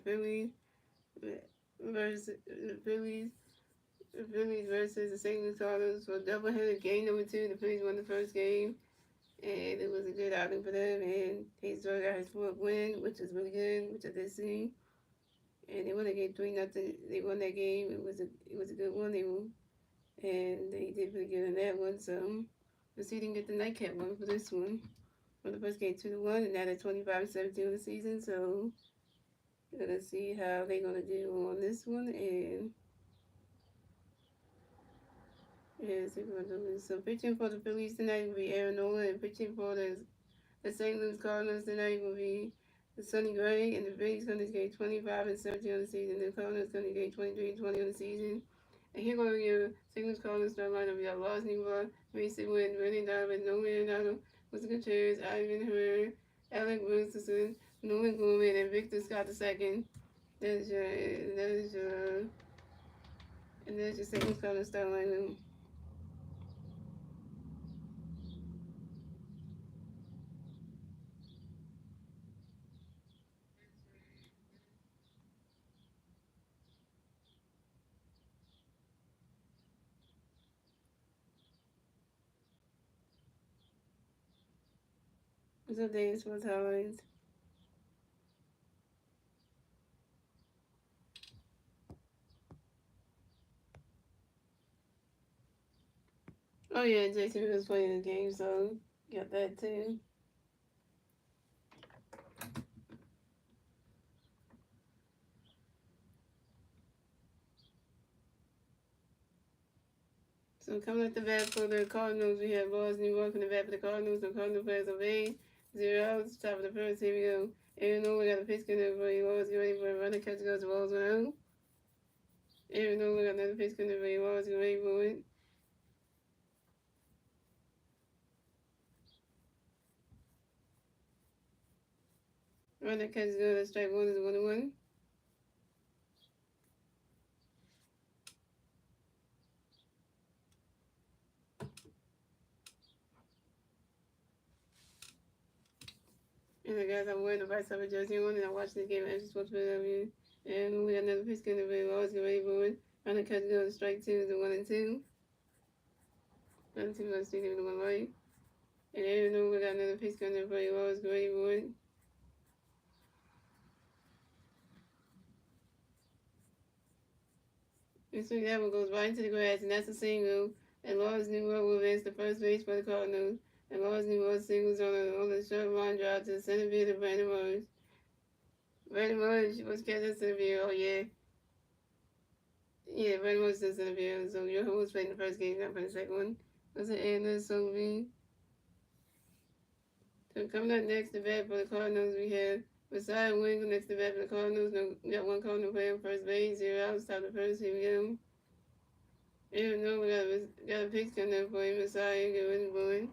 Phillies versus the St. Louis Cardinals for double header game number 2. The Phillies won the first game, and it was a good outing for them. And Hazel got his fourth win, which was really good, which I did see. And they won the game 3-0. They won that game. It was a good one. And they did pretty good in that one. So let's see if they can get the nightcap one for this one. For the first game 2-1, and now they're 25-17 of the season. So let's see how they're gonna do on this one. And yes, they're gonna do this. So pitching for the Phillies tonight will be Aaron Nola, and pitching for the St. Louis Cardinals tonight will be Sonny Gray, and the Phillies gonna get 25-17 on the season. The Cardinals gonna get 23-20 on the season. And here going to your St. Louis Cardinals start lineup. We got Lars Newbar, Mason Wynn, Rennie Donovan, Nolan Arenado, Mr. Gutierrez, Ivan Herrera, Alec Wilson, Nolan Gorman, and Victor Scott II. There's your St. Louis Cardinals start lineup. What's up, Dave? Sports highlights. Oh yeah, Jason was playing the game, so got that too. So coming at the bat for the Cardinals, we have Lars Newbar in the bat for the Cardinals. The Cardinals players obey. 0 outs, top of the first. Here we go. Aaron Nola got a pitch connect for you. Lars get ready for a runner catch goes. Balls 1-0. Aaron Nola got another pitch connect for you. Lars get ready for it. Runner catch goes. Strike one is 1-1. And the guys, I'm wearing the right side of jersey on, and I'm watching this game at Sports W. And we got another pitch connect for you. Lars get ready for it. Runner catch goes. Strike two is 1-2. 1-2 let's see if the one right. And Aaron Nola got another pitch connect for you. Lars get ready for it. And so that one goes right into the grass, and that's a single. And Lars Newell will advance to first base for the Cardinals. And Lars Newell singles on a short line drive to the center field of Brandon Morris. Brandon Morris was catching center field. Oh yeah, yeah. Brandon Morris is center field. So your home was playing the first game, not for the second one. That's an Anna Sophie. So coming up next to bat for the Cardinals, we have Messiah Wingo next to bat for the Cardinals. No, we got one Cardinal player on first base. 0 outs, top of the first. Here we go. Even though we got a pitch coming up for you, Messiah, get ready for it.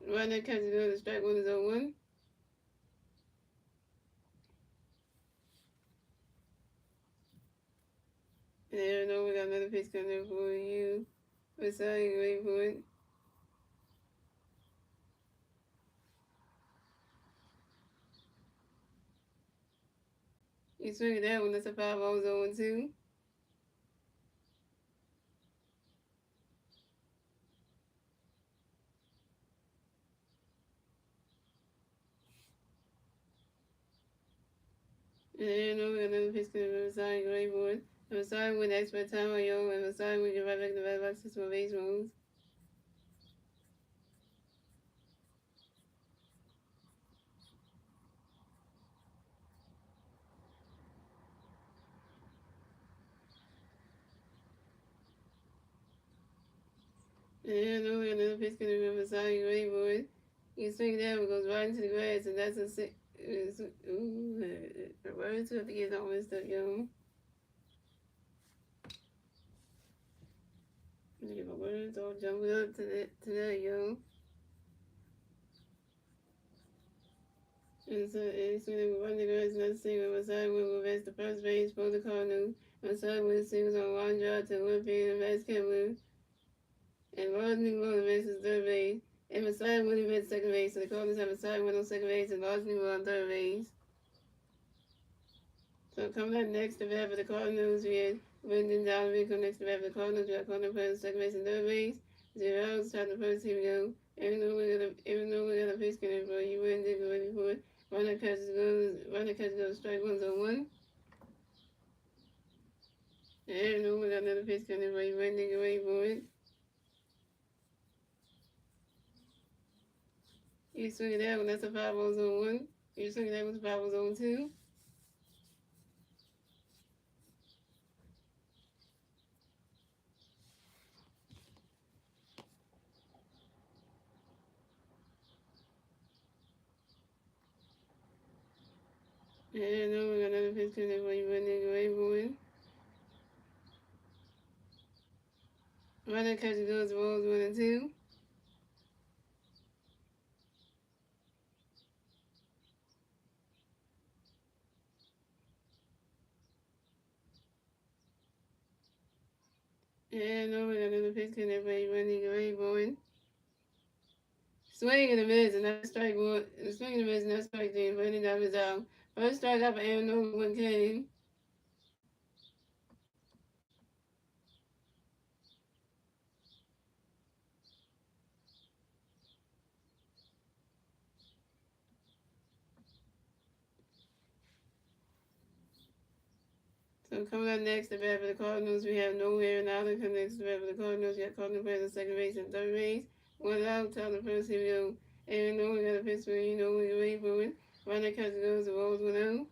Right now, catches go to strike one is 0-1. And there, no, we got another pitch coming up for you. Messiah, get ready for it. You swing it that one, that's a 5-0, 0-2. And there, no, we got another pitch coming up for Messiah, get ready for it. And Messiah win expert time on yo, and Messiah will get right back to the red boxes for base runs. And there, no, we got another pitch coming up for Messiah, get ready for it. You swing that one, goes right into the grass, and that's a six. Ooh, the words have to get all messed up, yo. Get my words all jumbled up to that, yo. And so we run the grass, and that's single. Messiah will advance the first base for the Cardinals. Messiah wins singles on one drive to left field and Max Kemler. And Rodney will advance to third base. And Messiah will advance second base. So the Cardinals have Messiah win on second base and Rodney will on third base. So coming up next, the bat for the Cardinals, we had Brendan Donovan. Come next, the bat for the Cardinals, we got Cardinals playing second base and third base. 0 outs, top of the first, here we go. Even though we got a pitch count for you, win, did ready for it. Runner catches goes, strike one's on one. And no, we got another pitch count for you, win, did ready for it. You swing it out when that's a 5 balls on one. You swing it out when the 5 balls on two. And no, we got another pitch count for you, win, did ready for it. Runner catches goes, balls 1 and 2. And no, we got another pitch count for you, win, did ready for it. Swing and a miss, and that's strike one. Swing and a miss, and that's strike three. Brandon Davis out. First strike out for Aaron Nolan, one came. So coming up next, the bat for the Cardinals, we have nowhere and out. Come next, the bat for the Cardinals, we got Cardinals playing the second base and third base. One out, top of the first, here we go. Aaron Nolan got a pitch for you, know when you're ready for it. Runner catches goes, the balls 1 out.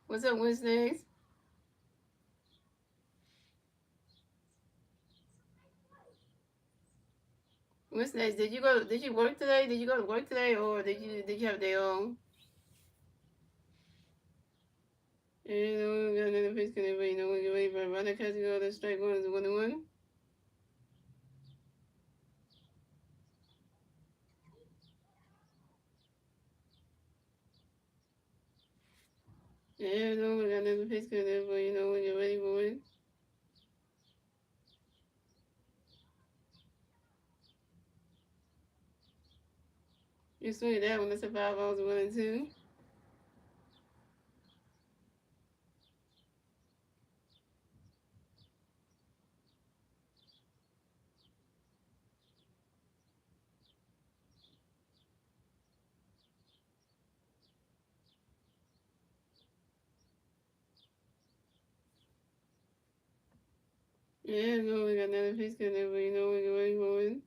What's up, Wednesdays? Wednesdays, did you work today? Did you go to work today, or did you have a day off? And no, we got another pitch count for you, know when you're ready for it. Runner catches goes, the strike one is 1 and 1. Yeah, no, we got another pitch count there for you, know when you're ready for it. You swing that one, that's a 5 balls, 1 and 2. Yeah, no, we got another pitch count there for you, know when you're ready for it.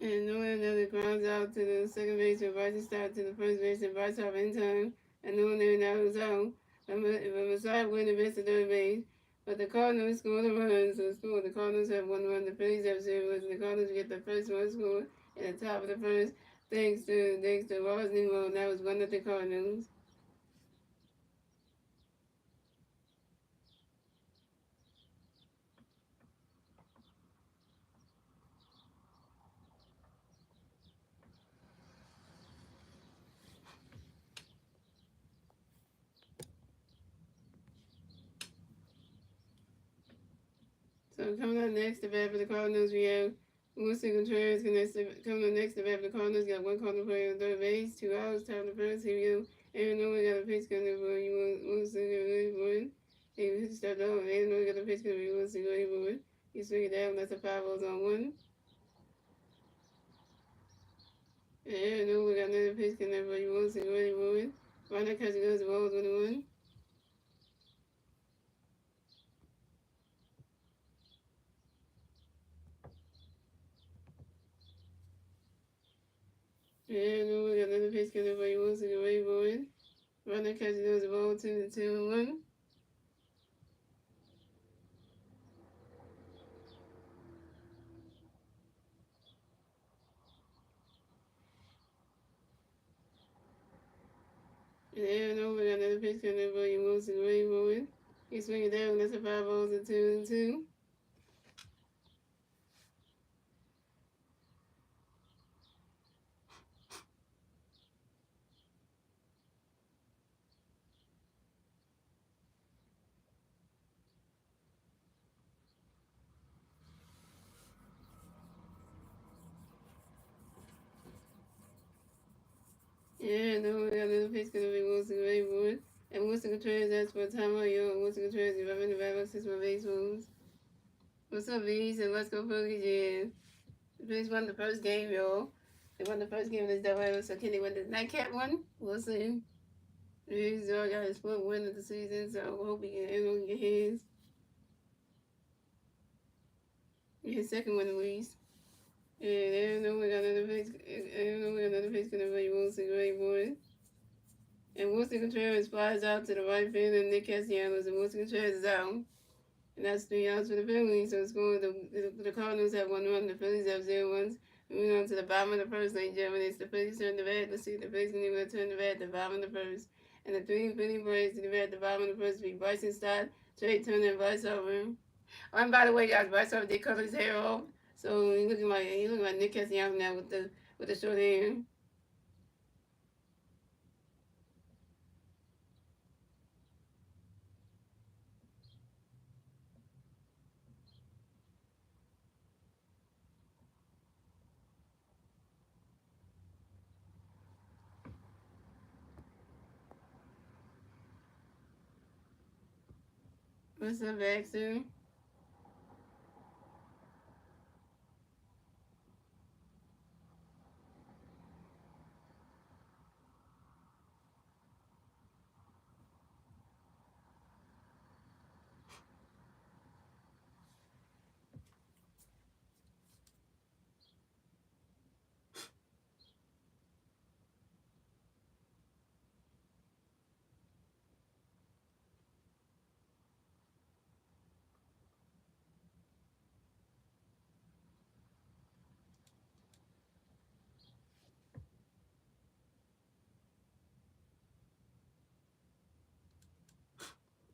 And no another grounds out to the second base with Bryce start to the first base and Bryce off in time. And no one there now was out. But Messiah win the best of third base. But the Cardinals scored a run, so the Cardinals have 1 run, the Phillies have 0, and the Cardinals get the first one scored at the top of the first, thanks to Ross Nemo, and that was 1 of the Cardinals. So coming up next, the bat for the Cardinals, we have Wilson Contreras. Coming up next, the bat for the Cardinals, got 1 Cardinal player on third base, 2 outs, top of the first, here we go. Aaron Nolan got a pitch coming for you, Wilson ready for it. He stepped out, and Aaron Nolan got a pitch coming for you, Wilson ready for it. He swing it down, that's a 5 balls on 1. And Aaron Nolan got another pitch coming for you, Wilson ready for it. Runner catches goes, the balls 1 and 1. And we got another pitch coming for you, Wilson ready for it. Runner catches goes, the ball 2 and 1. And over another pitch coming for you, Wilson ready for it. He swing it down, that's a 5 balls and 2 and 2. Yeah, no, we got another pitch gonna be Wilson Rayboard. And Wilson Contreras, that's for timeout, yo. And Wilson Contreras, if I'm in the back, since my base moves. What's up, V's? And let's go Phillies, yeah. The Phillies won the first game, yo. They won the first game of this doubleheader, so can they win the nightcap one? We'll see. Phillies got his fourth win of the season, so I hope he can get his. His second one at least. Yeah, they don't know we got another pitch. I don't know we got another pitch gonna be Wilson Rayboard. And Wilson Contreras flies out to the right field, and Nick Castellanos, and Wilson Contreras is out. And that's 3 outs for the Phillies. So it's going the Cardinals have 1 run, the Phillies have 0 runs. Moving on to the bottom of the first, ladies and gentlemen. It's the Phillies turn the bat. Let's see the Phillies can even turn the bat at the bottom of the first. And the three Philly players to the bat at the bottom of the first will be Bryson Stott, Trey Turner, and Bryce Harper. Oh, and by the way, guys, Bryce Harper did cut his hair off. So he looking like Nick Castellanos now with the short hair. What's up, Baxter?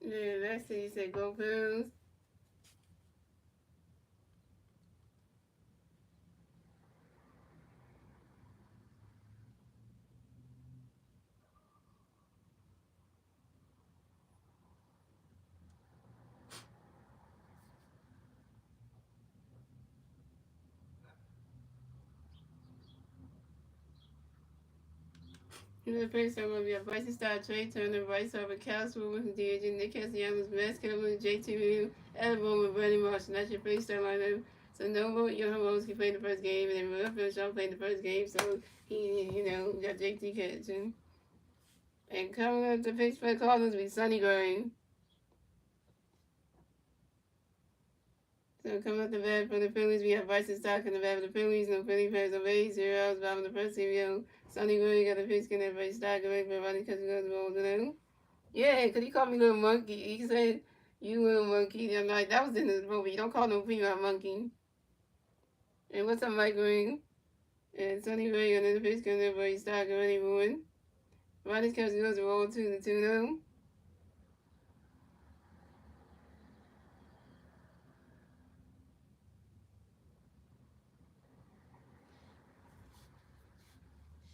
Yeah, Baxter, you said go Phillies. In the first time, we have Bryson Stott, Trey Turner, Bryce Harper, Cal Swoop, DH, Nick Castellanos, Max Kelvin, JT Real, Adam Bowman, Brandon Marsh, and that's your first time lineup. So no Johan Rose played the first game, and then Rafael Shaw played the first game, so he, got JT catching. And coming up to pitch for the Cardinals will be Sonny Gray. So coming up the bat for the Phillies, we have Bryson Stott in the bat for the Phillies, no Philly players on base, 0 outs, bottom of the first inning. Sonny Gray got a pitch, can everybody Stott correct, but everybody catches the ball to. Yeah, because he called me little monkey. He said, you little monkey. I'm like, that was in the movie. You don't call no female monkey. And what's up, Mike Green? And Sonny Ray, and then the pitch comes in for his stock already ruined. Ronnie's comes goes to roll 2-2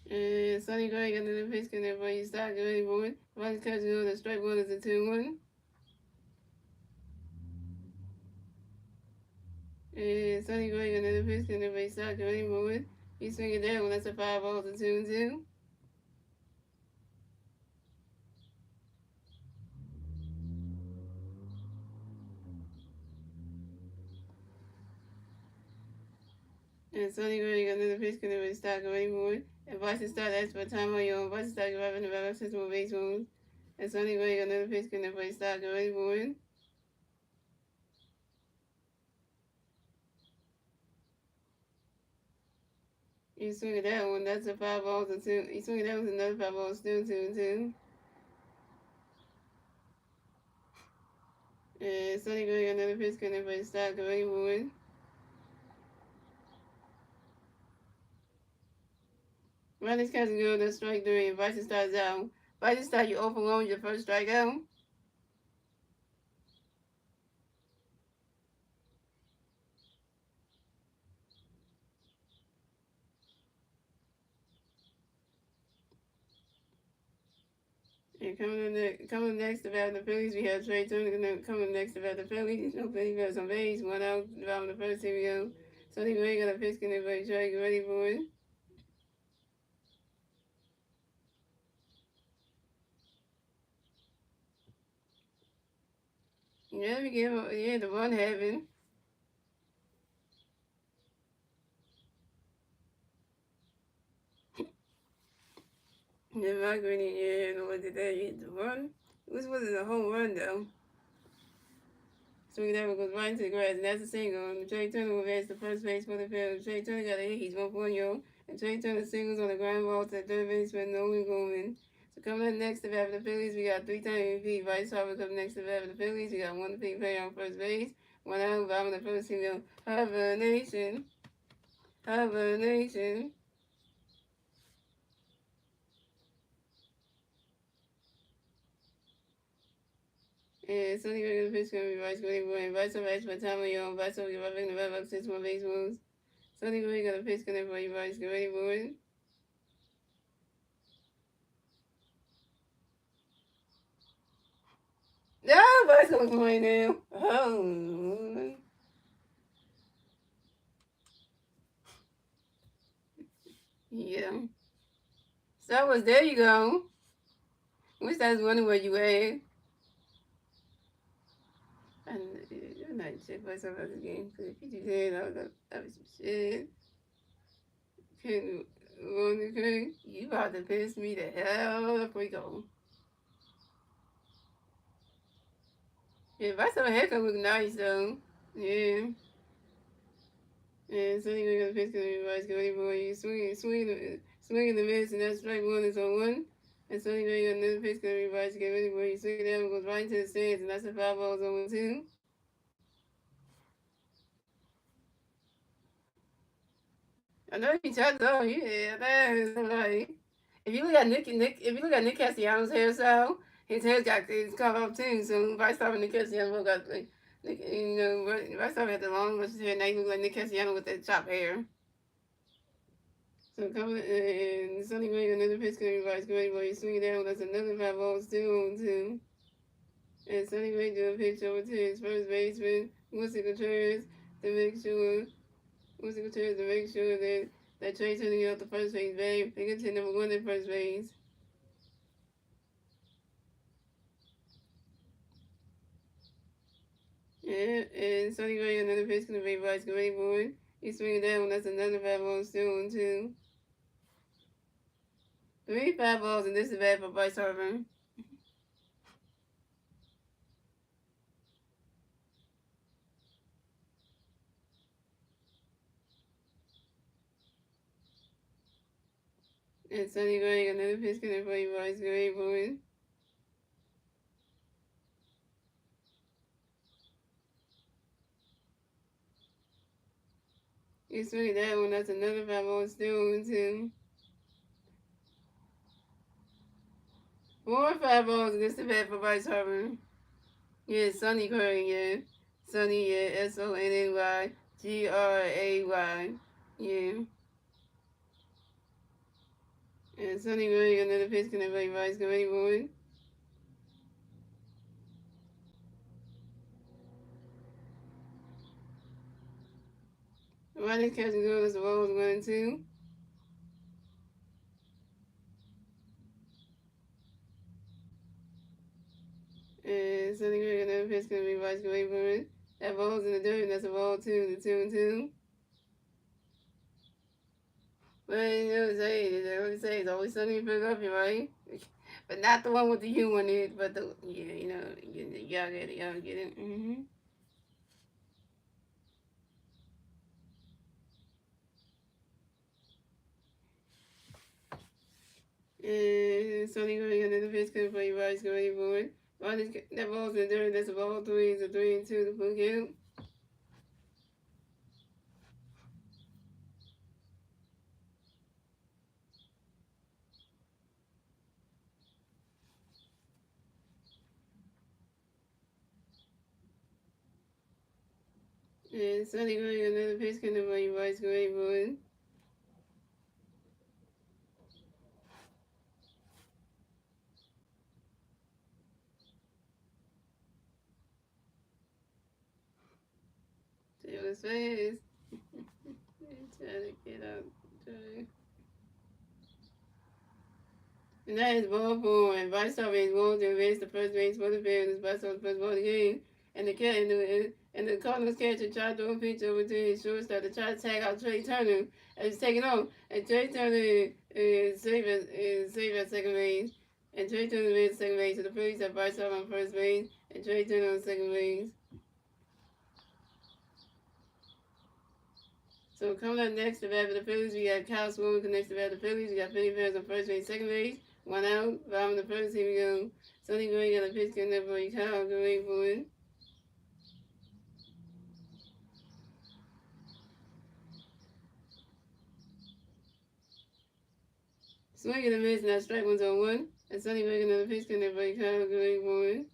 And Sonny Gray, and then the pitch comes in for his stock already ruined. Ronnie's comes goes to strike one is a 2-1. And Sonny Gray, and then the pitch comes in for his stock already ruined. He's swinging that one. That's a 5-0 to 2-2. And Sonny Gray got another pitch connect with stock already moving. And Boston Stott asked for a timeout, yo. Boston Stott arriving the back system with base moves. And Sonny Gray got another pitch connect with stock already moving. You swing at that one, that's a 5-0 to 2. You swing at that one, another 5-0, still 2-2. And Sonny Gray got another pitch connect with stock already moving. Ronnie's catching good, that's strike 3. And Boston Stott's out. Boston Stott, you open one with your first strikeout. And coming next about the Phillies, we have Trey Turner coming next about the Phillies. No Philly bats on base, 1 out, bottom of the first, here we go. Sonny Gray got a pitch connect by Trey, ready for it. Yeah, we give the run happened. Yeah, my granny, yeah, and what did that hit the run? This wasn't a home run though. Swing that one goes right into the grass, and that's a single. And Trey Turner will advance to first base for the field. Trey Turner got a hit. He's 1-0. And Trey Turner singles on the ground ball to third baseman Nolan Gorman. So coming up next to bat for the Phillies, we got three-time MVP Bryce Harper coming next to bat for the Phillies. We got one defeat player on first base, one out, bottom of the first team. Harper Nation, Harper Nation. And Sonny Gray pitch going to be Bryce Gray Boy. And Bryce Harper asked for time on your own. Bryce Harper give up in the red up 6-1 base moves. Sonny Gray got a pitch going for you, Bryce Gray Boy. No, Bryce going to play now. Oh. Yeah. Star Wars, there you go. Wish I was wondering where you at. I'm not check myself out the game, because if you do that, that was some shit. You about to piss me the hell up we go. Yeah, if I saw a haircut look nice though. Yeah. And Sonny gonna pitch gonna be Bryce Cody boy. You swinging the miss, and that's strike one is on one. And Sonny gonna got another pitch gonna be Bryce Cody boy. You swing it down, goes right into the stands, and that's a 5 balls on 1-2. I know he tried though. Yeah, that is like if you look at if you look at Nick Castellanos' hairstyle, his hair's got it's cut off too. So if I start with Nick Castellanos got like if I start at the long luscious hair, now you look like Nick Castellanos with that chopped hair. So coming and Sonny Gray another pitch coming by Gray while you swing it down. That's another 5 balls still on 2. And Sonny Gray do a pitch over to his first baseman, Wilson Contreras, to make sure that Trey Turner get off the first base bag. They get to number 1 at first base. Yeah, and Sonny Gray another pitch gonna be Bryce Gray boy. He's swinging down. That's another 5 balls still on 2. 3 5 balls, and this is bad for Bryce Harper. And Sonny Gray another pitch gonna be Bryce Gray boy. He's swinging that one. That's another 5 balls still on 2. 4 or 5 balls, and this is bad for Bryce Harper. Yeah, Sonny Gray, yeah. Sonny, yeah, SONNY GRAY. Yeah. And Sonny Gray, another pitch can play Bryce Gray boy. Running catching goes the balls 1-2. And Sonny Gray, another pitch can be Bryce Gray boy. That ball's in the dirt, and that's a ball 2, the 2-2. But you know what I'm saying? They always say it's always sunny in Philadelphia, right? But not the one with the U on it, but the, yeah, y'all get it, y'all get it. Mm-hmm. And Sonny Gray, another pitch can play Bryce Gray boy. That ball's in the dirt, that's a ball 3, it's a 3-2 to full count. And Sonny Gray, another pitch can play Bryce Gray boy. It was fast. Trying to get out. And that is ball 4. And Bryce Harper is going to advance the first base for the Phillies. Bryce Harper's first ball of the game. and the Cardinals catcher tried to throw a pitch over to his shortstop to try to tag out Trey Turner as he's taking off. And Trey Turner is safe at second base. And Trey Turner made second base. So the Phillies have Bryce Harper on first base and Trey Turner on second base. So coming up next to bat for the Phillies, we got Kyle Swollen next to bat for the Phillies. We got Philly fans on first base, second base. 1 out, bottom of the first. Here we go. Sonny Gray got a pitch coming up for Kyle. Get ready for it. Swing and a miss, and that strike one's on 1. And Sonny Gray got another pitch coming up for Kyle. Get ready for it.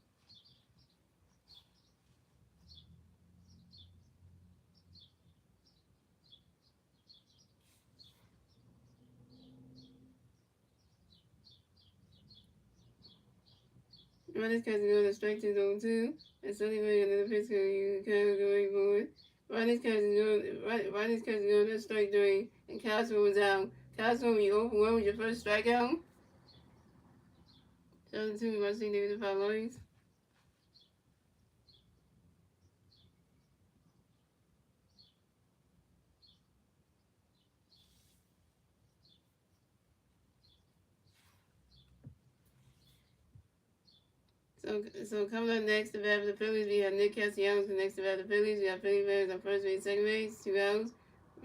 Ronnie's catching on the strike 2's on 2. And Sonny Gray got another pitch coming up for Kyle. Get ready for it. Ronnie's catching on that strike 3. And Kyle was out. Kyle Swollen, you 0 for 1 with your first strikeout. 7-2, we must see David the 5 lines. So coming up next to bat for the Phillies, we have Nick Castellanos next to bat for the Phillies. We got Philly Bears on first base, second base, 2 outs.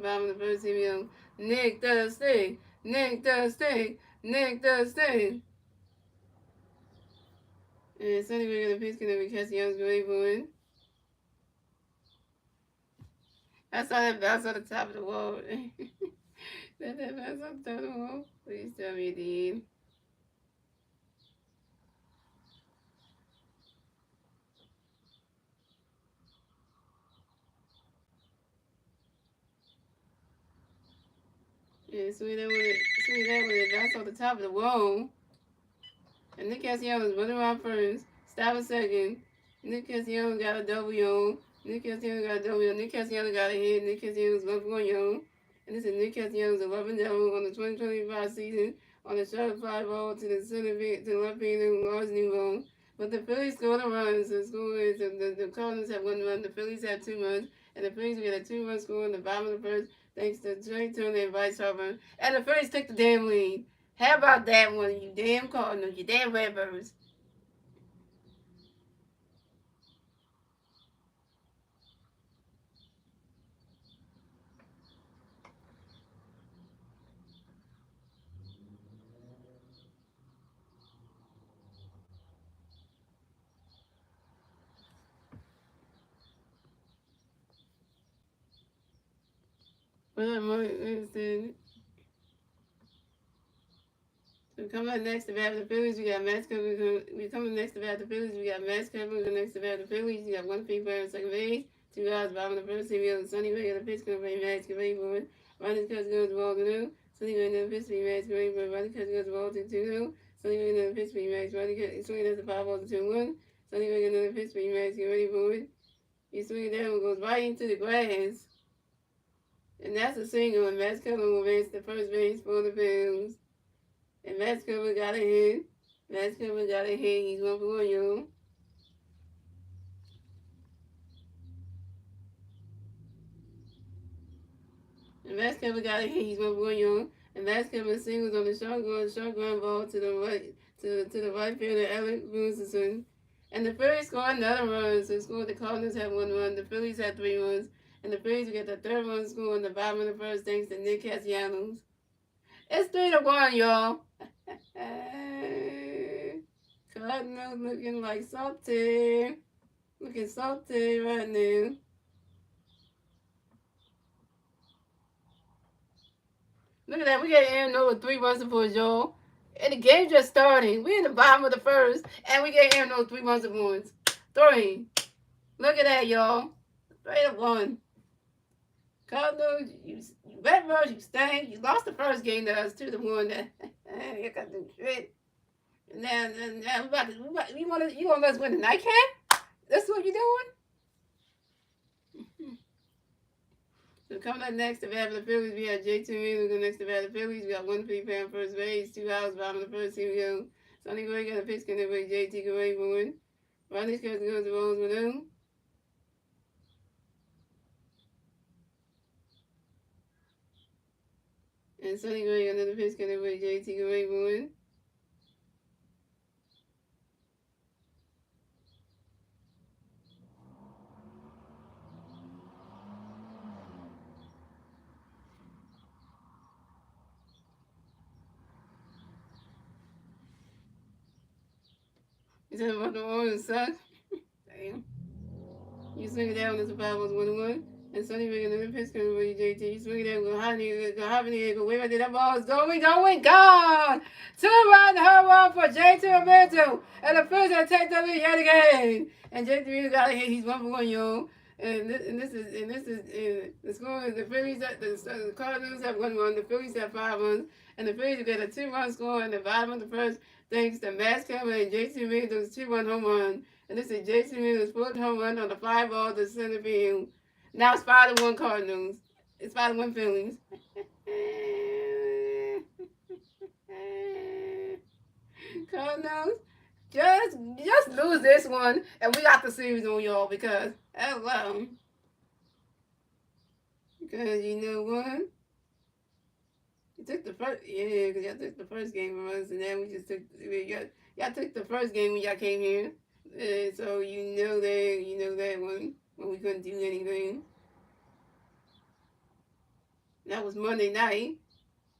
Bottom of the first, here we go. Nick the Stick, Nick the Stick, Nick the Stick. And Sonny Gray got a pitch going to be Castellanos ready for it. I saw that bounce on the top of the wall. that bounce on the top of the wall. Please tell me it did. Yeah, swing that with it. Bounce on the top of the wall. And Nick Castellanos running around first. Stop a second. Nick Castellanos got a double, Nick Castellanos got a double, Nick Castellanos got a hit. Nick Castellanos 1 for 1, And this is Nick Castellanos 11 double on the 2025 season on the shot fly ball to the to the left field Lars Newell. But the Phillies scored a run. So the Cardinals have 1 run. The Phillies have 2 runs. And the Phillies get a 2-run score in the bottom of the first thanks to Trey Turner and Bryce Harper. And the Phillies took the damn lead. How about that one, you damn Cardinals, you damn Redbirds? So coming up next to bat for the Phillies, we got Max Kepler. We coming next to bat for the Phillies, we got Max Kepler. Next to bat for the Phillies, you got 1 paper on second base, 2 outs, bottom of the first. Here we go. Sonny Gray got a pitch coming for Max Kepler for it. Ronnie's catch goes the ball to 2. Sonny Gray another pitch for Max Kepler for it. Ronnie's catch goes the ball to 2. Sonny Gray another pitch for Max. Ronnie swinging at the 5 ball to 2-1. Sonny Gray another pitch for Max. Get ready for it. He swinging down and goes right into the grass. And that's a single, and Max Kepler will advance to first base for the Bills. And Max Kepler got a hit. Max Kepler got a hit. He's 1 for 1, And Max Kepler got a hit. He's 1 for 1, And Max Kepler singles on the short ground ball to the right fielder, Alec Wilson. And the Phillies scored another run. So the Cardinals had 1 run. The Phillies had 3 runs. And the Phillies will get the 3rd run score in the bottom of the first thanks to Nick Castellanos. It's 3-1, y'all. Cardinals looking like salty. Looking salty right now. Look at that. We got Aaron Nola 3 runs for y'all. And the game just started. We're in the bottom of the first. And we got Aaron Nola 3 runs of points. 3. Look at that, y'all. 3-1. Cardinals, you Redbirds, you stink. You lost the first game to us 2-1. You got to do shit. Now you want us win the nightcap? That's what you're doing? So coming up next to bat for the Phillies, we have J.T. Miller next to bat for the Phillies. We got 1 free on first base, 2 outs, bottom of the first. Here we go. Sonny Gray got a pitch connect with J.T. Gray for 1. Ronnie's catch goes to Rose with him. And Sonny Gray, another pitch count by JT Gray, 1. You talking about the Orioles suck? Damn. You swing it down as a 5-1-1. And Sonny Gray, another pitch count by JT. You swing it down, go high in the air, go high in the air, go way back there. That ball is going, gone! 2-run home run for JT Roberto. And the first that take the lead yet again. And JT Roberto got a hit. He's 1-for-1, yo. This is the score is the Phillies the Cardinals have 1-1, the Phillies have 5 runs, and the Phillies get a 2-run score in the bottom of the first thanks to Max Cameron and JT Miller's 2-run home run. And this is JT Miller's fourth home run on the fly ball to center field. Now it's 5-1 Cardinals. It's 5-1 Phillies. Cardinals. Just lose this one, and we got the series on y'all because hello. Because you know what? You took the first, yeah, because y'all took the first game from us, and then we just took, y'all took the first game when y'all came here, so you know that one when we couldn't do anything. That was Monday night,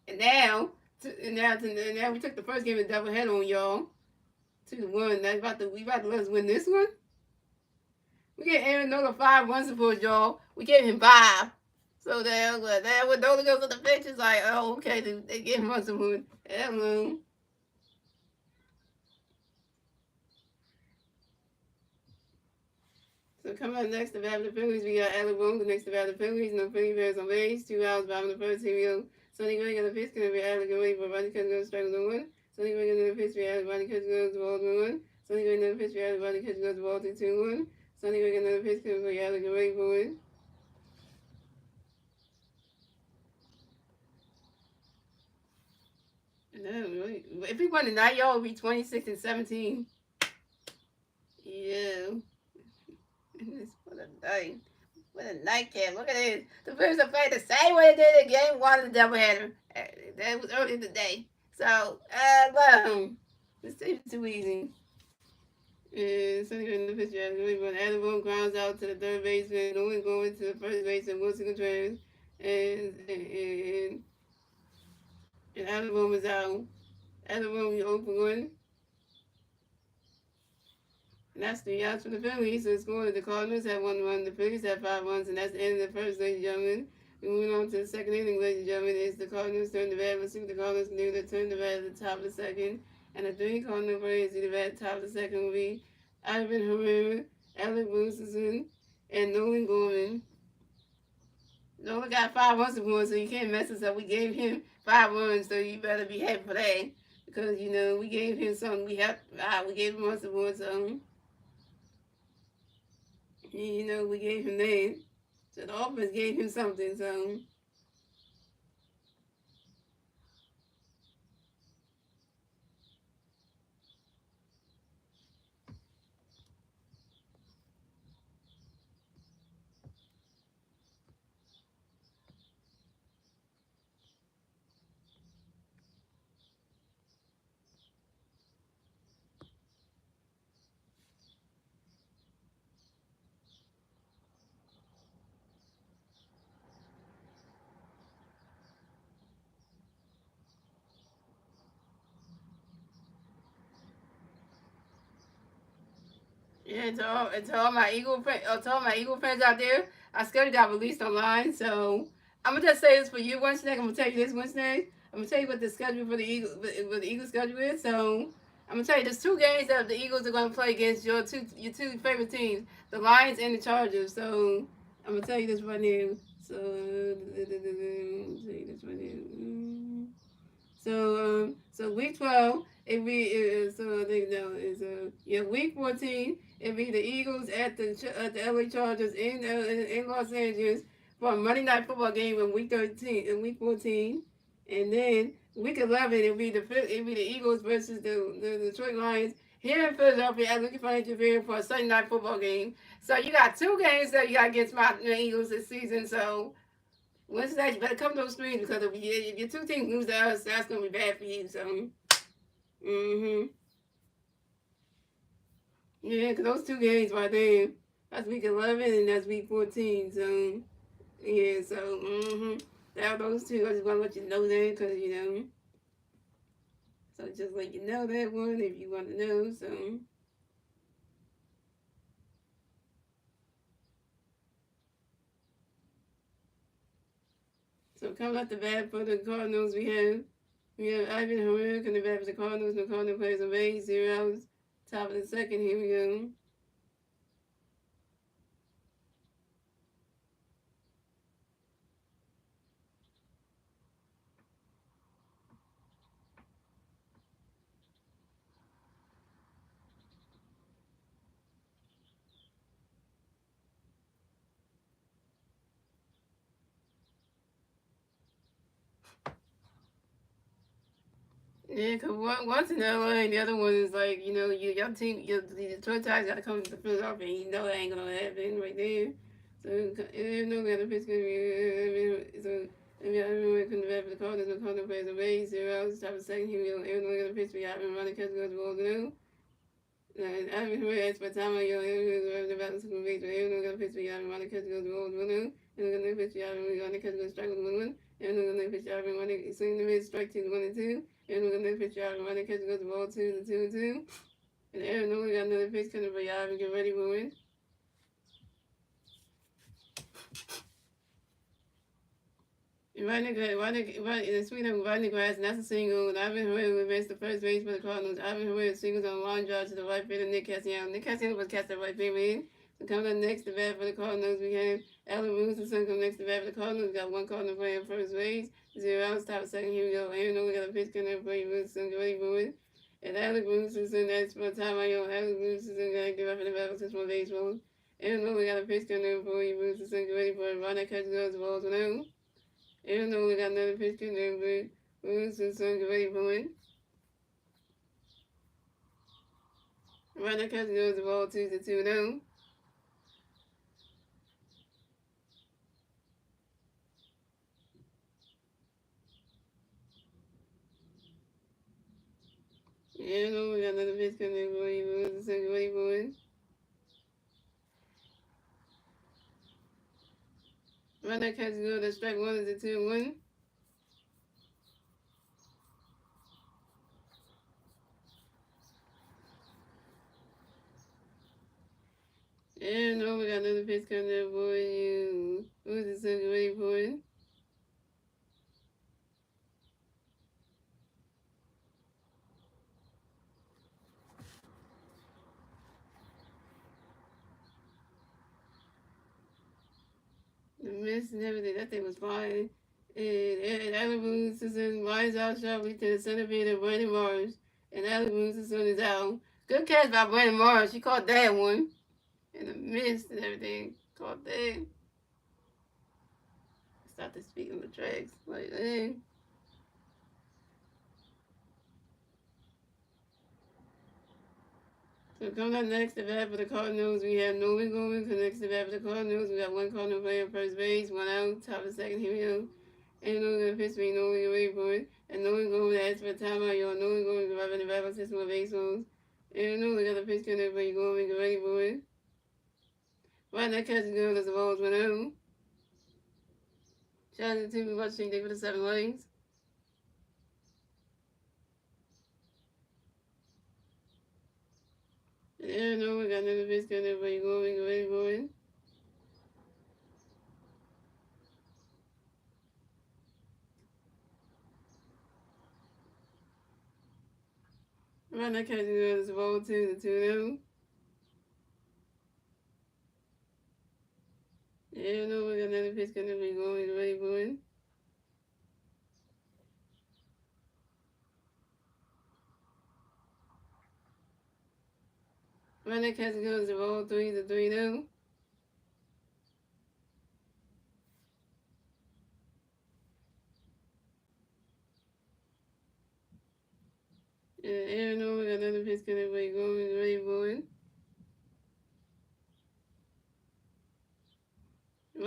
and now we took the first game of double header on y'all. 2-1. We about to let us win this one. We gave Aaron Nola 5 run support, y'all. We gave him 5. So that when Nola goes to the bench, it's like, oh, okay, they gave him run support. Hello. So coming up next to bat the Phillies, we got Alec Boone next to bat the Phillies. No Philly bears on base. 2 outs, bottom of the first. Here we go. Sonny Gray got a pitch. Gonna be Alec away, but Rodney Cutting goes strike 1. Sonny Gray got another pitch. We have Rodney Cutting goes the ball 1. Sonny Gray another pitch. We have Rodney Cutting goes the ball 2-1. Sonny Gray got another pitch. Gonna be Alec away for it. No, if we won tonight, y'all would be 26-17. Yeah. What a night. What a nightcap. Look at this. The Phillies are playing the same way they did in game 1 of the doubleheader. That was early in the day. So, this seems too easy. And Sonny in the pitcher as really run. Adam Boone grounds out to the third baseman. Nolan going to the first base and Wilson Contreras. And Adam Boone is out. Adam Boone is 0-1. And that's 3 outs for the Phillies. So the score, the Cardinals have 1 run, the Phillies have 5 runs, and that's the end of the first, ladies and gentlemen. We move on to the second inning, ladies and gentlemen. It's the Cardinals turn the bat. Let's see what the Cardinals can do. They turn the bat at the top of the second. And the 3 Cardinal players see the bat at the top of the second will be Ivan Herrera, Alec Wilson, and Nolan Gorman. Nolan got 5 runs for so you can't mess us up. We gave him 5 runs, so you better be happy for that. Because, you know, we gave him something. We gave him runs for so. You know, we gave him that. So the offense gave him something, so. Yeah, to all my Eagle fans out there, our schedule got released online. So I'm gonna just say this for you, Wednesday. I'm gonna tell you this, Wednesday. I'm gonna tell you what the schedule for the Eagles schedule is. So I'm gonna tell you there's 2 games that the Eagles are gonna play against your two favorite teams, the Lions and the Chargers. So I'm gonna tell you this right now. So tell you this right now. So week 12, it be so they know is week 14. It be the Eagles at the LA Chargers in Los Angeles for a Monday Night Football game in week 13 and week 14, and then week 11 it be the Eagles versus the Detroit Lions here in Philadelphia at Lincoln Financial Field for a Sunday Night Football game. So you got 2 games that you got against my Eagles this season. So Wednesday, you better come to those streets because if your two teams lose to us, that's gonna be bad for you. So, yeah, because those two games right there, that's week 11 and that's week 14. So, yeah, so that those two. I just want to let you know that because so just let you know that one if you want to know. So coming up the bat for the Cardinals, we have Ivan Herrera coming back for the Cardinals. The Cardinals plays a base 0 outs. Top of the second. Here we go. Yeah, because one's in LA and the other one is like, your team, the Detroit Tigers got to come to Philadelphia and you know that ain't going to happen right there. So, no got a pitch going to be, so, everyone comes back for the Cardinals. The Cardinals plays a base 0 outs. Top of the second. Here we go. Everyone got a pitch. We got him running, catch goes, balls, I've heard as for time I about the school base, but everyone got a pitch. We got him running, catch goes, balls, and we're going to pitch. We got him running, catch goes, strike with 1-1. And we're going to pitch. I've been running, swing the mid, strike 2, 1 and 2. And we're going to pitch out and run the catch goes the ball 2 and 2. And Aaron Nolan got another pitch coming for y'all and get ready for it. Right in the sweet of right in the grass, and that's a single. And Ivan Herrera advanced the first base for the Cardinals. Ivan Herrera singles on a line drive to the right fielder, Nick Castellanos. Nick Castellanos was catch that right field in. So coming up next to bat for the Cardinals, we have Alan Wilson coming next to bat for the Cardinals. We got one Cardinal playing first base. 0 outs, top of second. Here we go. Aaron Nolan got a pitch coming for Wilson. Get ready for it. And Alex Wilson, that's for time I know. Alex Wilson got to give up in the battle since one baseball. Aaron Nolan got a pitch coming for Wilson. Get ready for it. Run that catch goes the balls now. Even though we got another pitch in there, but Wilson get ready for it. Right now, catch goes the ball 2-2 now. Even though we got another pitch in there, but Wilson get ready for it. Right now, catch goes the strike 1 is a 2-1. And no, we got another pitch coming there for you. Wilson get ready for it. The miss and everything, that thing was fine. And Allen Wilson lines out sharply to the center fielder, Brandon Morris. And Allen Wilson is out. Good catch by Brandon Morris. She caught that one. And the mist and everything. Caught that. Stop the speed on the tracks. Like, dang. So coming up next to bat for the Cardinals, we have Nolan Gorman. Next to bat for the Cardinals, we got one Cardinal player first base, 1 out, top of the second. Here we go. And Nolan pitch me, Nolan get ready for it. And Nolan Gorman asks for a timeout, y'all. Nolan Gorman driving the battle system of baseballs. And Nolan got a pitch coming for you, Gorman get ready for it. Right now, catch is good as the balls 1 out. Shout out to the team watching, thank you for the 7 likes. And no, we got another pitch coming for you, Gorman get ready for it. Right now, catch is good as the ball 2-2 now. Yeah, no, we got another pitch coming for you, Gorman get ready for it. Right now, catch goes the ball 3-3 now. And Aaron Nolan got another pitch coming for you, Gorman get ready for it.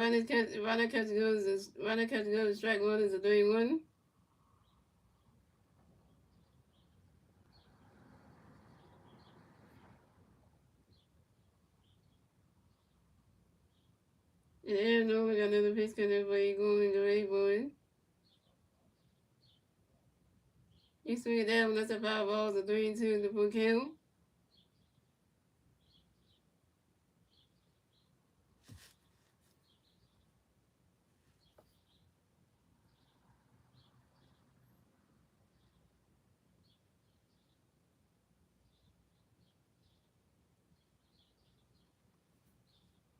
runner catch goes, strike one is a 3-1. And Aaron Nola got another pitch coming for you going to Ray Boy. He swing it down, that's a 5 balls, a 3-2 to full count.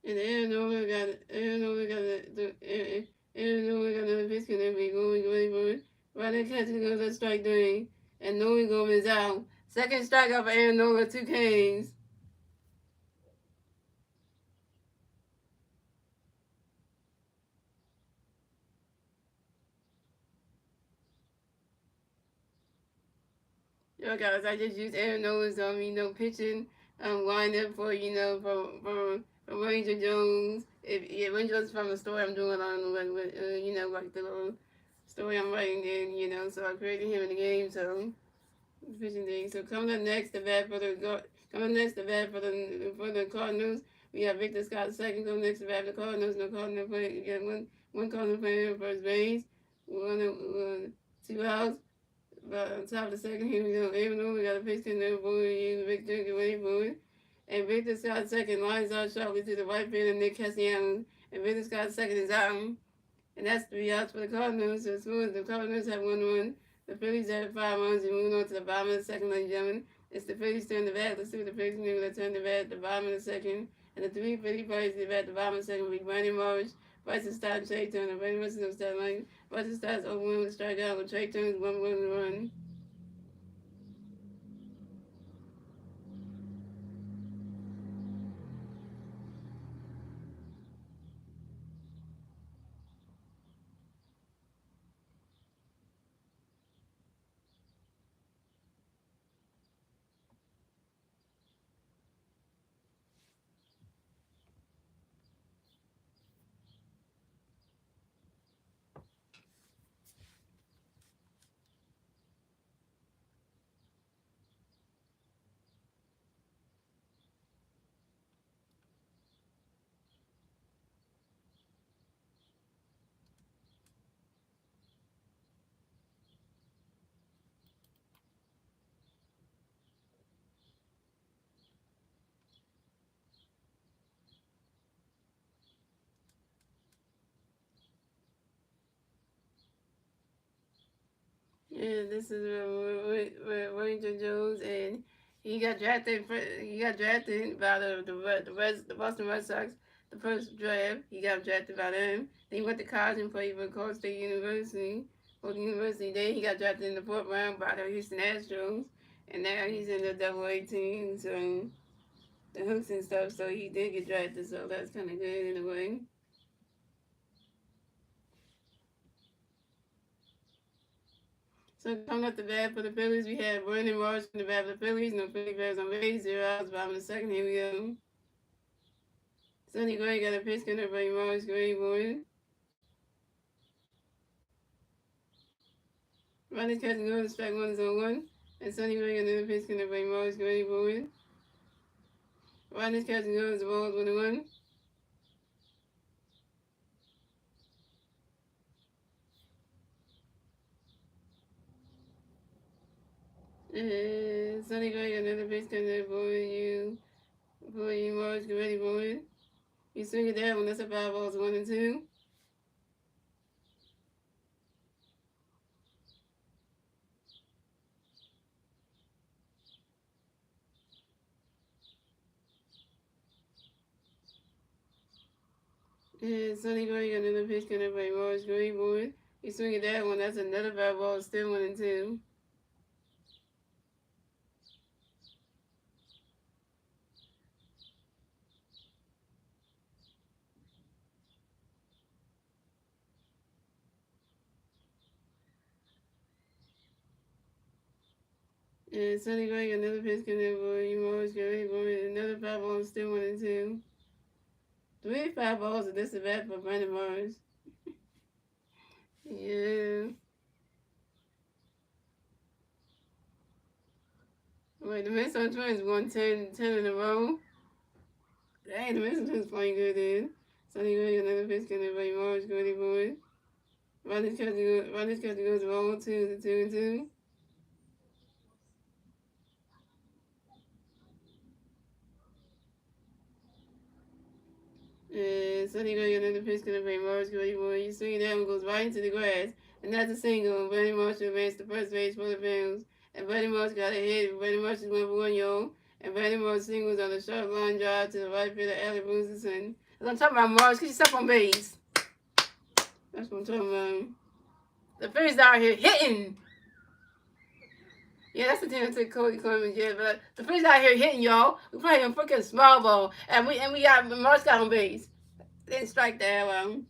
And Aaron Nola got another pitch coming for you going to Ray Boy. Runner catches goes, that's strike 3. And Nola Gomez out. Second strikeout for Aaron Nola, 2 Ks. Yo, guys, I just used Aaron Nola's pitching lineup for for Ranger Jones. Ranger Jones from the story I'm doing on like the little story I'm writing in, so I created him in the game. So pitching thing. So coming next to bat for the Cardinals. We have Victor Scott second. Coming next to bat for the Cardinals. No Cardinal player. You got one Cardinal player first base. One 2 outs. But on top of the second, here we go. Even though we got a pitch in there for you, Victor, get ready for it. And Victor Scott second lines out sharply to the right field, and Nick Castellanos. And Victor Scott second is out. And that's 3 outs for the Cardinals. So as soon as the Cardinals have 1-1, the Phillies have 5 runs and moving on to the bottom of the second, ladies and gentlemen. It's the Phillies turn the bat. Let's see what the Phillies do. They turn the bat at the bottom of the second. And the 3 Philly players at the bottom of the second will be Brandon Morris, Bryson Stott, Trey Turner. Brandon Wilson of Stott Line. Bryson Stott's 0-1 with a strikeout with Trey Turner's 1-1 run. Yeah, this is Ranger Jones, and he got drafted. He got drafted by the Boston Red Sox. The first draft, he got drafted by them. Then he went to college and played for Colorado State University. Then he got drafted in the 4th round by the Houston Astros, and now he's in the Double A team. So the hooks and stuff. So he did get drafted. So that's kind of good in a way. So coming up the bat for the Phillies, we have Brandon Morris from the bat for the Phillies. No Philly players on base. 0 outs. Bottom of the second. Here we go. Sonny Gray got a pitch coming up by Morris Gray boy. Ronnie's catching going. Strike one is on 1. And Sonny Gray got another pitch coming up by Morris Gray boy. Ronnie's catching going. The ball is 1-1. And Sonny Gray got another pitch coming up for you, Morris Gray boy. You swing it down when that's a 5 balls 1-2. And Sonny Gray got another pitch coming up by Morris Gray boy. You swing it that one, that's another 5 balls, still 1-2. And Sonny Gray got another pitch coming up for you, Morris Gray boy. Another 5 balls, still 1-2. 3 5 balls, and this is bad for Brandon Morris. Yeah. Wait, the Minnesota Twins won 10 in a row. Dang, the Minnesota Twins playing good, dude. Sonny Gray, another pitch, can everybody Morris, Goody Boy. Ronnie's catching goes roll 2-2. And Sonny Gray, another pitch, can everybody Morris, Goody Boy. You swing it down and goes right into the grass. And that's a single. And Buddy Marshall advanced to first base for the Bills. And Buddy Marshall got a hit. Buddy Marshall is 1-for-1, yo. And Buddy Marshall singles on a sharp line drive to the right fielder, Allie Bruceson. I'm talking about Morris. Get yourself on base. That's what I'm talking about. The Phillies out here hitting. Yeah, that's the team that took Cody Clemens, yeah, but the Phillies out here hitting, y'all. We playing a freaking small ball. And we got Morris got on base. They didn't strike the hell out.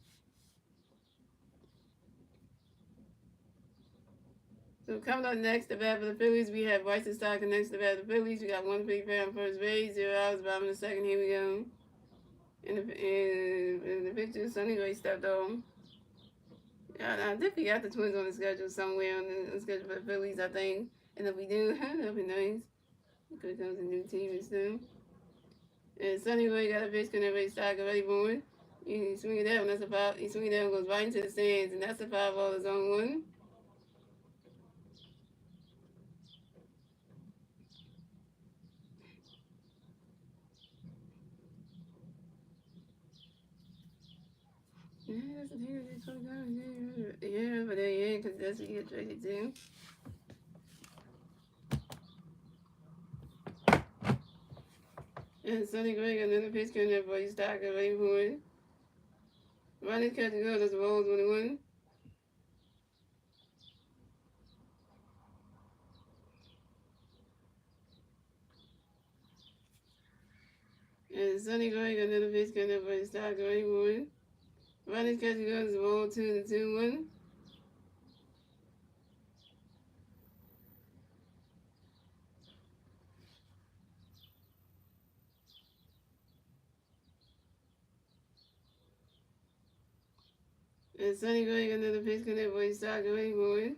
So coming up next, the bat for the Phillies, we have Bryson Stott next to the bat for the Phillies. We got one big fan on first base, 0 outs, bottom of the second. Here we go. In the picture, Sonny Gray stepped on. I did forget the Twins on the schedule somewhere on the schedule for the Phillies, I think. And if we do, that'd be nice. Because it comes a new team and stuff. And Sonny Gray got a pitch, couldn't everybody Stott already born. He swing it down, that's a foul. He swing it down, goes right into the stands, and that's a foul ball, is on one. Yeah, that's the thing. Yeah, but they ain't, because that's what you get traded to. And Sonny Gray got another pitch coming up for you, Stock already born. Ronnie's catching go, that's Rolls 1-1. And Sonny Gray got another pitch coming up for you, Stock already born. Ronnie's catching go, that's Rolls 2-2-1. And Sonny Gray got another pitch coming up for you, Stock already born.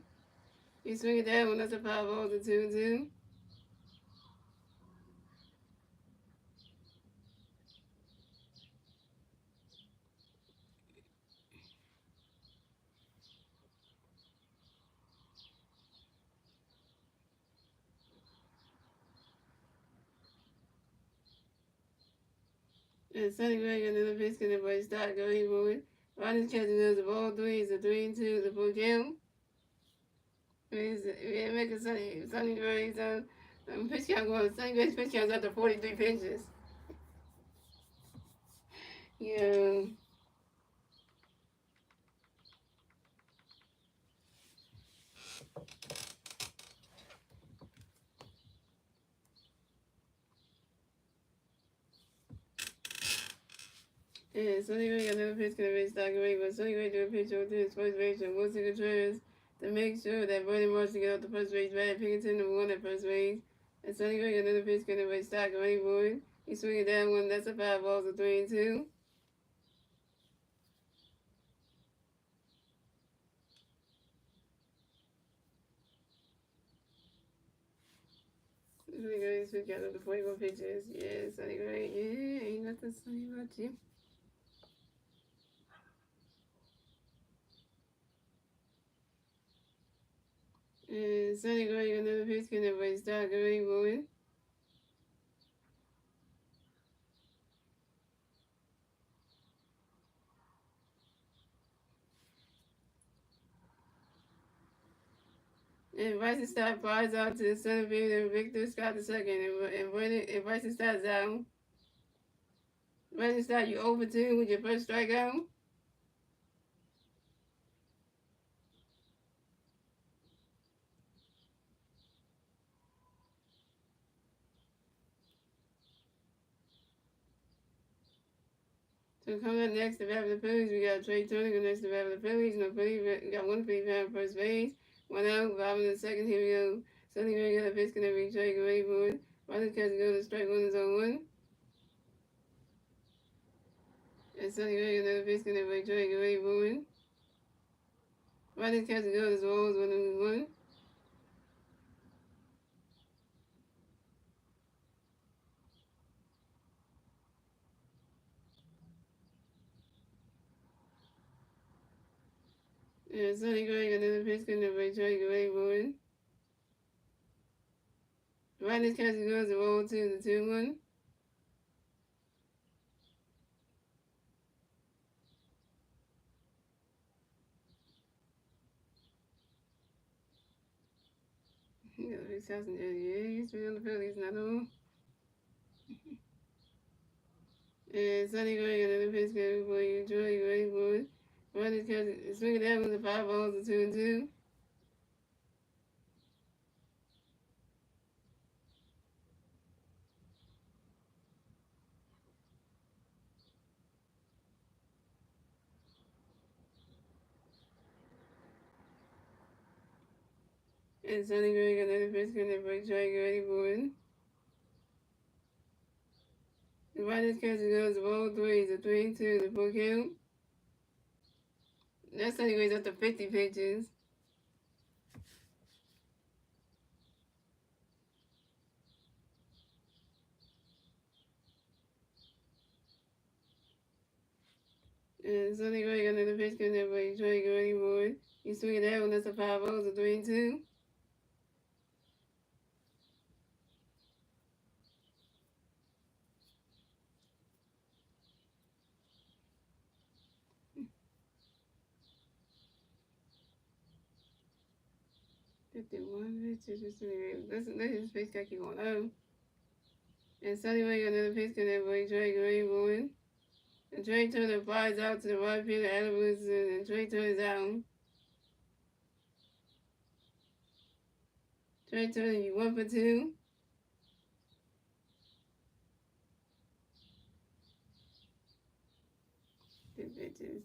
He swing it down, that's a 5 ball to 2-2. And Sonny Gray got another pitch coming up for you, Stock already born. Ronnie's catching goes the ball 3, it's a 3-2, the full count. We make a Sonny Gray's pitch count going. Sonny Gray's pitch count's up to 43 pitches. Yeah. And Sonny Gray got another pitch gonna be Stock away, but Sonny Gray do a pitch over to his first base and Wilson Contreras to make sure that Brady Marshall get out the first base bat. Pickerton number 1 at first base. And Sonny Gray got another pitch gonna be Stock away board. He swinging down one, that's a 5 balls, a 3-2. Sonny Gray's pitch count up to 44 pitches. Yeah, Sonny Gray, yeah, ain't nothing to say about you. And Sonny Gray got another pitch gonna be Stock away board. And Bryson Stott flies out to the center field and Victor Scott the second. And Bryson Stott's out. Bryson Stott, you over 2 with your first strikeout. So coming up next to bat for the Phillies, we got Trey Turner next to bat for the Phillies. No Philly, got one Philly fan on first base. 1 out, Bob in the second. Here we go. Sonny Gray got a pitch gonna be Trey Gray board. Bryson catch go to strike 1 is on 1. And Sonny Gray, another pitch connect by Trey Gray, Bowen. Riders catch the goal as well as 1-1. And Sonny Gray, another pitch connect by Trey Gray, Bowen. Riders catch the goal as well to the 2-1. Yeah, 6,038. Three on the Phillies, not on. And Sonny Gray, another pitch connect for you, Troy Gray, Bowen. Riders catch it. Swinging that with the 5 balls to 2-2. And Sonny Gray, another pitch connect for Troy Gray, Bowen. The Riders catch the goals of all three, the 3-2, the 4 count. That's Sonny Gray's up to 50 pitches. And Sonny Gray got another pitch connect by Trey Gray, Bowen. You swing it out, and that's a 5-0, a 3-2. Let his pitch got keep going up. And Sonny Gray got another pitch connect by Trey Gray, Bowen. And Trey Turner flies out to the right field, Adam Wilson, and Trey Turner's out. Trey Turner, you 1 for 2. Good pitches.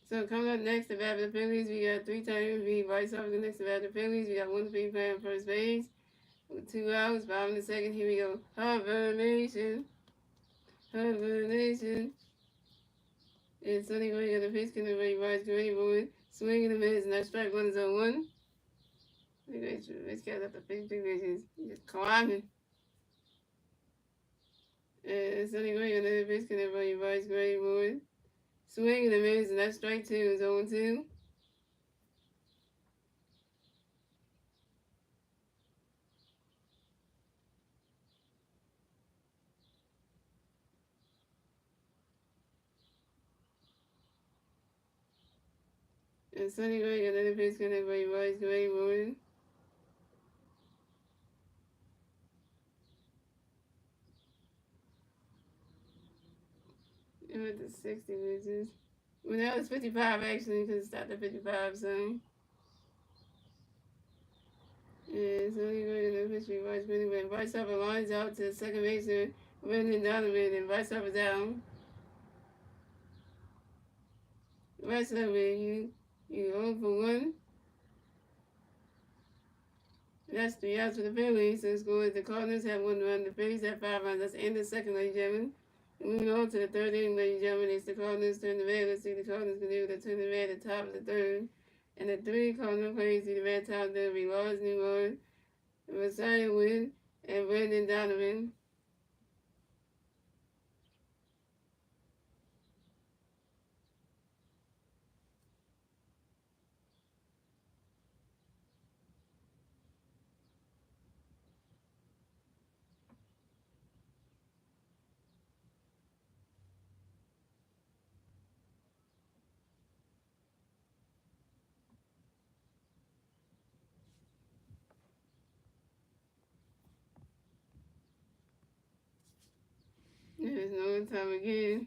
So coming up next, the bat for the Phillies, we got 3 times. We Vice off the next to bat the Phillies. We got 1 free play on first base. With 2 outs, 5 in the second. Here we go. Hibernation. Hibernation. And Sonny Gray got the pitch connect by Vice Gray, Bowen. Swing and a miss, and that strike 1 is on 1. This guy's up to 53 pitches. Just climbing. And Sonny Gray got another pitch connect by Vice Gray, Bowen. Swing and a miss, and that strike 2 is on 2. And Sonny Gray got another pitch connect by Vice Gray, Bowen. It went to 60 pitches. Well, that was 55 actually, because it stopped at 55, so. And Sonny Gray got another pitch by Vice Gray, but Vice Hopper lines out to the second baseman, Brendan Donovan, and Vice Hopper's down. Vice Hopper, you 0 for 1. That's 3 outs for the Phillies. So scores the Cardinals have 1 run. The Phillies have 5 runs. That's the end of the second, ladies and gentlemen. And moving on to the third inning, ladies and gentlemen. It's the Cardinals turn the red. Let's see the Cardinals can do with the turn the red at the top of the third. And the 3 Cardinal players see the red top there will be Lars Newman, Messiah Wynn, and Brendan Donovan. There's no time again.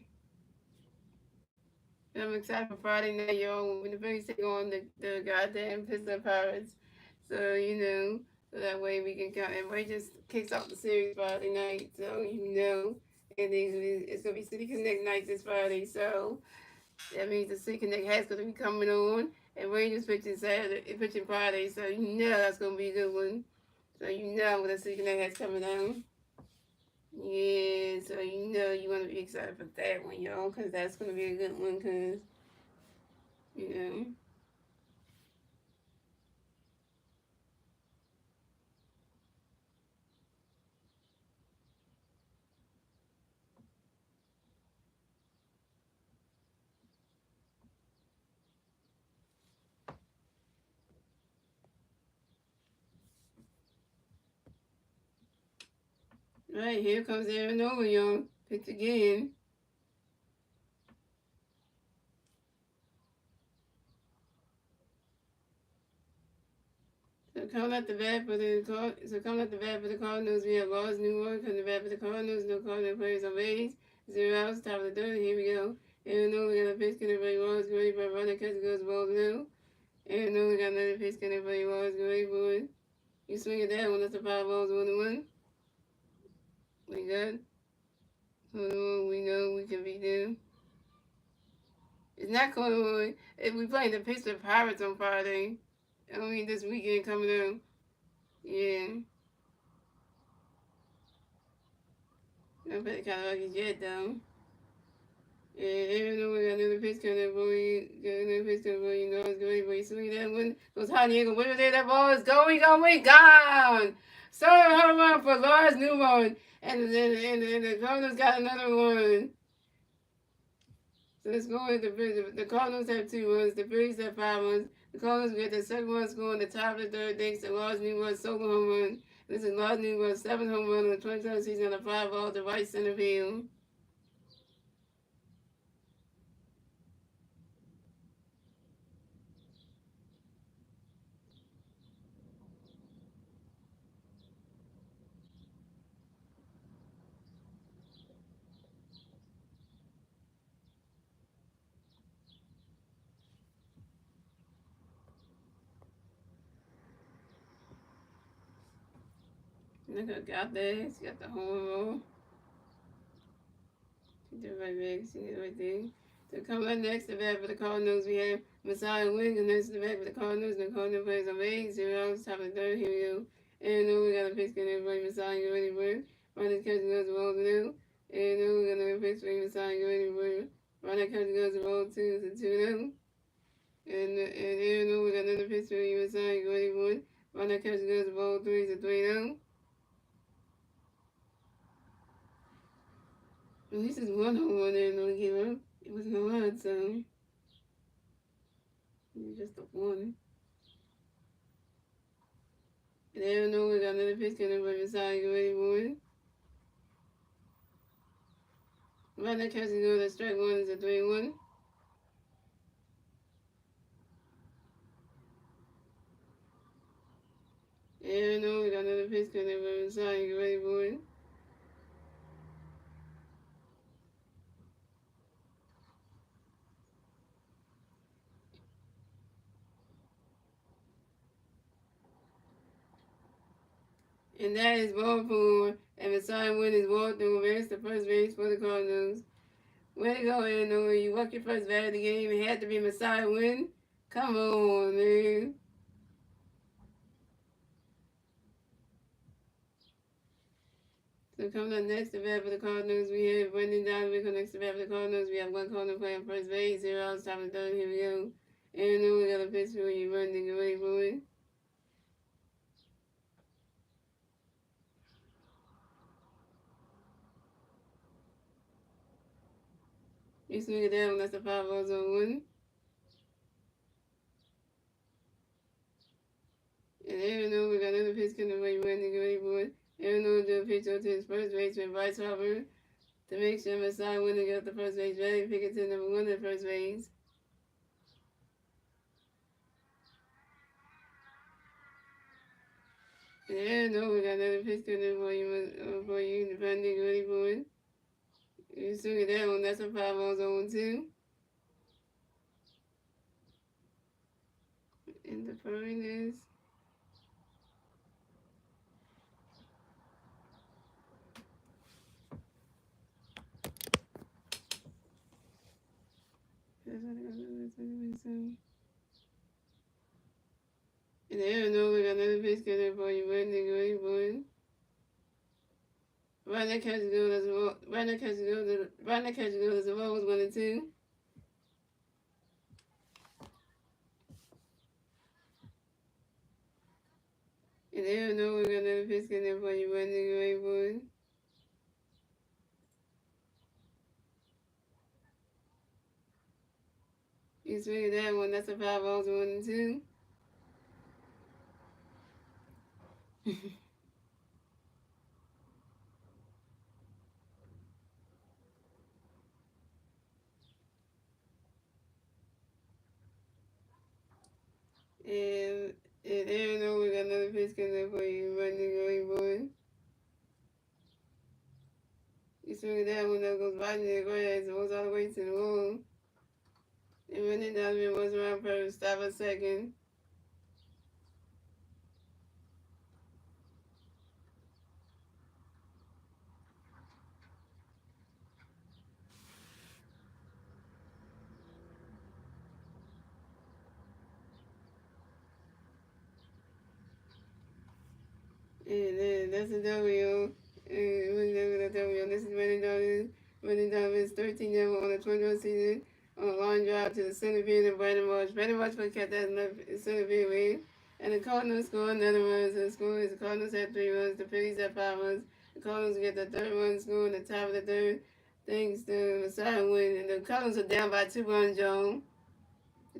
I'm excited for Friday night, y'all, when the Phillies take on the goddamn Pittsburgh Pirates. So, so that way we can count. And Ray just kicks off the series Friday night, so And it's going to be City Connect night this Friday, so that means the City Connect has going to be coming on. And Rangers pitching Friday, so that's going to be a good one. So you know what the second that has coming down. Yeah, so you know you want to be excited for that one, y'all, because that's going to be a good one, because, you know. Right, here comes Arizona, y'all. Picked again. So coming at the bat for the Cardinals, we have Ross Newmark coming the bat for the Cardinals. No Cardinal players on base. 0 outs, top of the third. Here we go. Arizona got a pitch getting ready. Ross ready for a runner. Catch goes ball blue. Arizona got another pitch getting ready. Ross ready for it. You swing at that one. That's a 5 balls 1-1. We good. Hold on. We know we can beat them. It's not corduroy. If we playing the Pittsburgh Pirates on Friday, I mean this weekend coming up. Yeah. I bet the Cowboys yet though. Yeah, even though we got another pitch coming up, boy, got another pitch coming, boy, you know it's great, boy. Swing that one. Goes high, Diego. Where there? That ball is going, gone. So home run for Lars Newman, and the Cardinals got another one. So let's go with the Cardinals have 2 runs, the Phillies have 5 runs. The Cardinals get the second one score in the top of the third thanks to Lars Newman's solo home run. This is Lars Newman's 7th home run in the 2020 season on a 5-ball to right center field. Nigga got that. He's got the home roll. The right back, see it right there. So coming up next, the back for the Cardinals, we have Messiah Wing, and next the back for the Cardinals. The Cardinals plays on 8-0 outs, top of the third. Here we go. And we got a pitch getting everybody. Messiah, get ready for it. Running catching goes the ball to new. And we got another pitch for Messiah, get ready for it. Running catching goes the ball to 2-0. And we got another pitch for Messiah, get ready for it. Running catching goes the ball 3-0. At least it's one home run there and only gave up. It wasn't a lot, so just a one. And I know we got another pitch coming from inside. You ready for it? Right now, catching go to strike one is a 3-1. And I know we got another pitch coming from inside. You ready for it? And that is ball four. And Messiah win is ball through. Advance to first base for the Cardinals. Way to go, Anno. You walk your first bat of the game. It had to be Messiah win. Come on, man. So coming up next to bat for the Cardinals, we have Brendan Donovan next to bat for the Cardinals. We have one Cardinal playing first base, 0 outs, top of the third. Here we go. And then we got a pitch for you, Brendan. Get ready for it. You swing it down, that's a 5-0 1. And Aaron we got another pitch coming for you, Brendan. Get ready for it. Aaron do a pitch out to his first baseman, Bryce Harper, to make sure Messiah win and get the first base ready. Pick it to number 1 at first base. And Aaron we got another pitch coming for you, Brendan. Get ready for it. You swing it down, that's a 5-0 1 2. And the point is, and And there no we got another pitch coming for you. 1-1. Right now catches good as a right now catches good right now catches good as a roll was 1-2. And there no we got another pitch coming for you. 1-1. You swing that one, that's a 5 balls, 1-2. And there no we got another pitch coming for you. 1-1. You swing that one that goes right in the grass, goes all the way to the wall. And running down there was around first, stop a second. And that's a W. And W. This is running down is 13-0 on the 20th season on a line drive to the center field of Brandon Marsh. Brandon Marsh put kept that in the center field win. And the Cardinals score another run. So the score is the Cardinals had 3 runs, the Phillies had 5 runs. The Cardinals get the third run score in the top of the third. Thanks to Messiah win. And the Cardinals are down by 2 runs, Joan.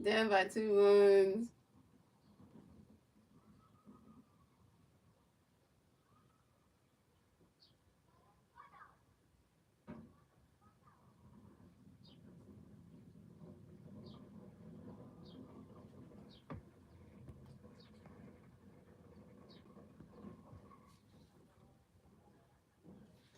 Down by 2 runs.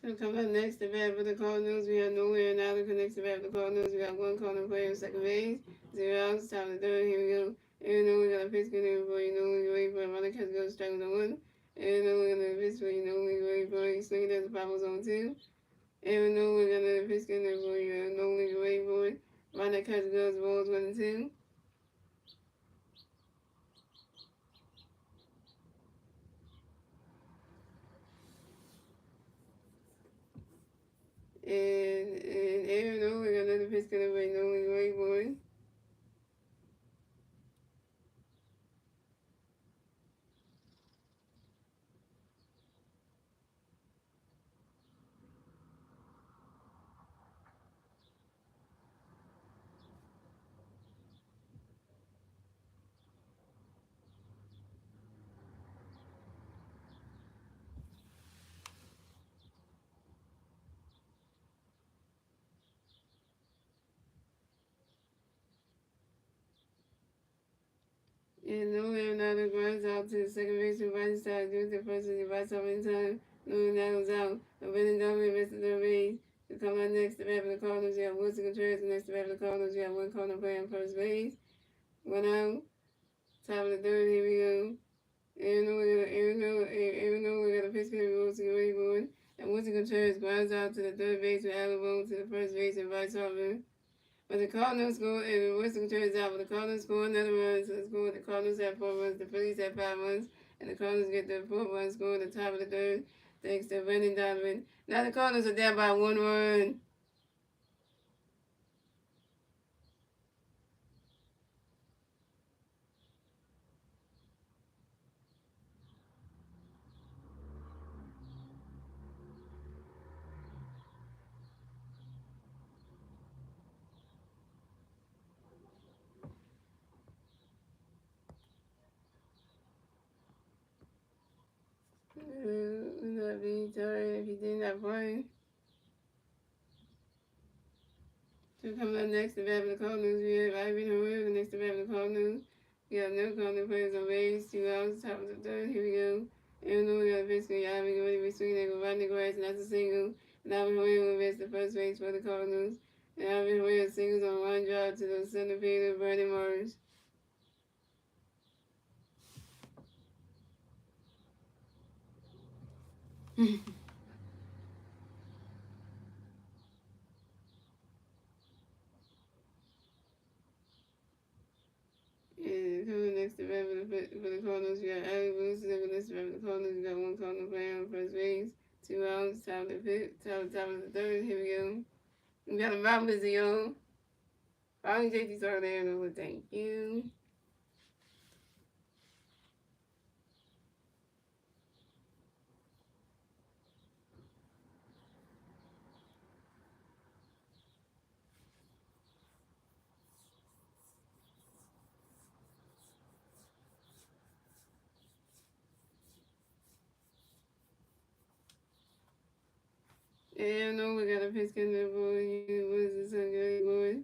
So come up next to bat for the Cardinals. We have nowhere now to connect to bat for the Cardinals. We got one Cardinal player in second base. 0 outs, top of the third. Here we go. And then we got a pitch good in for you know we wait for another catch goes strike with a 1. And then we're gonna pitch for you know we wait for you swing it as the Pablo's on 2. And we know we're gonna pitch good in for you know we wait for it. Right that catch goes balls 1-2. And Aaron know we're gonna pitch good in for you know we wait for it. And no Leonardo grounds out to the second baseman right side due to the first and right side in time. No Leonardo's out. A winning double missed the third base. To come out next to bat for the Cardinals, you have Wilson Contreras. Next to bat for the Cardinals, you have one Cardinal player on first base. One out. Top of the third, here we go. Aaron Nola got a pitch count with Wilson Contreras. And Wilson Contreras grounds out to the third base with Alabama to the first base and vice versa. But the Cardinals score, and Western turns out, but the Cardinals score another run, so the score, the Cardinals have 4 runs, the Phillies have 5 runs, and the Cardinals get the 4th run score at the top of the third, thanks to Brendan Donovan. Now the Cardinals are down by 1 run. Not being tired if you did not play. So coming up next to bat for the Cardinals, we have Ivan Herrera next to bat for the Cardinals. We have no Cardinal players on base, 2 outs, top of the third, here we go. And then we got basically Ivan Herrera, we swing that go right in the grass, and that's a single. And Ivan Herrera will miss the first base for the Cardinals. And Ivan Herrera singles on line drive to the center field of Brandon Marsh. And coming next to bat for the for the Cardinals, we got Alec Bruce in this for the Cardinals. We got one Cardinal player on first base, 2 outs, top of the fifth, top of the third. Here we go. We got a Robinson, yo. Finally, JT started there, no, thank you. And no, we got a pitch count for you. What is this? Okay, boy.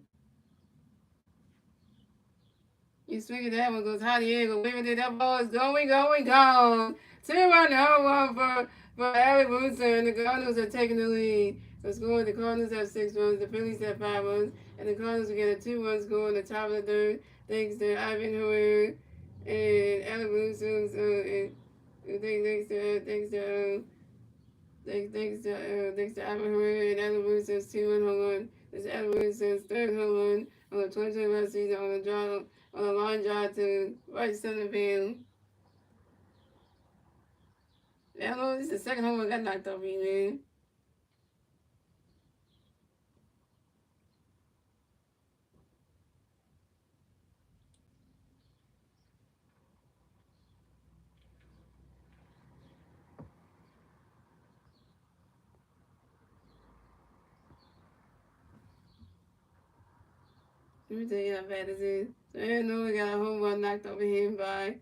You swing it, that one goes high, Diego. Waving it, that ball is going, gone. 2-1 home run for Alec Woodson, and the Cardinals are taking the lead. So scoring, the Cardinals have 6 runs, the Phillies have 5 runs, and the Cardinals will get a 2-1 score in the top of the third, thanks to Ivan Herrera and Alec Woodson. Thanks to Ivan Herrera and Alec Woodson's 2-1 home run. This is Alec Woodson's third home run on the 2021 season on a line drive to right center field. I don't know, this is the second home run got knocked off me, man. Let me tell you how bad this is. So I know we got a home run knocked over him okay.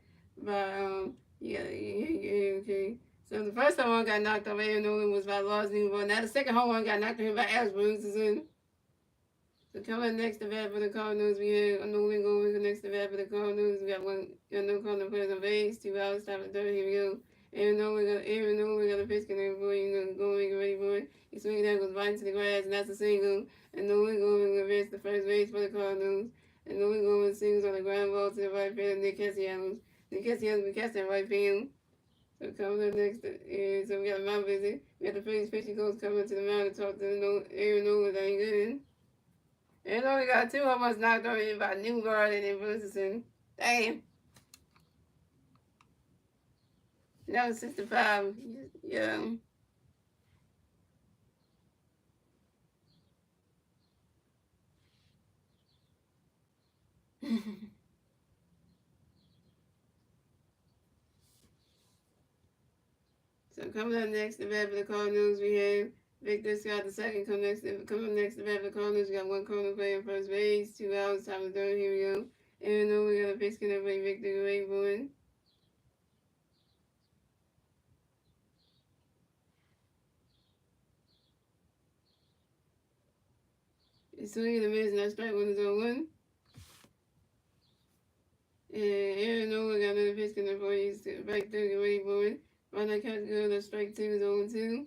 So the first home run got knocked over Aaron Nolan was by Lars Newborn. Now the second home run got knocked over him by Alex Bruce. So coming next to bat for the Cardinals, we have Nolan going next to bat for the Cardinals. We got no Cardinal players on base, 2 outs, top of the third. Here we go. Aaron Nolan got a pitch count for you. Go make it ready for it. He swings down, goes right into the grass, and that's a single. And Nolan going reverse the first base for the Cardinals. And Nolan going singles on the ground ball to the right field. Nick Castellanos. Nick Castellanos be casting right field. So coming up next, so we got a mound visit. We got the Phillies pitching coach coming to the mound to talk to Aaron Nolan. That ain't good. And only got 2 home runs knocked over him by Newgarden and Wilson. Damn. That was 65. Yeah. So coming up next to bat for the Cardinals, we have Victor Scott the second. Coming next to bat for the Cardinals, we got one Cardinal player in first base, 2 outs, top of the third. Here we go. And then we got a pitch count for Victor Rayburn. He's swinging the miss, and that strike one is on 1. And Aaron Nola got another pitch count for you, right through the Rayburn. Right now, catch good, that strike 2 is on 2.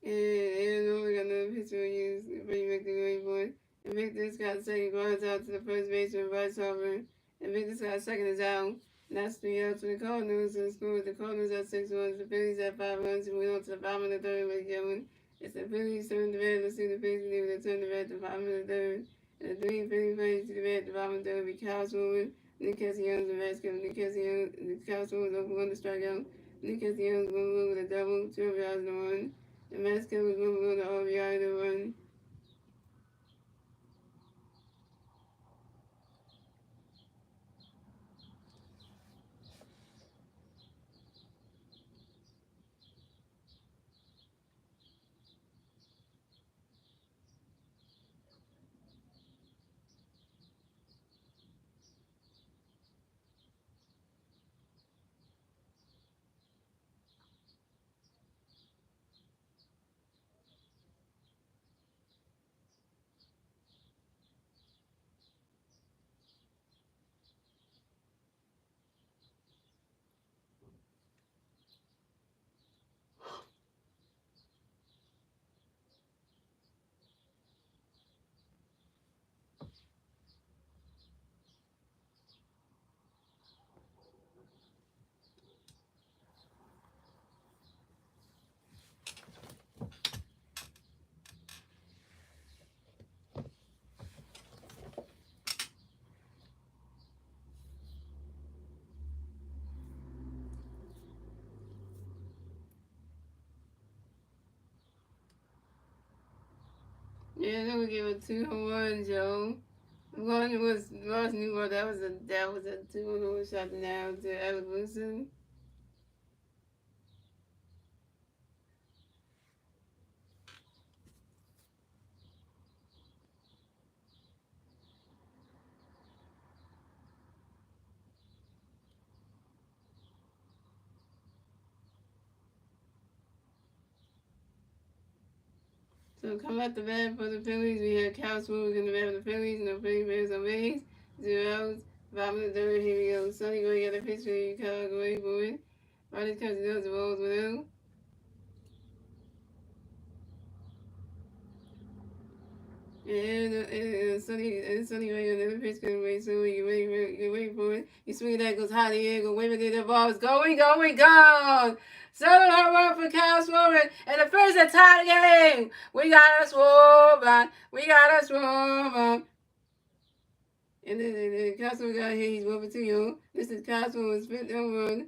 And we got another pitcher for you Victor Grayboy. And Victor's got second, grounds out to the first baseman, Bryce Harper. And Victor's got second is out. And that's 3 outs for the Cardinals. And score with the Cardinals at 6 runs, the Phillies at 5 runs, and we on to the bottom of the third, ladies and gentlemen. It's the Phillies turn the red. Let's see the Phillies leave it turn the red to the bottom of the third. And the 3 Phillies plays to the red at the bottom of the third be Kyle Swollen, Nick Castellanos, and Vasquez. Kyle Swollen over 1 to strike out. Nick Castellanos going with a double, 12 yards and 1. The mascot was moving on the RBI to run. Yeah, they would give a 2 home runs, yo. One was Ross Newell. That was a 2-1 shot now to Alec Wilson. So come at the bat for the Phillies. We have Cal Smooth in the bat for the Phillies. No Phillies Bears on base. 0 outs. Bottom of the third. Here we go. Sonny going at the pitch for Chicago. Away for it. Riders catch the balls with him. And Sonny going at the pitch going away. So you wait for it. You swing that goes high in the air. Go wave it. The ball is going, gone. Seven home run for Cal Smooth. And the first that tie the game. We got us one. We got us one. And then Costco got here. He's 1 for 2, yo. This is Costco's fifth home run.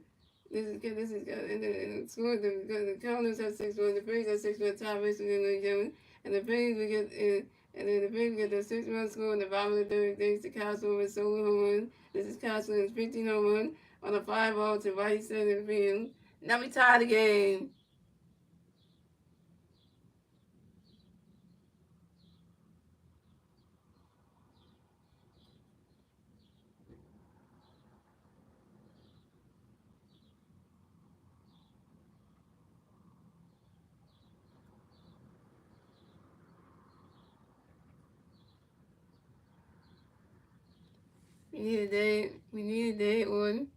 And then scored the Cardinals have 6-1. The Phillies have 6-1. Tie race with the German. And the Phillies will get and then the Phillies get the 6-run score in the bottom of the third. Thanks to Costco with solo home run. This is Costco's 15 home run on a 5-ball to right center field. Now we tie the game. We need a day on.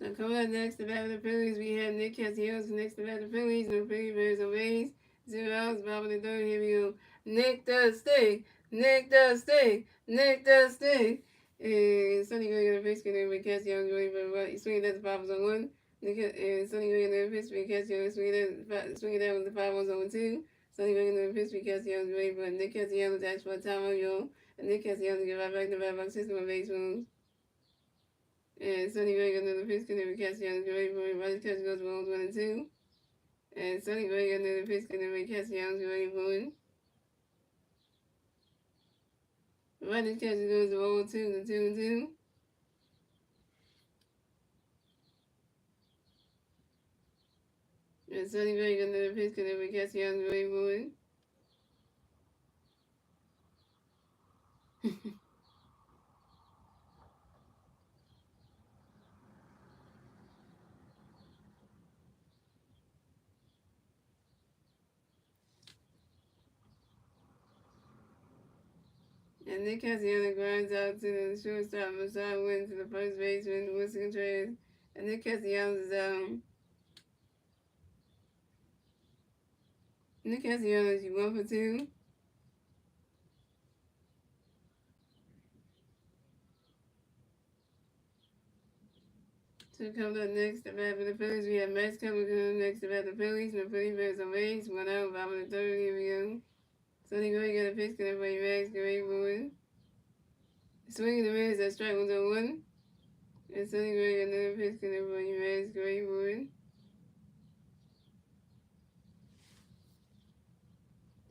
So coming up next, the back of the Phillies, we have Nick Castellanos next to back of the Phillies. No Phillies Bears on base. 0 outs, bottom of the third. Here we go. Nick the stick. Nick the stick. Nick the stick. And Sonny going to the pitch, and with Castellanos going for the right. Swinging at the 5 on 1. And Sonny going to the pitch, with Castellanos swinging down with the 5 on 2. Sonny going to the pitch, with Castellanos waiting for Nick Castellanos asked for a timeout, yo. And Nick Castellanos get right back to the back box system on base runs. And Sonny Gray got another pitch connect with Castellanos. Ready for it. Riley catch goes for 1 and 2. And Sonny Gray got another pitch connect with Castellanos. Ready for it. Riley catch goes to 1 2 and 2 and 2. And Sonny Gray got another pitch connect with Castellanos. Ready for it. And Nick Castellanos grinds out to the shortstop. Masai wins to the first baseman. Wilson Contreras. And Nick Castellanos is down. Nick Castellanos, you 1 for 2. So comes up next, the bat for the Phillies. We have Max coming next to bat the Phillies. No Phillies Bears on base. 1 out, bottom of the third. Here we go. Sonny Gray got a pitch connect by Max. Gray for it. Swinging the miss, that strike 1 on 1. And Sonny Gray got another pitch connect by Max. Gray for it.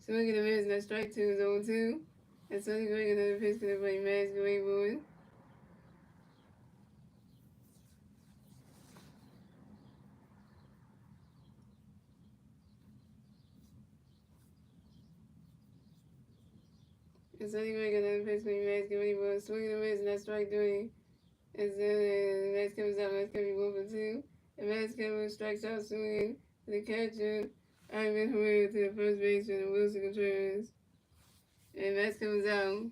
Swinging the miss, that strike 2 is on 2. And Sonny Gray got another pitch connect by Max. Gray for it. And Sonny Gray got another pitch by Max. Gray for it. Swinging the miss, that strike 3. And then Max comes out. Max comes 1 for 2. And Max comes strikes out swinging to the catcher. Ivan Herrera to the first baseman and Wilson Contreras. And Max comes out.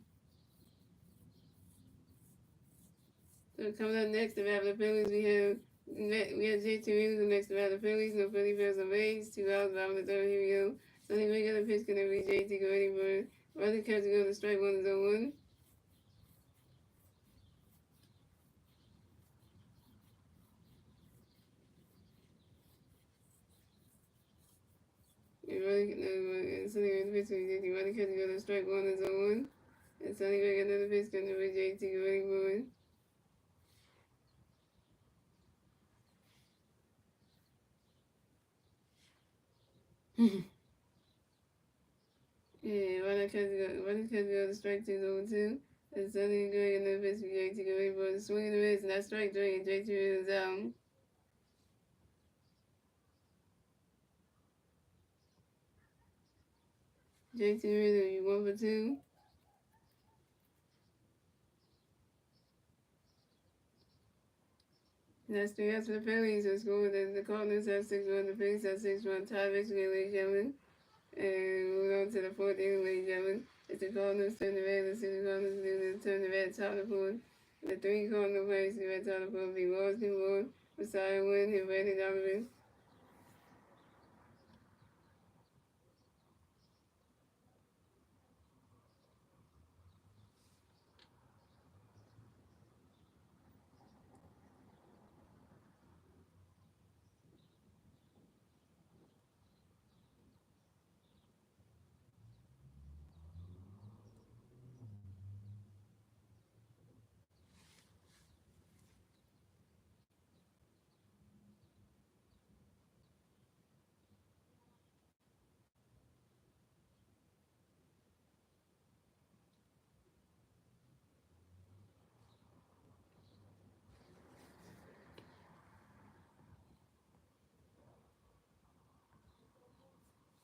So coming up next, the bat for the Phillies, we have JT Williams next to bat the Phillies. No Phillies Bears on base. 2 outs, bottom of the third. Here we go. Sonny Gray got a pitch connect with JT. Go ready for it. Riley catcher goes to strike 1 is on 1. and Sonny with the pitch to JT. Running catch go to strike one is 0-1. And Sonny got another pitch coming to JT. Running board. Yeah, running catch go to strike 2 is 0-2. And Sonny got another pitch to JT. Running board. Swinging the miss, and that strike 3. And JT is out. JT Reader, you 1 for 2. That's 3 outs for the Phillies. So score the Cardinals have 6-1. The Phillies have 6-1. Tie victory, ladies and gentlemen. And moving on to the 4th inning, ladies and gentlemen. It's the Cardinals turn the red. Let's see the Cardinals do turn the red top of the board. The 3 Cardinal players, the red top of the board, be Lost New Lord, Messiah Wynn, and Randy Donovan.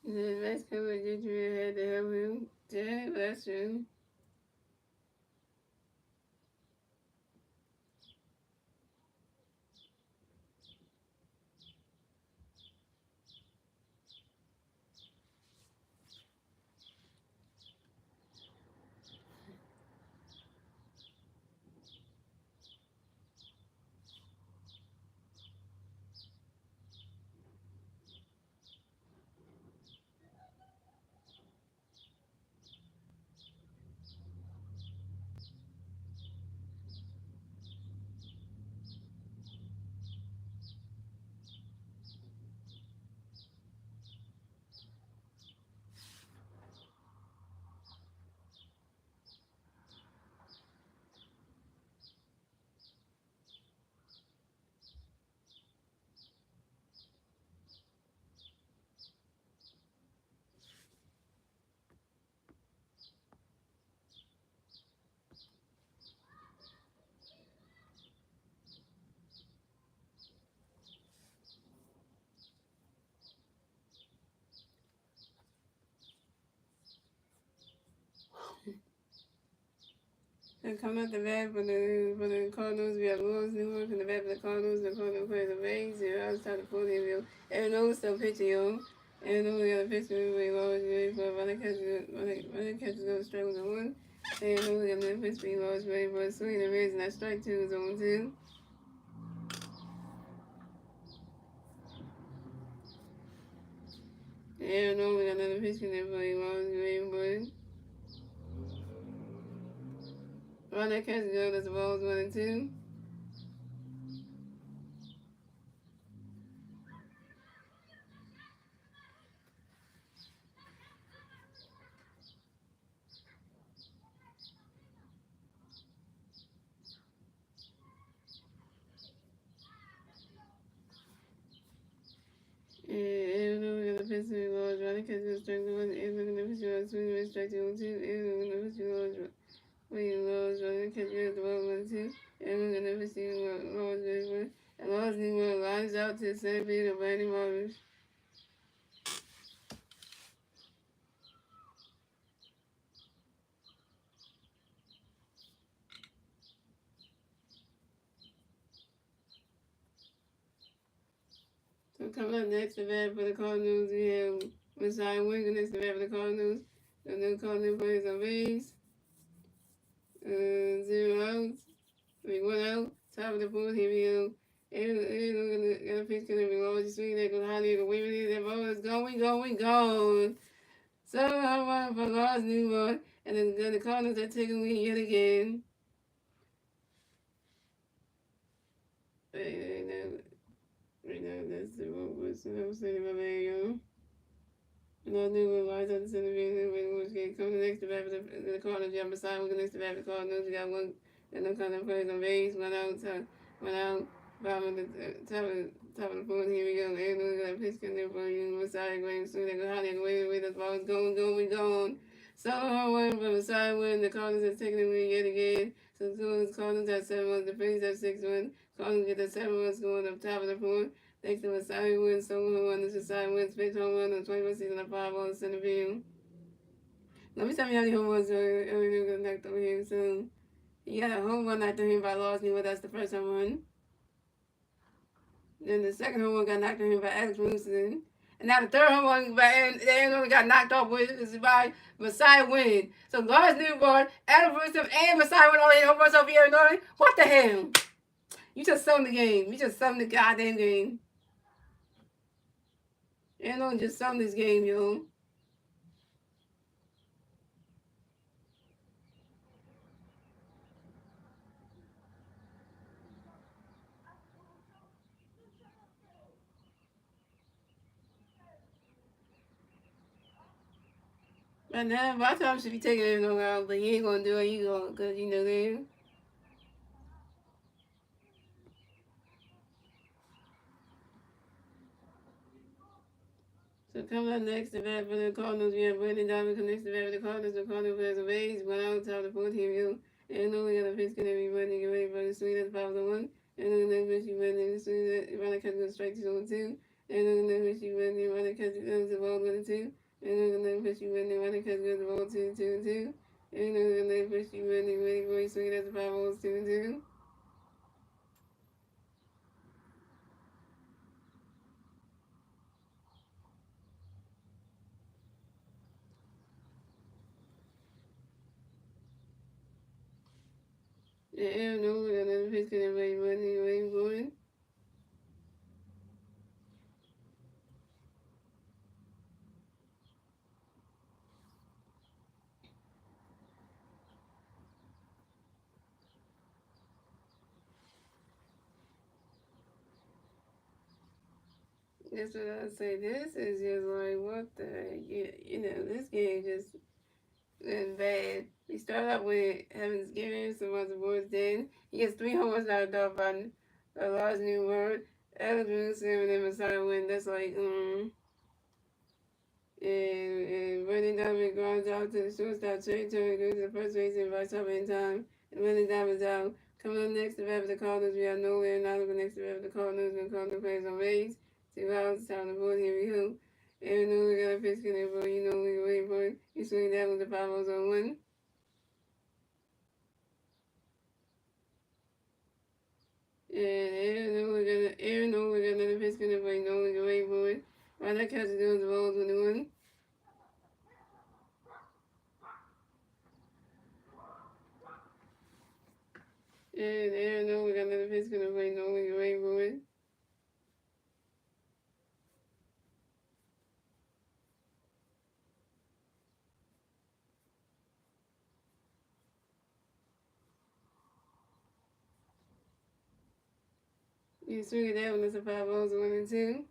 And then last cover, Judge had to help him. Yeah, that's true. And coming up the bat for the Cardinals, we have Lawrence Newmark in the bat for the Cardinals. The Cardinals players are Rays, 0 outs, top of the 4th inning. Aaron Nola still pitching, yo. Aaron Nola got a pitch to everybody. Lawrence ready for running catches go strike with a 1. Aaron Nola got another pitch for Lawrence ready for a swing and a miss, and that strike 2 is 0-2. Aaron Nola got another pitch for everybody. Lawrence ready for it. Running catches go, that's the balls 1 and 2. And we're gonna pitch to Lawrence running catch go strike 1. And we're gonna pitch to swing and miss strike 2 2. And we're gonna pitch to Lawrence. Wait, Lawrence running catch go the ball 1 2. And we're gonna pitch to Lawrence ready for it. And Lawrence Newmark lines out to the center field of Randy Marvin. So coming up next, the bat for the Cardinals, we have Messiah Wynn next, the bat for the Cardinals. The new Cardinals players on base. 0 outs. 1 out. Top of the 4th, here we go. And we're gonna pitch gonna be Lawrence swing that goes high, go waving it. That ball is going. So I'm running for Lawrence Newmark. And then the Cardinals are taking lead yet again. Right, now, that's the wrong person. I was saying my bad, y'all. No new with lines on the center field, which game coming next to bat for the Cardinals. Yeah, beside we're next to bat for the Cardinals. We got one and no kind of plays on base. Went out, bottom of the top of the fourth. Here we go. And we got a pitch coming in for you. Messiah going soon. They go high. They go away. The ball is going. So hard one from Messiah win. The Cardinals have taken the lead yet again. So the Cardinals have 7-1. The Phillies have 6-1. Cardinals get the 7-1 going up top of the fourth. Thanks to Messiah wins, so home run. This is Messiah wins, fifth home run on the 21st season of 5 on center field. Let me tell you how many home runs are going to knocked over here soon. He got a home run knocked over him by Lawson, but that's the first home run. Then the second home run got knocked over him by Alex Wilson. And now the third home run by Aaron only got knocked off with is by Messiah Win. So Lars Newborn, Adam Wilson, and Messiah Win all hit home runs over here. What the hell? You just summed the game. You just summed the goddamn game. Aaron just summed this game, yo. But now, my time should be taking him around, but he ain't gonna do it. He gonna, cause you know them. So coming up next, the bat for the Cardinals, we have Brandon Diamond connects the bat for the Cardinals. The Cardinals players a base, one out, top of the fourth. Here we go. And only got a pitch can everybody get ready for the swing at the 5-1. And then the next pitch you win the swing that runner catch goes straight to 2. And then the next pitch you win the runner catch goes the ball 1-2. And then the next pitch you win the runner catch goes the ball 2-2. And then the next pitch you win the ready for the swing at the 5 2-2. Yeah, no, another pitch can everybody running going. That's what I say. This is just like, what the, you know, this game just went bad. We start out with Evans giving some other boards. Then he gets 3 homers knocked off by a large new word. Alex Wilson and then Messiah win. That's like, and Brandon Diamond grounds out to the shortstop. Trey Turner goes to the first base and by top in time. And Brandon Diamond's out. Coming up next to bat for the Cardinals, we have nowhere. Now looking next to bat for the Cardinals, and Cardinals players on base. 2 outs, top of the board. Here we go. Aaron Nolan got a pitch in there, but you know we can wait for it. He's swinging that with the 5-0 on 1. And Aaron Nolan got another pitch in there, but you know we can wait for it. Right now, catches goes the ball 21. And Aaron Nolan got another pitch in there, but you know we can wait for it. You swing it that one, that's a 5-0, 1-2.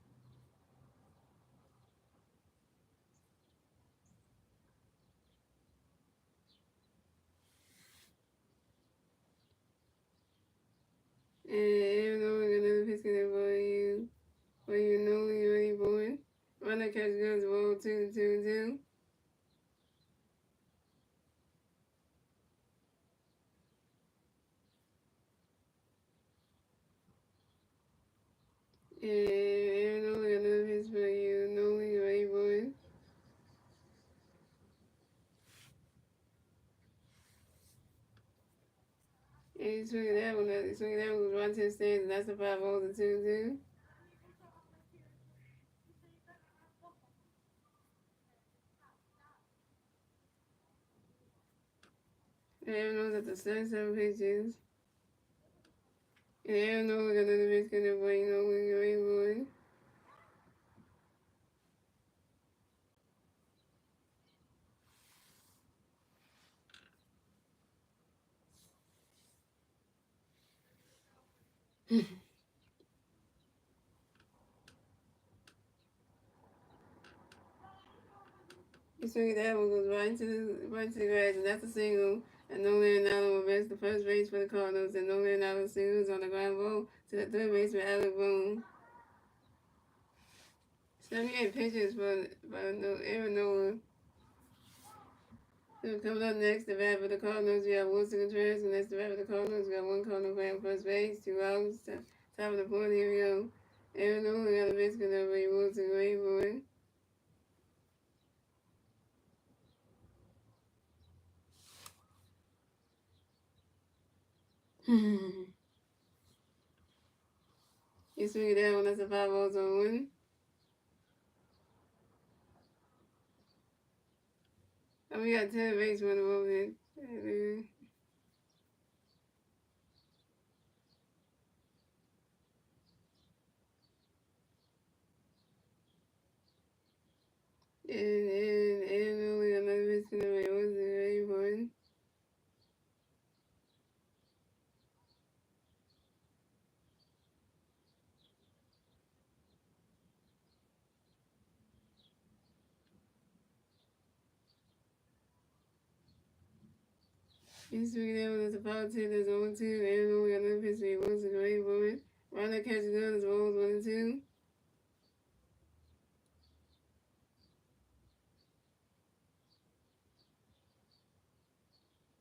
And Aaron Nolan got another pitch in there for you know you're ready for it. Right now, catch goes the ball 2-2. And Aaron Nolan got another pitch for you know you're ready for it. And he's swinging that one. He's swinging that one with right to the stands, and that's a 5-0 to 2-2. And Aaron knows that the 7 pitches. And Aaron knows got another pitch going to bring you know when you're ready for it. You swing that one goes right to the grass, and that's a single. And no Leonardo will miss the first base for the Cardinals, and no Leonardo singles on the ground ball to the third base for Alec Boone. 78 pitches for Aaron Nola. So coming up next, the bat for the Cardinals, we have Wilson Contreras, and that's the bat for the Cardinals. We got one Cardinal playing first base, 2 outs, top of the fourth. Here we go. Aaron Nola got a base number, Wilson, great boy. You swing it down, that's a 5-0 on 1. And we got 10 base running over here. And only another base number, Wilson, great boy. You swing it down, that's a 5-2, that's 0-2. And only another pitch, Wilson, great boy. Ronda catches gun, as well as 1-2.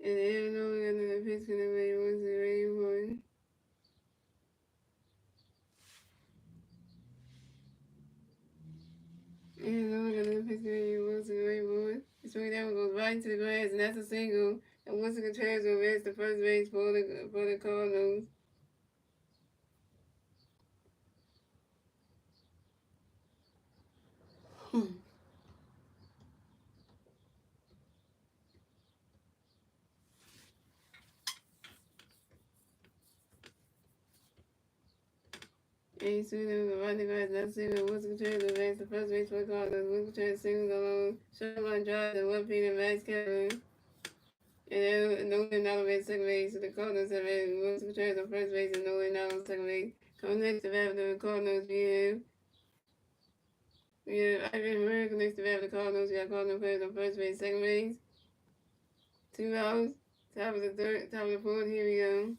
And Aaron Nola got another pitch in the way, was very important. Aaron Nola got another pitch in the way, was very important. The swing down goes right into the grass, and that's a single. And Wilson Contreras will advance to first base for the Cardinals. And he swung down right in the grass, and that's a single. Wilson Contreras will advance to first base for the Cardinals. Wilson Contreras singles alone. Sherman drive to left field and Max Kevin. And Nolan now at second base. So the Cardinals have had Wilson Contreras on first base and Nolan now on second base. Coming next to bat the Cardinals, we have Ivan Herrera next to bat the Cardinals. We got Cardinal players on first base, second base. 2 outs. Top of the fourth. Here we go.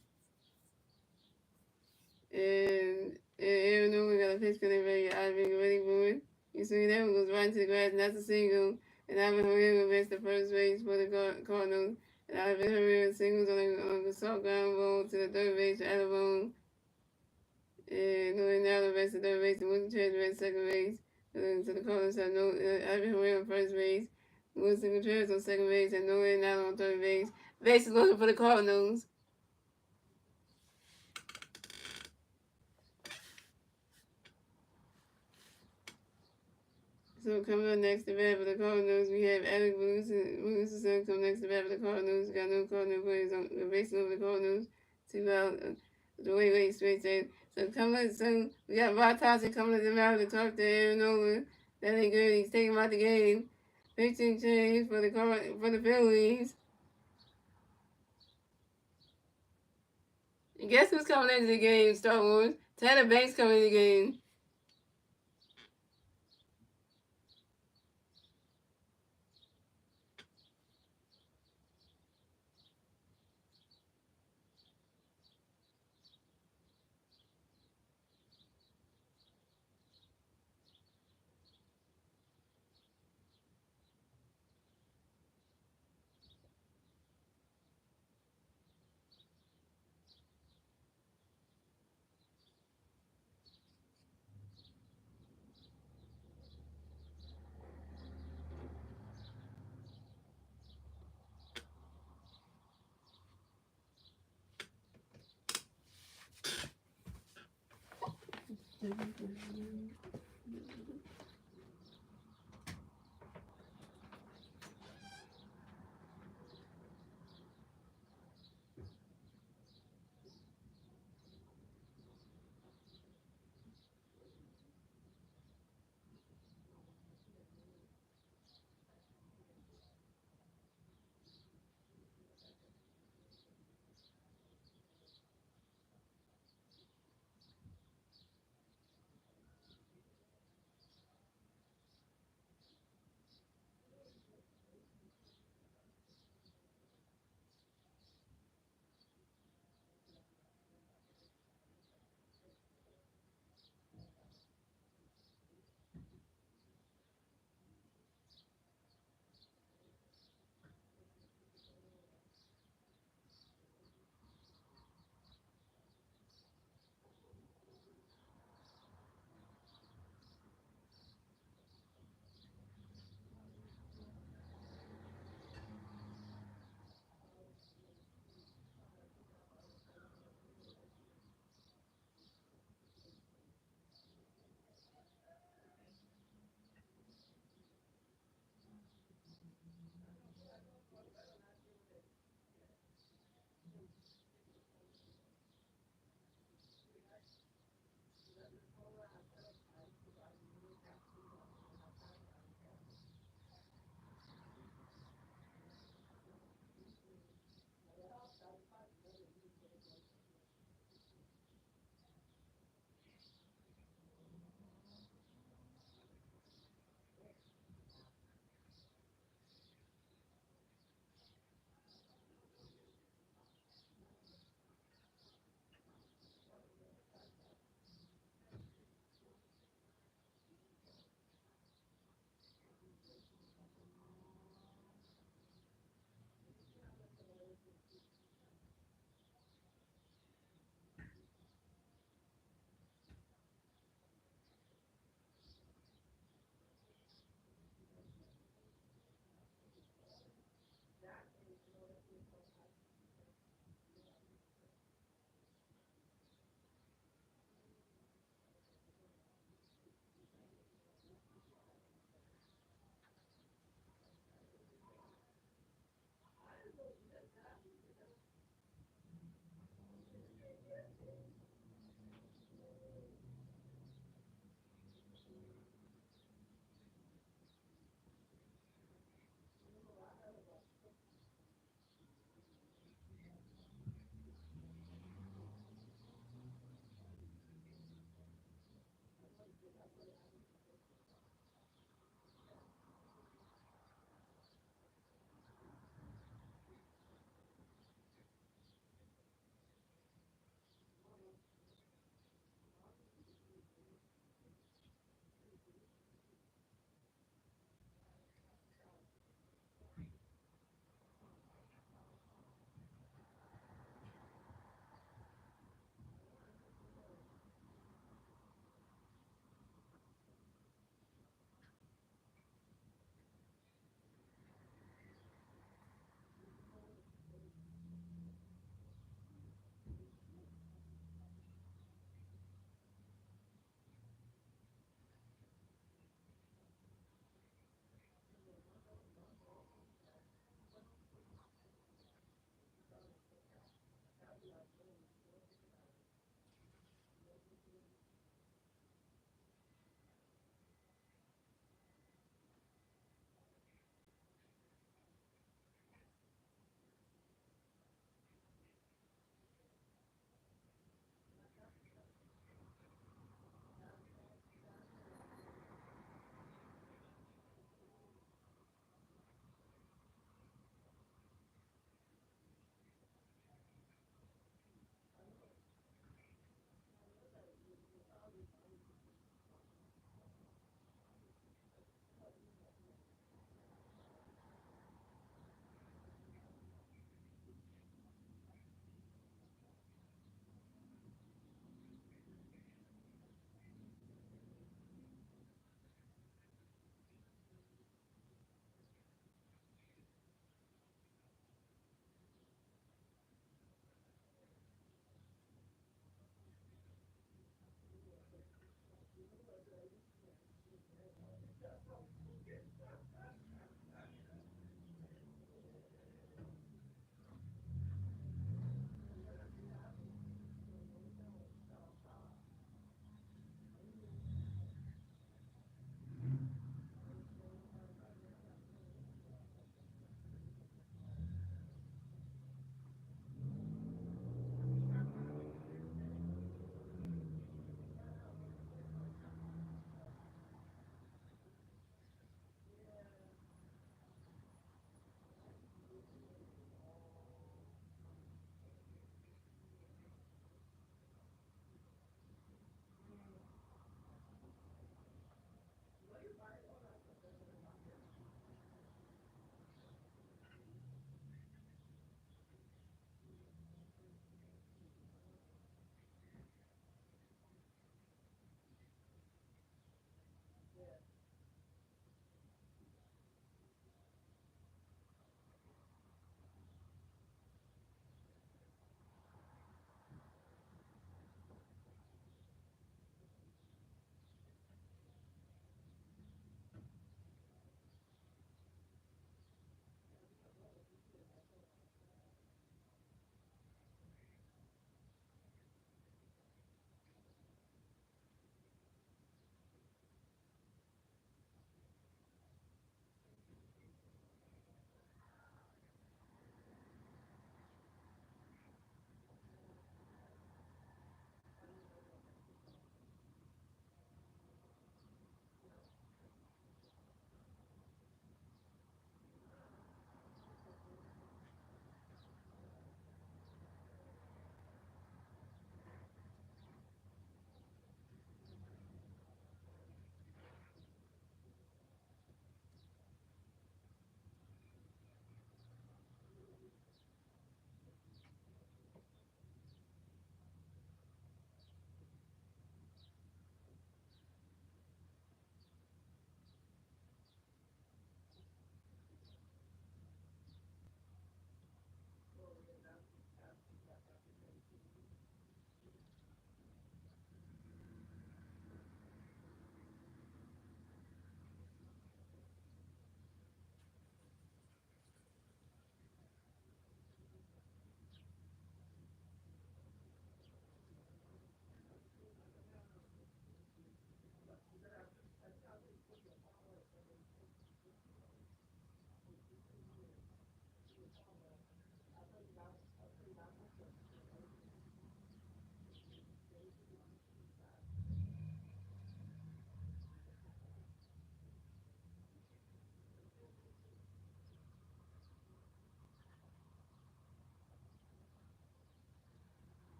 And Aaron Nolan got a pitch connect Ivan ready for it. You see that one goes right into the grass, and that's a single. And Ivan Herrera makes the first base for the Cardinals. And Ivan Herrera singles on the soft ground ball to the third base for Alabama. And going down the base to third base, and Wilson Contreras at second base. So the Cardinals have Ivan Herrera on first base. Wilson Contreras on second base, and Nolan now on third base. Bases loaded for the Cardinals. So coming up next to bat for the Cardinals, we have Alec Wilson's son come next to bat for the Cardinals. We got no Cardinal players on the base over the Cardinals. 2 out. The way straight there. So we got Rod Thompson coming to the mound to talk to Aaron Nola. That ain't good. He's taking him out the game. 15 change for the Phillies. And guess who's coming into the game, Star Wars? Tanner Banks coming into the game.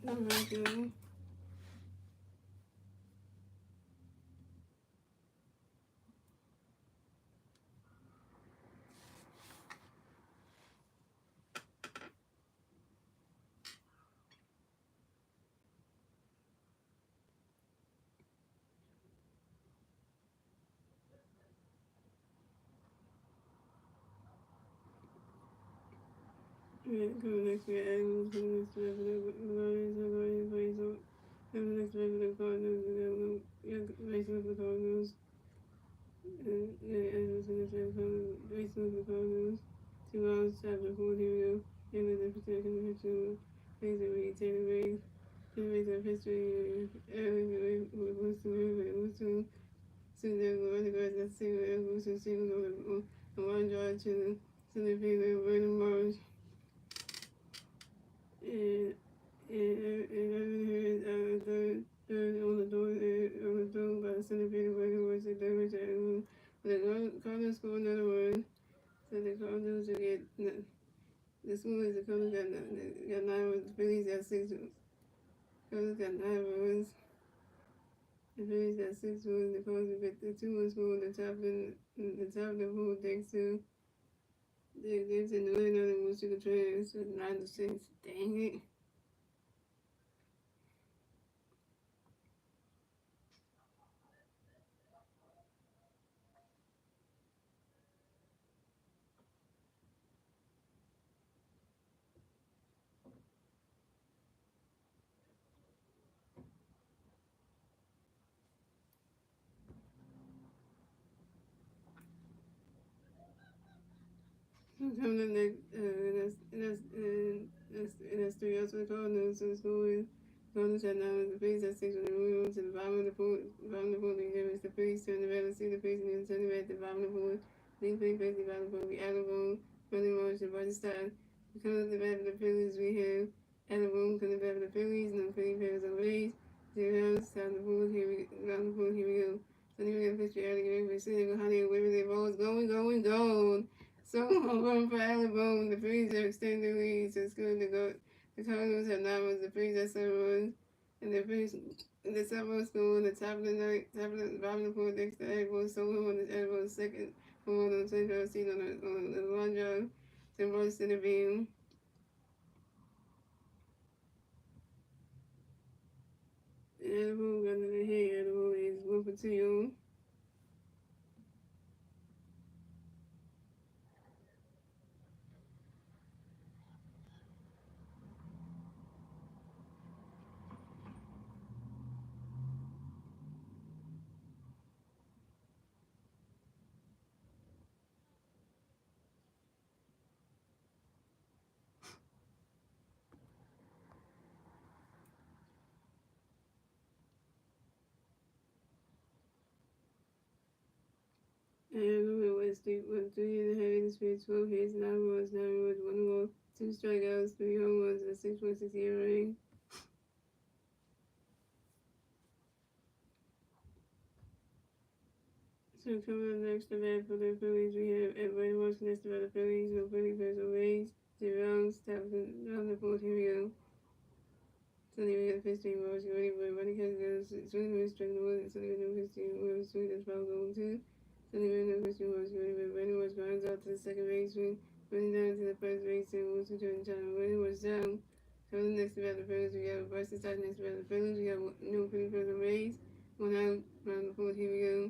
Alright, y'all. Coming next week, Animals, coming next week, Lions, plays up. Coming next week, the Cardinals, racing with the Cardinals. And Animals in this week, racing with the Cardinals. 2 hours, chapter 4, here we go. And the protection of history, things that we take away. Innovations of history, was to the undergrads that single evolution single on one drive to the people where the Mars and every heard on the door by the centimeter where it was the damage and the Cardinals score another one. So the Cardinals will get the school is the Cardinals got 9 wins, the Phillies got 6 wins. Cardinals got 9 wins. The Phillies got 6 wins. The Cardinals got the 2 wins score on the top of the whole deck too. They said no, another was to the trans, so 9 to 6. Dang it. Coming up next, that's 3 else for the Cardinals. So the score is Cardinals at 9, the Phillies at 6, and then moving on to the bottom of the pool. Bottom of the pool, the Phillies, the Phillies turn the battle, see the Phillies, and then turn the at the bottom of the pool. The Phillies face the bottom of the pool, we Alabama, Running March, and Rajasthan. Because of the bat of the Phillies, we have Alabama, because the bat of the Phillies, and the Phillies pairs of Rays. 0 hours, down the pool, here we go. So then we got a picture out of the game, we're seeing how they waving their balls, going. So I'm going for Alabama. The Phillies are extending the lead, so it's good to go. The Cardinals have 9 runs, the Phillies have 7 runs, and the Phillies, the 7 runs go on the top of the night, top of the bottom of the fourth, next to Agbo, so on the Agbo second, on the 25th seat on the long drive, to Royce in the beam. Agbo got in the head, Agbo is 1 for 2. And it was 3 and a half innings pitched, 12 hits, 9 runs, 1 walk, 2 strikeouts, 3 home runs, and a 6.6 ERA. So coming up next, the bat for the Phillies, we have everybody watching this about the Phillies, no Philly versus Rays, 0 rounds, top of the fourth, here we go. So then we got the 15 balls, you ready, but running catch goes, swinging with striking one, so then we know 15 was swing, that's foul going too. So then we know 15 balls, you ready, but running was grounds out to the second base, running down to the first base, and moves to turn channel, running was down. So the next about the Phillies, we got versus side next about the Phillies, we got no Philly versus Rays, 1 out, round the fourth, here we go.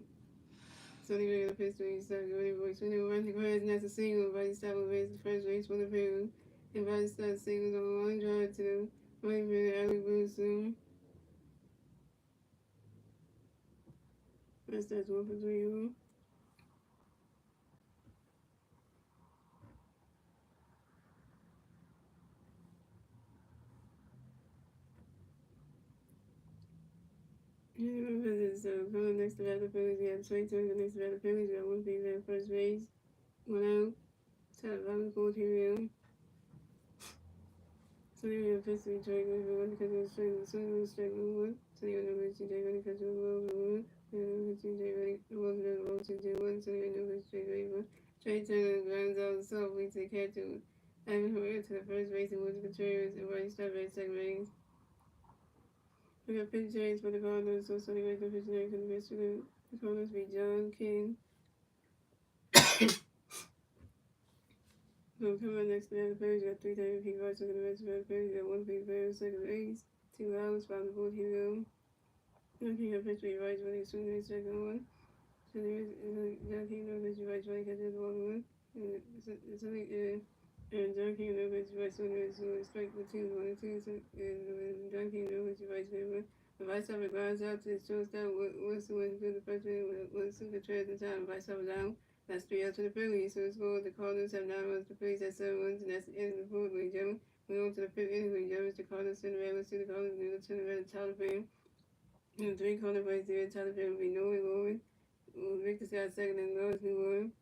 So they made a pitch when he started going voice. When they were running grass, and that's a single, but he started with the first race for the field. And Buddy started singles on a long drive to the right field, alley blue soon. That's 1 for 3. So coming next to the Phillies, we have 22 next to the Phillies, we have 1 piece at first base. 1 out. Top bottom of the fourth, here we go. So they have pitched to Detroit, going for 1 because it was strike 1. So they have no pitch to Detroit, ready because it was well for 1. And no pitch to Detroit, ready, it wasn't a roll to do 1. So they have no pitch to Detroit, ready for Trey Turner grounds out softly to the catcher. Ivan Herrera to the first base and Woody Contreras and Buddy started at second base. We got pitch change for the Cardinals, so Sonny Gray, the pitch next, and the best for the Cardinals be John King. So coming next to the Phillies, got 3 times peak rights looking the rest of the Phillies, got 1 peak player, second base, 2 outs, 5 to 4 hero. John King got pitch peak rights when he's swinging his second one. So there is John King no pitch rights when he catches the one. And John King no pitch rights when he's strike with 2, 1 and 2. And John King no pitch rights when he's the vice side grounds out to the shortstop. Wilson went through the first inning with super trade in time. The vice side down. That's 3 out to the Phillies. So it's scored. The Cardinals have 9 runs. The Phillies have 7 runs, and that's the end of the fourth, ladies and gentlemen. We on to the 5th inning, ladies and gentlemen. The Cardinals Cinderella, see the Cardinals new Cinderella Tyler Fan. And 3 corner plays there. Tyler Fan will be Nolan Lauren. Victor Scott second and Lawrence New Warren.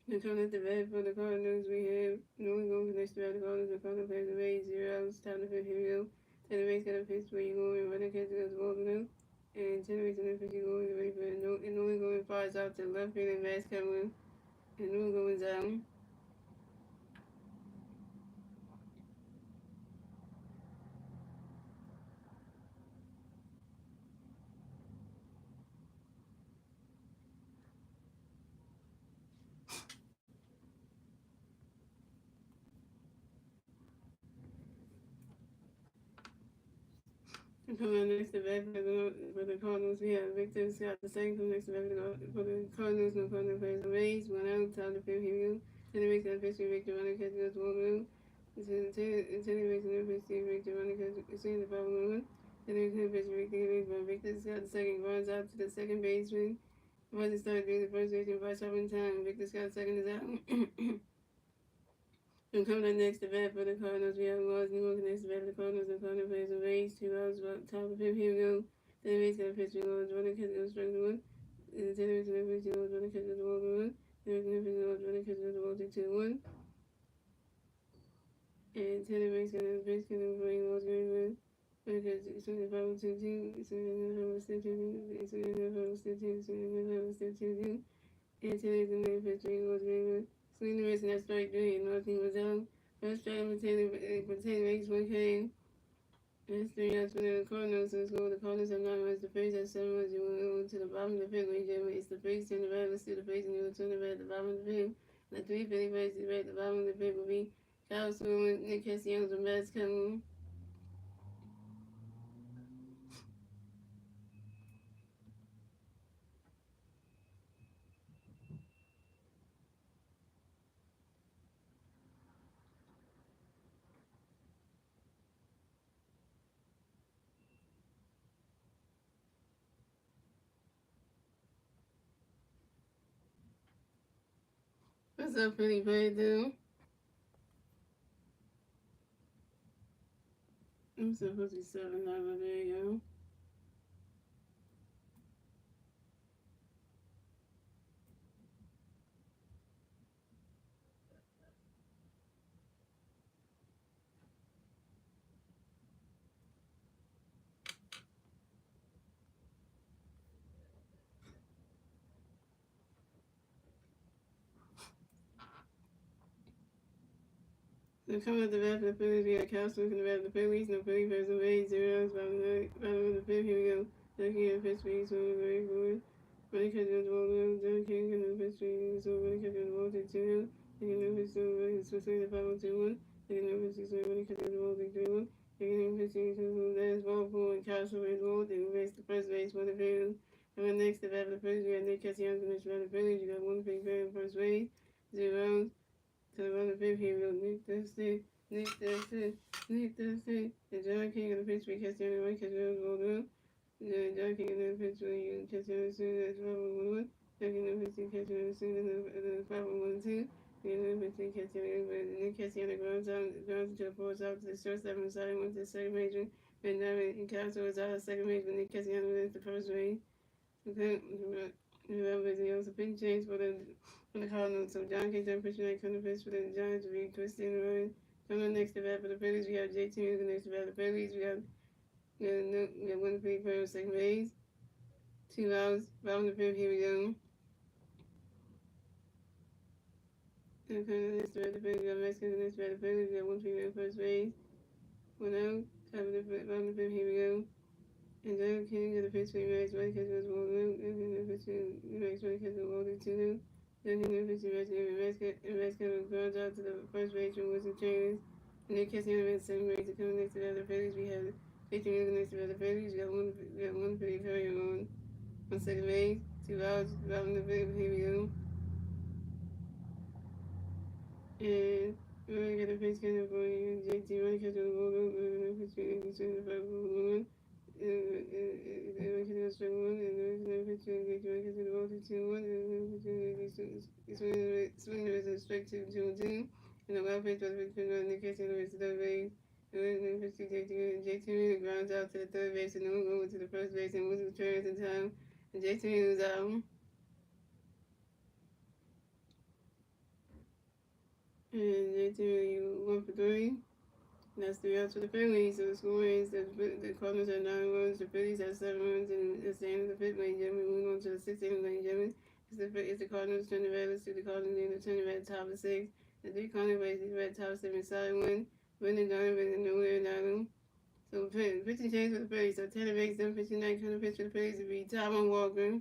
And coming at the bat for the Cardinals, we have Nolan Lauren connects to the Cardinals. The Cardinals plays the Rays 0 outs. Tyler Fan, here we go. And the Rays got a pitch where you going, running catch goes ball now. And 10 rays and then 50 going, ready for it. And Nolan going fires out to the left field and Max Cameron. And Nolan going down. Coming on next to bat for the Cardinals, we have Victor Scott the second. Coming next to bat for the Cardinals, no Cardinals plays the Rays. 1 out, Tyler Fan, here we go. And the Rays got a pitch to Victor running catch goes ball now. Until the Rays and the pitch to Victor running catch seeing the foul one. And then the pitch to Victor Scott the second runs out to the second baseman. Once it started doing the first base and vice in time, Victor Scott second is out. And coming up next to bat for the Cardinals, we have Lars New York next to bat for the Cardinals. The Cardinals plays the Rays, 2 outs, top of 5th, here we go. Then the Rays got a pitch to Lars, running catch goes strike 1. And the Rays got a pitch to Lars, running catch goes ball 1. Then the Rays got a pitch to Lars, running catch goes ball 2-1. And Taylor Rays got a pitch to Lars, running Lars, because it's only 5-2-2, it's only 5-2-2, it's only 5-2-2, it's only 5-2-2. And Taylor's in there pitch to Lars, running Swing the wrist and that strike 3, and nothing was out. First strike for Taylor makes 1 K. That's 3 outs for the Cardinals. So score. The Cardinals have 9 runs. The Phillies have 7 runs. You want to the bottom of the 5th. It's the Phillies turn the bat. Let's see the Phillies and you will turn the bat at the bottom of the 5th. The 3 Philly Phillies at the bottom of the 5th will be Kyle Swilling, Nick Castellanos, and Mads Cameron. What's up, Philly Philly? I'm supposed to be 7 now, but there you go. So coming at the bat for the Phillies, we got Kyle Smith in the bat for the Phillies. No Philly versus the Rays, 0 outs, bottom of the 5th. Here we go. Looking at pitch speed, so we're very good. Running catch goes ball down. John King and the pitch speed, so running catch goes ball 2-2. Taking no pitch, so running switching the 5-1-2-1. Taking no pitch, so running catch goes ball 3-1. Taking no pitch, so that's ball 4 and Kyle Smith is ball. They race the first base for the Phillies. Coming next to bat for the Phillies, we got Nick Castellanos and the Phillies. You got 1 big player in first base, 0 outs. To the run of 5th, here we go. Nick Dusty. And John King in the pitch we catch down one catch goes ball down. John King in the pitch where you catch down soon as 5-1-1. John King in the pitch catch down soon as 5-1-2. And then the pitch catch down and catch down the grounds to the force out to the shortstop and side went to the second major. And now in Castro was out of second major when Nick Castellanos went the first base. Okay, he also pitch change for the Cardinals. So John King done pitching like 100 pitch for the Giants to be twisting and running. Coming next to bat for the Phillies, we have JT Music next to bat for the Phillies. We got 1 free player second base, 2 outs, bottom of the 5th, here we go. And coming next to bat for the Phillies, we got Mexican next to bat for the Phillies. We got 1 free player first base, 1 out, top of the bottom of the 5th, here we go. And then King of the Pittsburgh Max, White Catchers, Walden, and the Pittsburgh Max, White Catchers, Walden, 2 Then the Pittsburgh Max, and Max Catchers grounds out to the first baseman with some trainers. And then catching him in the second base. Coming next to the other Phillies, we have 15 minutes next to the other Phillies. We got one Philly carrier on second base. 2 outs, out in the field. Here we go. And we're going to get a pitch kind of going. JT running catcher the ball. We're going to pitch in the 5 1. And strike 1. And then pitch JT running catcher the ball to 2 1. And then swing is a strike 2 2 2. And the wild pitch was a pitch on the catcher to the third base. And then pitch JT grounds out to the third base. And then over to the first base. And was returns in time. And JT was out. And JT 1 for 3. That's 3 outs for the Phillies. So the score is the Cardinals have 9 runs, the Phillies have 7 runs, and it's the end of the fifth, ladies and gentlemen. Moving on to the sixth inning, ladies and gentlemen. It's the Cardinals turning red. Let's see the Cardinals in the turning red top of 6. The 3 Cardinals race the red top 7 side 1. Brendan Donovan and nowhere now. So pitching change for the Phillies. So Tanner Bates, then pitching 9 kind of pitch for the Phillies would be Taiwan Walker.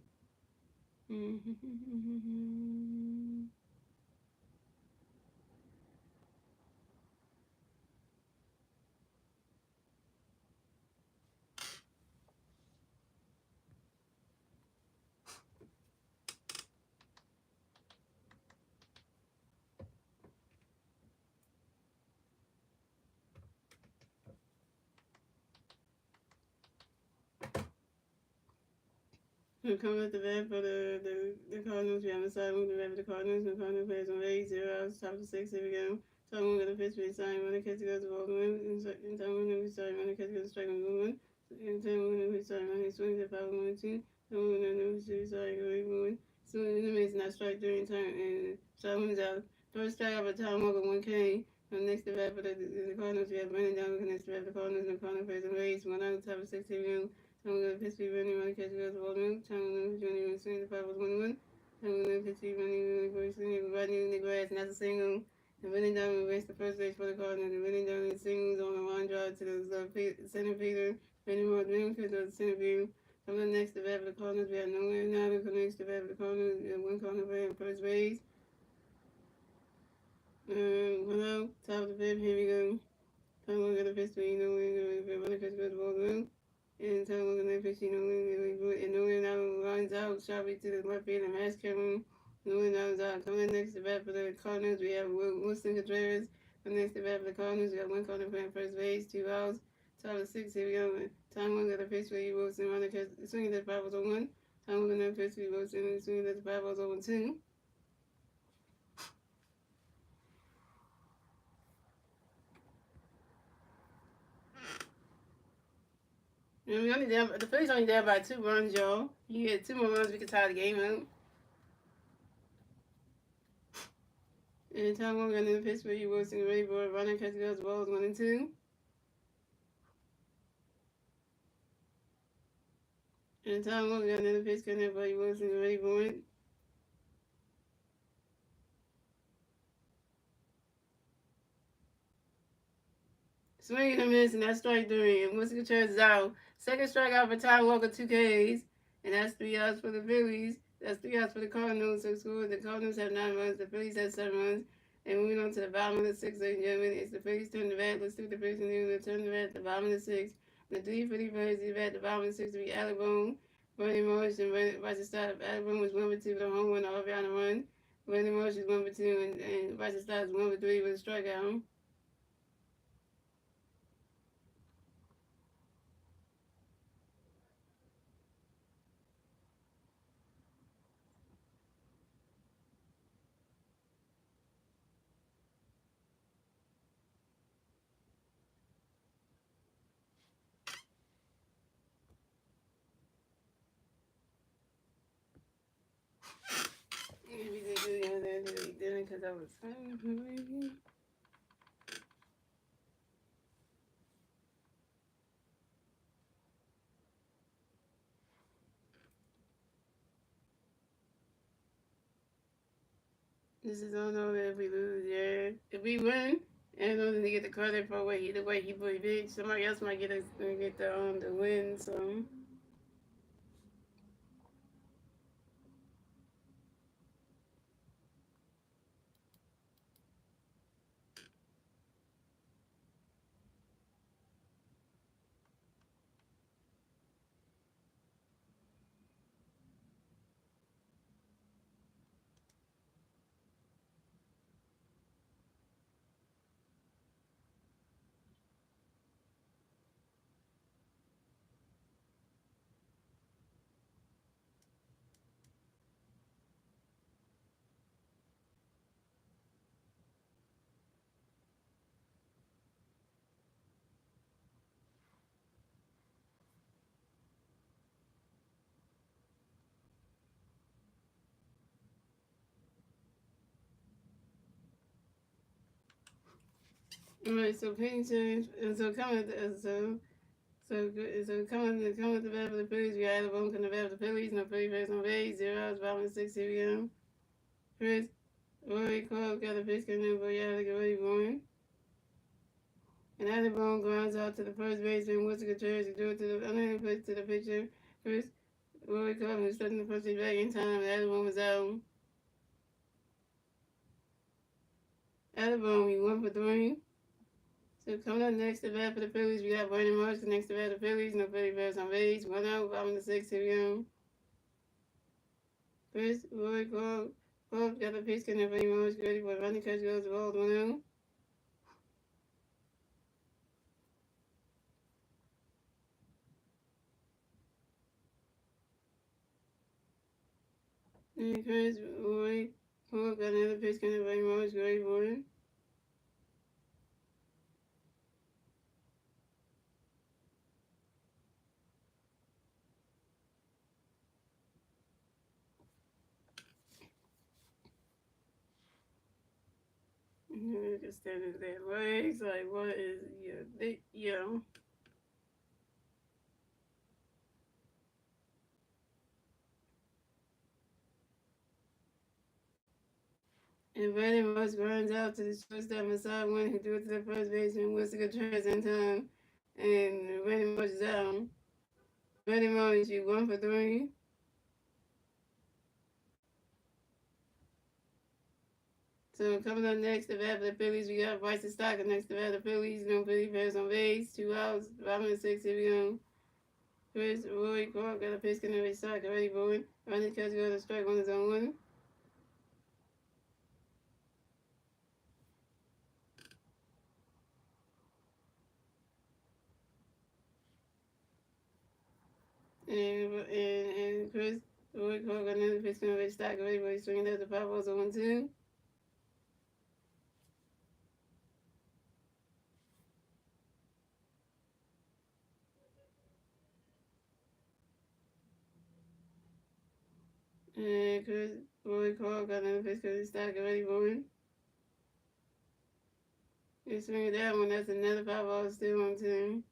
We're coming at the bat for the Cardinals. We have a side move the bat for the Cardinals. The Cardinals players on 8 0 outs, top of 6. Here we go. Tom Moon got a pitch for his sign. When the catch goes to ball win. And Tom Moon we start when the catch goes to strike on 1. And Tom Moon we start when he swings at 5 1 2. Tom Moon we start going 1. So the is not strike during time and Tom Moon's out. First strike out for Tom Walker 1K. Next to bat for the Cardinals, we have Brendan Donovan next to bat for the Cardinals. And the Cardinals players on 8 1 out, top of 6. Here we go. I'm going to pitch be running when the catch goes to ball milk. I'm going to join you swing the 5 was 1 1. I'm going to pitch be running when everybody in the grass, and that's a single. And running down and race the first base for the Cardinals. And running down the singles on a line drive to the center fielder. Running more than to the center field. Coming next to bat for the Cardinals, we have nowhere now to come next to bat for the Cardinals. We have 1 Cardinal player in first base. 1 out, top of the fifth, here we go. I'm going to get a pitch be when the catch goes to ball milk. And so we're going to fish, and Nolan now runs out sharply to the left field and Max Cameron. Nolan now is out. Coming next to bat for the Cardinals, we have Wilson Contreras. Coming next to bat for the Cardinals, we have 1 Cardinal playing first base, 2 outs. Top of 6, here we go. Time one got a pitch for Wilson, running catch, swinging at the 5 was 1. Time one got a pitch for Wilson, swinging at the 5 was 0 2. And we only down, the Phillies only down by 2 runs, y'all. You get 2 more runs, we can tie the game out. And Tom Walker got another pitch for you, Wilson, ready for it. Running catch goes balls 1 and 2. And Tom Walker got another pitch coming for you, Wilson, ready for it. Swinging a miss, and that's strike 3. And Wilson Contreras is out. Second strikeout for Tom Walker, 2 Ks. And that's 3 outs for the Phillies. That's 3 outs for the Cardinals. So the Cardinals have 9 runs. The Phillies have 7 runs. And moving on to the bottom of the 6th, ladies and gentlemen, it's the Phillies turn the bat. Let's do the Phillies and turn the bat at the bottom of the 6th. The 3 Philly players is at the bottom of the 6th to be Alabone, Bernie Marsh, and Roger Stott. Alabone was 1 for 2 with a home run, all around the run. Bernie Marsh is 1 for 2, and Roger Stott is 1 for 3 with a strikeout. Because I was this is all over if we lose, yeah. If we win, And I don't get the credit for the way he played big. Somebody else might get the win. So. Alright, so Pennington, and so coming, coming to bat for the Phillies, we got Alabama coming to bat for the Phillies, no Philly fans on base, 0 outs, bottom of 6, here we go. Chris, Roy Clark got a pitch coming in, but yeah, get ready for him. And Alabama grounds out to the first baseman, Winston Contreras, to do it to the unhanded pitch to the pitcher, Chris, Roy Clark, who's stuck in the first back in time, and Alabama was out. Alabama, we 1 for 3. So coming up next to bat for the Phillies, we got Brandon Marsh next to bat for the Phillies. No Philly Bears on base. 1 out, bottom of the 6, here we go. Chris, Roy, Clark got the pitch coming for Marsh. Ready for running catch goes the ball 1 out. And Chris, Roy, Clark got another pitch coming for Marsh. Ready for it. Just standing there, legs like what is yeah. And Brandon Marsh runs out to the shortstop inside one who threw it to the first baseman. Winston Contreras in time, and Brandon Marsh is out. Brandon Marsh, you 1 for 3. So coming up next, the bat for the Phillies, we got Bryson Stocker next to bat for the Phillies. No Philly Bears on base. 2 outs, bottom of the 6, here we go. Chris, Roy, Clark got a pitch in the Stocker, ready for it. Running catch goes to strike on his own one. And Chris, Roy, Clark got another pitch in the Stocker, ready for it. Swinging out the 5 balls on 1-2. And Chris, Roy, Clark got another pitch in the Stocker, ready for it. You swing that one, that's another 5 balls still on 2.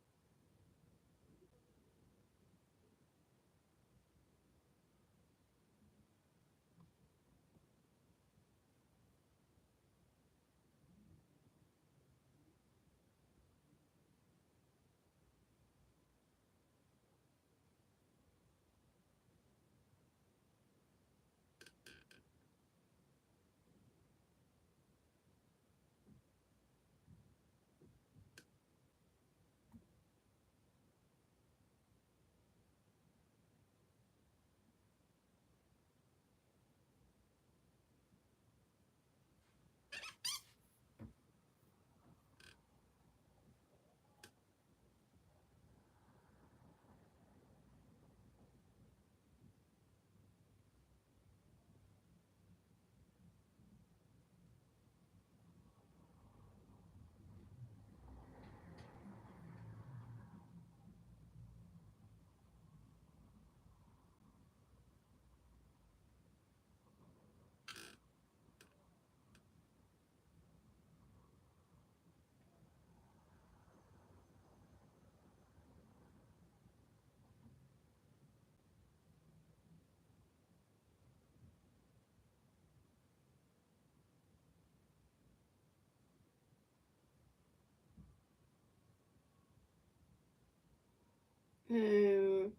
Chris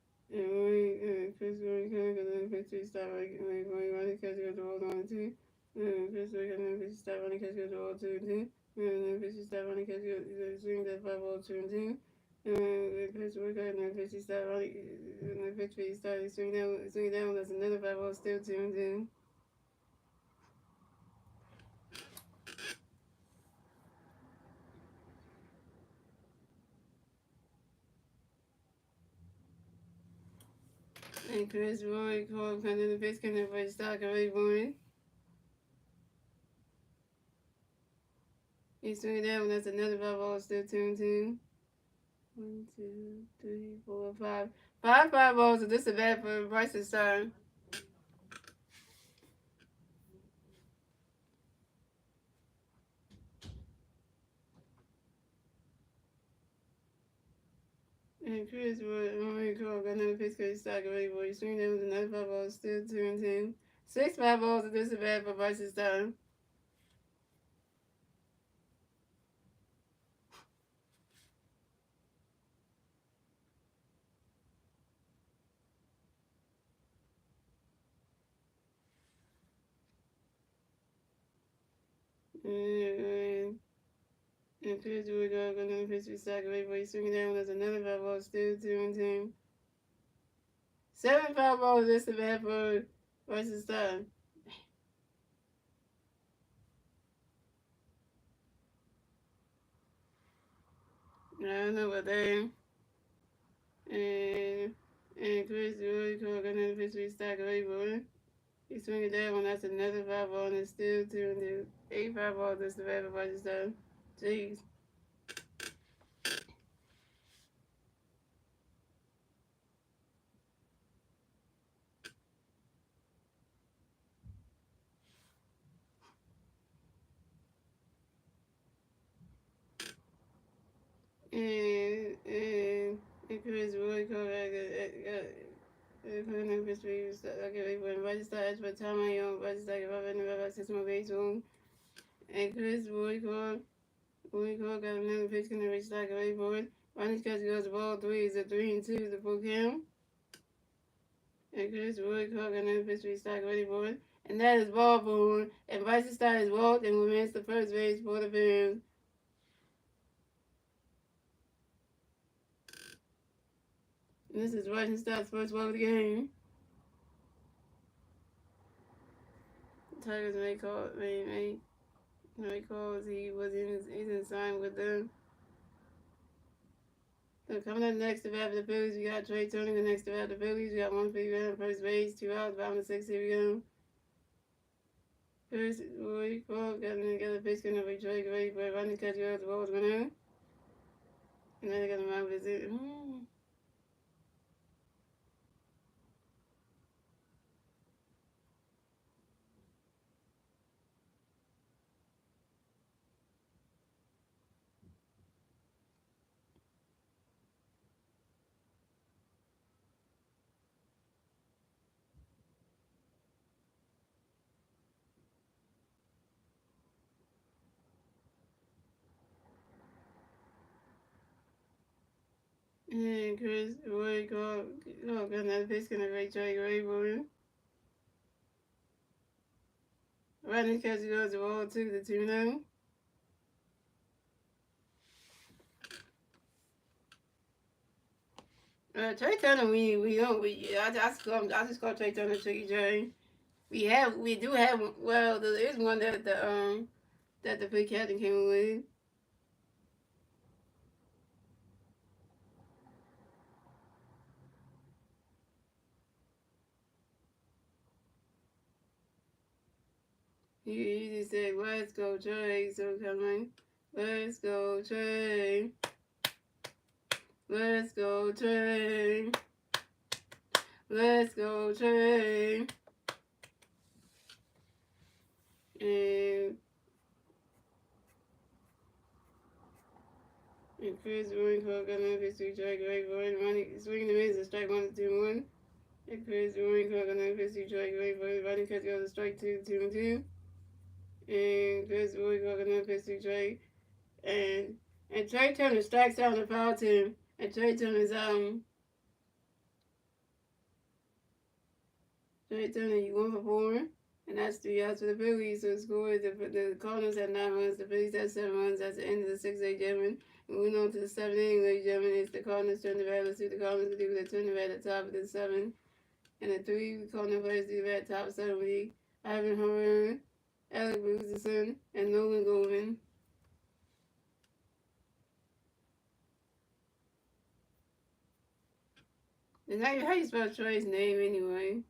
Roy Cook, and then 50 stop running catch goes to hold on to. Chris Roy, and then 50 stop running catch goes to hold 2 and then 50 stop running catch goes swing that 5 ball 2 Chris Roy, and then 50 stop running, and then 50 stop swing down, that's another 5 ball still 2 and Chris Roy called kind of the base kind of for stock already born. He swing down, that's another 5 ball still 2 1, 2, 3, 4, 5. 5 balls, so this is bad for Bryce's time. And Chris would only call got another pitch because he stock already, boy. You swing down with another 5 balls, still 2 6 5 balls, so this is bad for Bryce's time. And Chris would got another pitch for stock already, boy. You swing down with another 5 balls, still 2 7 5 balls, this is bad for Bryce's time. I don't know about that. And Chris would got another pitch for stock already, boy. You swing it down when that's another 5 ball and it's still 8 5 balls, this is bad for Bryce's time. Jeez. And Chris Roy called back okay, when Rochester asked for time on your Rochester if I've been about 6 more base home. And Chris Roy called got another pitch can reach like a way forward. Ronnie's catch goes ball 3 is a 3-2 the full count. And Chris Roy called got another pitch reach like ready forward. And that is ball forward. And Rochester is walked and remains the first base for the Phillies. This is Rochester's first walk of the game. Tigers may call calls he isn't signed with them. So coming up next to bat for the Phillies, we got Trey Turner. The next to bat the Phillies, we got 1 free run on first base, 2 outs, bottom of 6. Here we go. First, Roy Cole got a pitch going to be Trey ready for a running catch goes the ball's going out. And then they got a mound visit. And Roy Cole got another pitch going to be Trey ready for him. Running catch goes the ball 2-2 now. Trey Turner, I just call Trey Turner Tricky J. We do have, well, there is one that the big captain came with. He just said, "Let's go Trey." So coming, let's go Trey. Let's go Trey. Let's go Trey. And Chris Roy Cole got another pitch to Trey. Great boy. Swinging the miss, a strike 1-2-1. And Chris Roy Cole got another pitch to Trey. Great boy. Running catch goes a strike 2-2-2. And Chris Roy Cole got another pitch to Trey. And Trey Turner strikes out and fouls him. And Trey Turner's Trey Turner, you 1 for 4. And that's 3 outs for the Phillies. So the score is the Cardinals had 9 runs, the Phillies had 7 runs. That's the end of the 6th-8, gentlemen. Moving on to the 7th inning, ladies and gentlemen. It's the Cardinals turn the bat. Let's see what the Cardinals can do with the turn the bat at the top of the 7th. And the 3 Cardinal players do that top 7 league. Ivan Herrera, Alec Bruceson, and Nolan Goldman. And how you spell Troy's name anyway?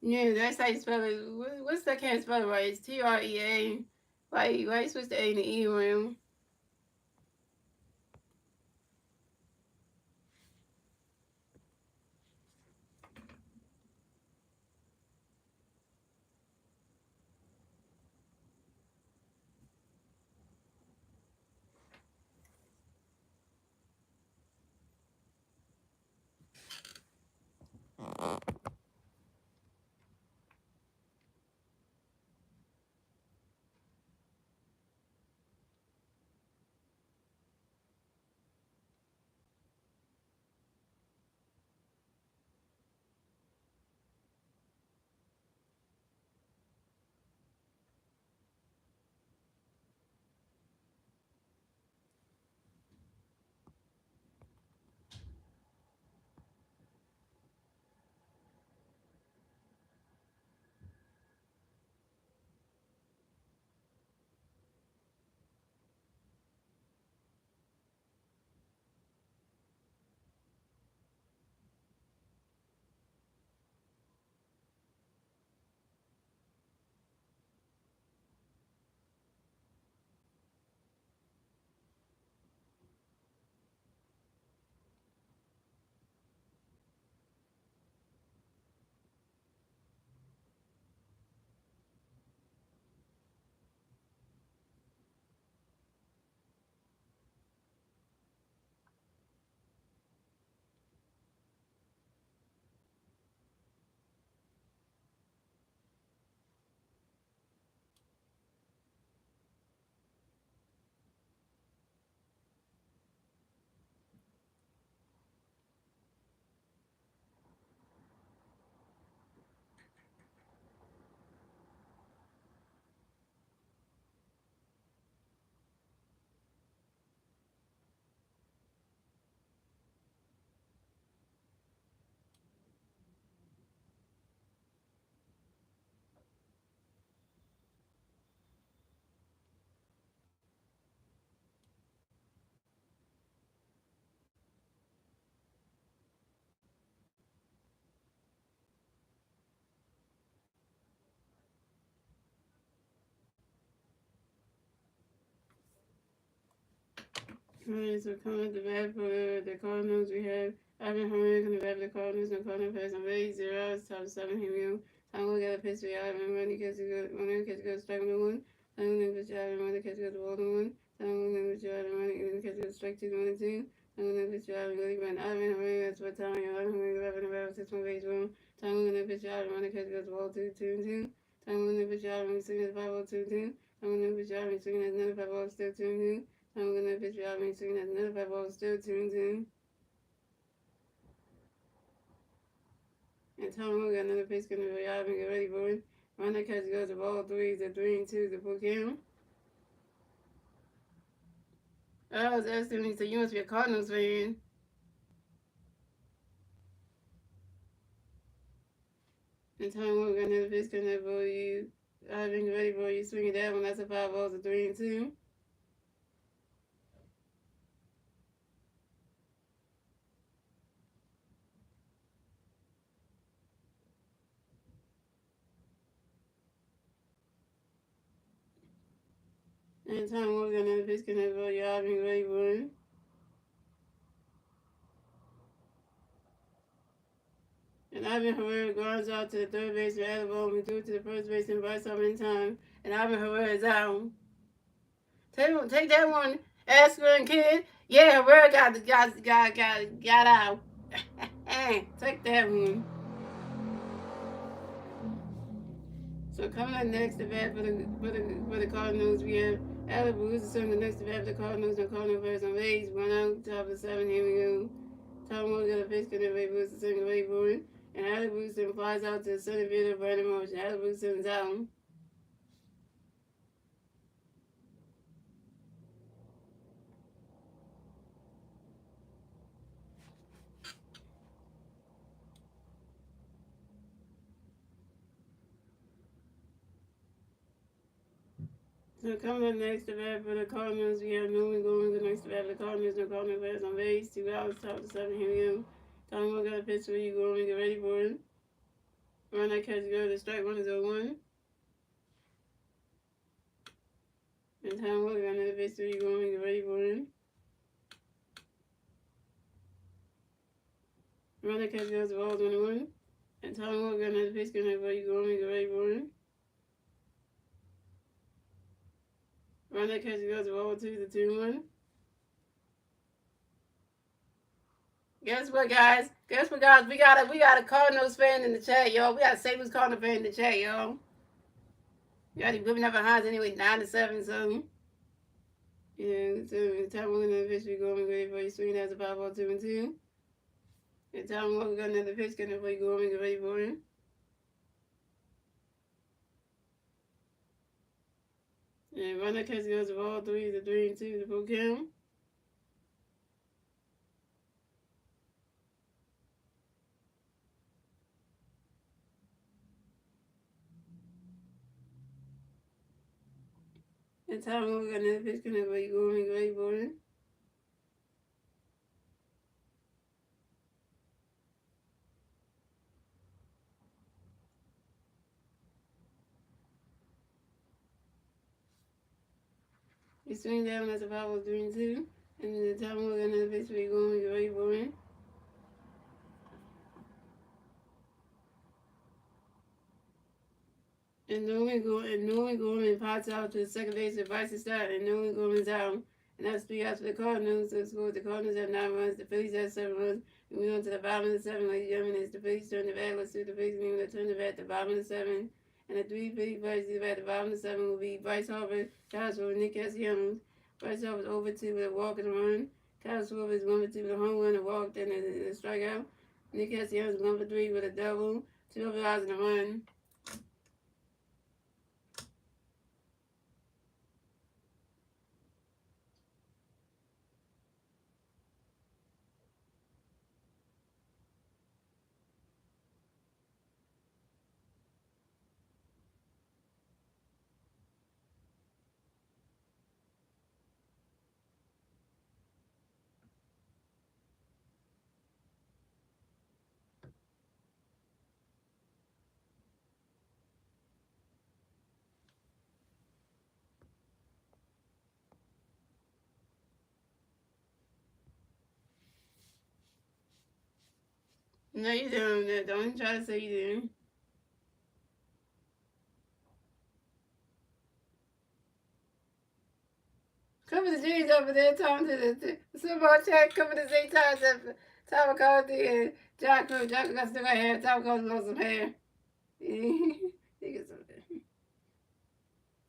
Yeah, that's how you spell it. What's that? Can't spell it right. It's Trea. Why you switch the A and the E around? Alright, so coming at the bat for the Cardinals, we have Ivan Herrera coming back for the Cardinals. No Cardinals has some very 0 outs, top 7. Here we go. Time to get a pitch for Ivan. Running catch to go, strike number 1. Time to pitch Ivan. Running catch to go, ball number 1. Time to pitch Ivan. Running catch to go, strike 2, 1 and 2. Time to pitch Ivan. Really run Ivan Herrera. That's what time. Ivan Herrera in the bat 6-1 base room. Time to pitch Ivan. Running catch to go, ball 2, 2 and 2. Time to pitch Ivan. Swinging at 5 2 2. Time to pitch Ivan. Swinging at another 5 still 2 and 2. I'm gonna pitch you out and swing at another 5 ball still 2 and 2. And Tom Moore got another pitch gonna be out and get ready for it. Run that catch goes to ball 3 to 3 and 2 to full count. I was asking me, so you must be a Cardinals fan. And Tom Moore got another pitch gonna for you. I've been ready for you. Swing it that one. That's a 5 balls to 3 and 2. And Tom Moore got another pitch gonna for you. I've been ready for it. And Ivan Herrera grounds out to the third base for Alabama and threw to the first base and Bryce up in time. And Ivan Herrera is out. Take that one, aspirin kid. Yeah, where got out. Take that one. So coming up next, the bat for the Cardinals, we have Alec Bruce is the next to bat for the Cardinals and Cardinals versus on Rays. One out, top of the seven. Here we go. Tom Moore got a pitch, and Ray Bruce is second Ray Bourne, and Alec Bruce flies out to the center field of Brandon Motion. Alec Bruce is out. So coming up next to bat for the Cardinals, we have Newman going the next to bat for the Cardinals. No Cardinals players on base. 2 outs, top of the seven. Here we go. Tom Moore got a pitch, where you going? Get ready for it. Run that catch, go to strike. 1 is 0-1. And Tom Moore got another pitch, where you going? Get ready for it. Run that catch, goes to ball 1-1. And Tom Moore got another pitch, where you going? Get ready for it. Run that catch, goes to ball 2 to 2-1. Guess what, guys? Guess what, guys? We got a Cardinals fan in the chat, y'all. We got a St. Louis Cardinals fan in the chat, y'all. You got to whipping up behind anyway, 9-7, so. Yeah, so Tom Walker another pitch, we going ready for you. Swing as a 5-4, 2-2. And Tom Walker got another pitch, getting for you going, get ready for him. And run that catch goes to ball 3 to 3-2 to full count. And Tom Walker got another pitch, getting for you going, get ready for him. You swing down as a 5-4, 3-2. And then the Tom Walker got another pitch, for you going, get ready for him. And Nolan Gorman pops out to the second base at Bryson Stott, and Nolan Gorman's out. And that's 3 outs for the Cardinals. So scored the Cardinals have 9 runs, the Phillies have 7 runs. And we on to the bottom of the 7, ladies and gentlemen. It's the Phillies turn the bat. Let's do the Phillies game. Let's turn the bat at the bottom of the 7. And the 3 Phillies players at the bottom of the 7 will be Bryce Harper, Kyle Schwarber, Nick Castellanos. Bryce Harper's over 2 with a walk and a run. Kyle Schwarber is 1 for 2 with a home run, a walk, and a strikeout. Nick Castellanos is 1 for 3 with a double, 2 RBIs and a run. No, you don't. Don't try to say you didn't. Cover the G's over there, talking to the football chat. Cover the Z times at Tom McCarthy and John Cruz. John Cruz still got hair. Tom McCarthy lost some hair. He gets some hair.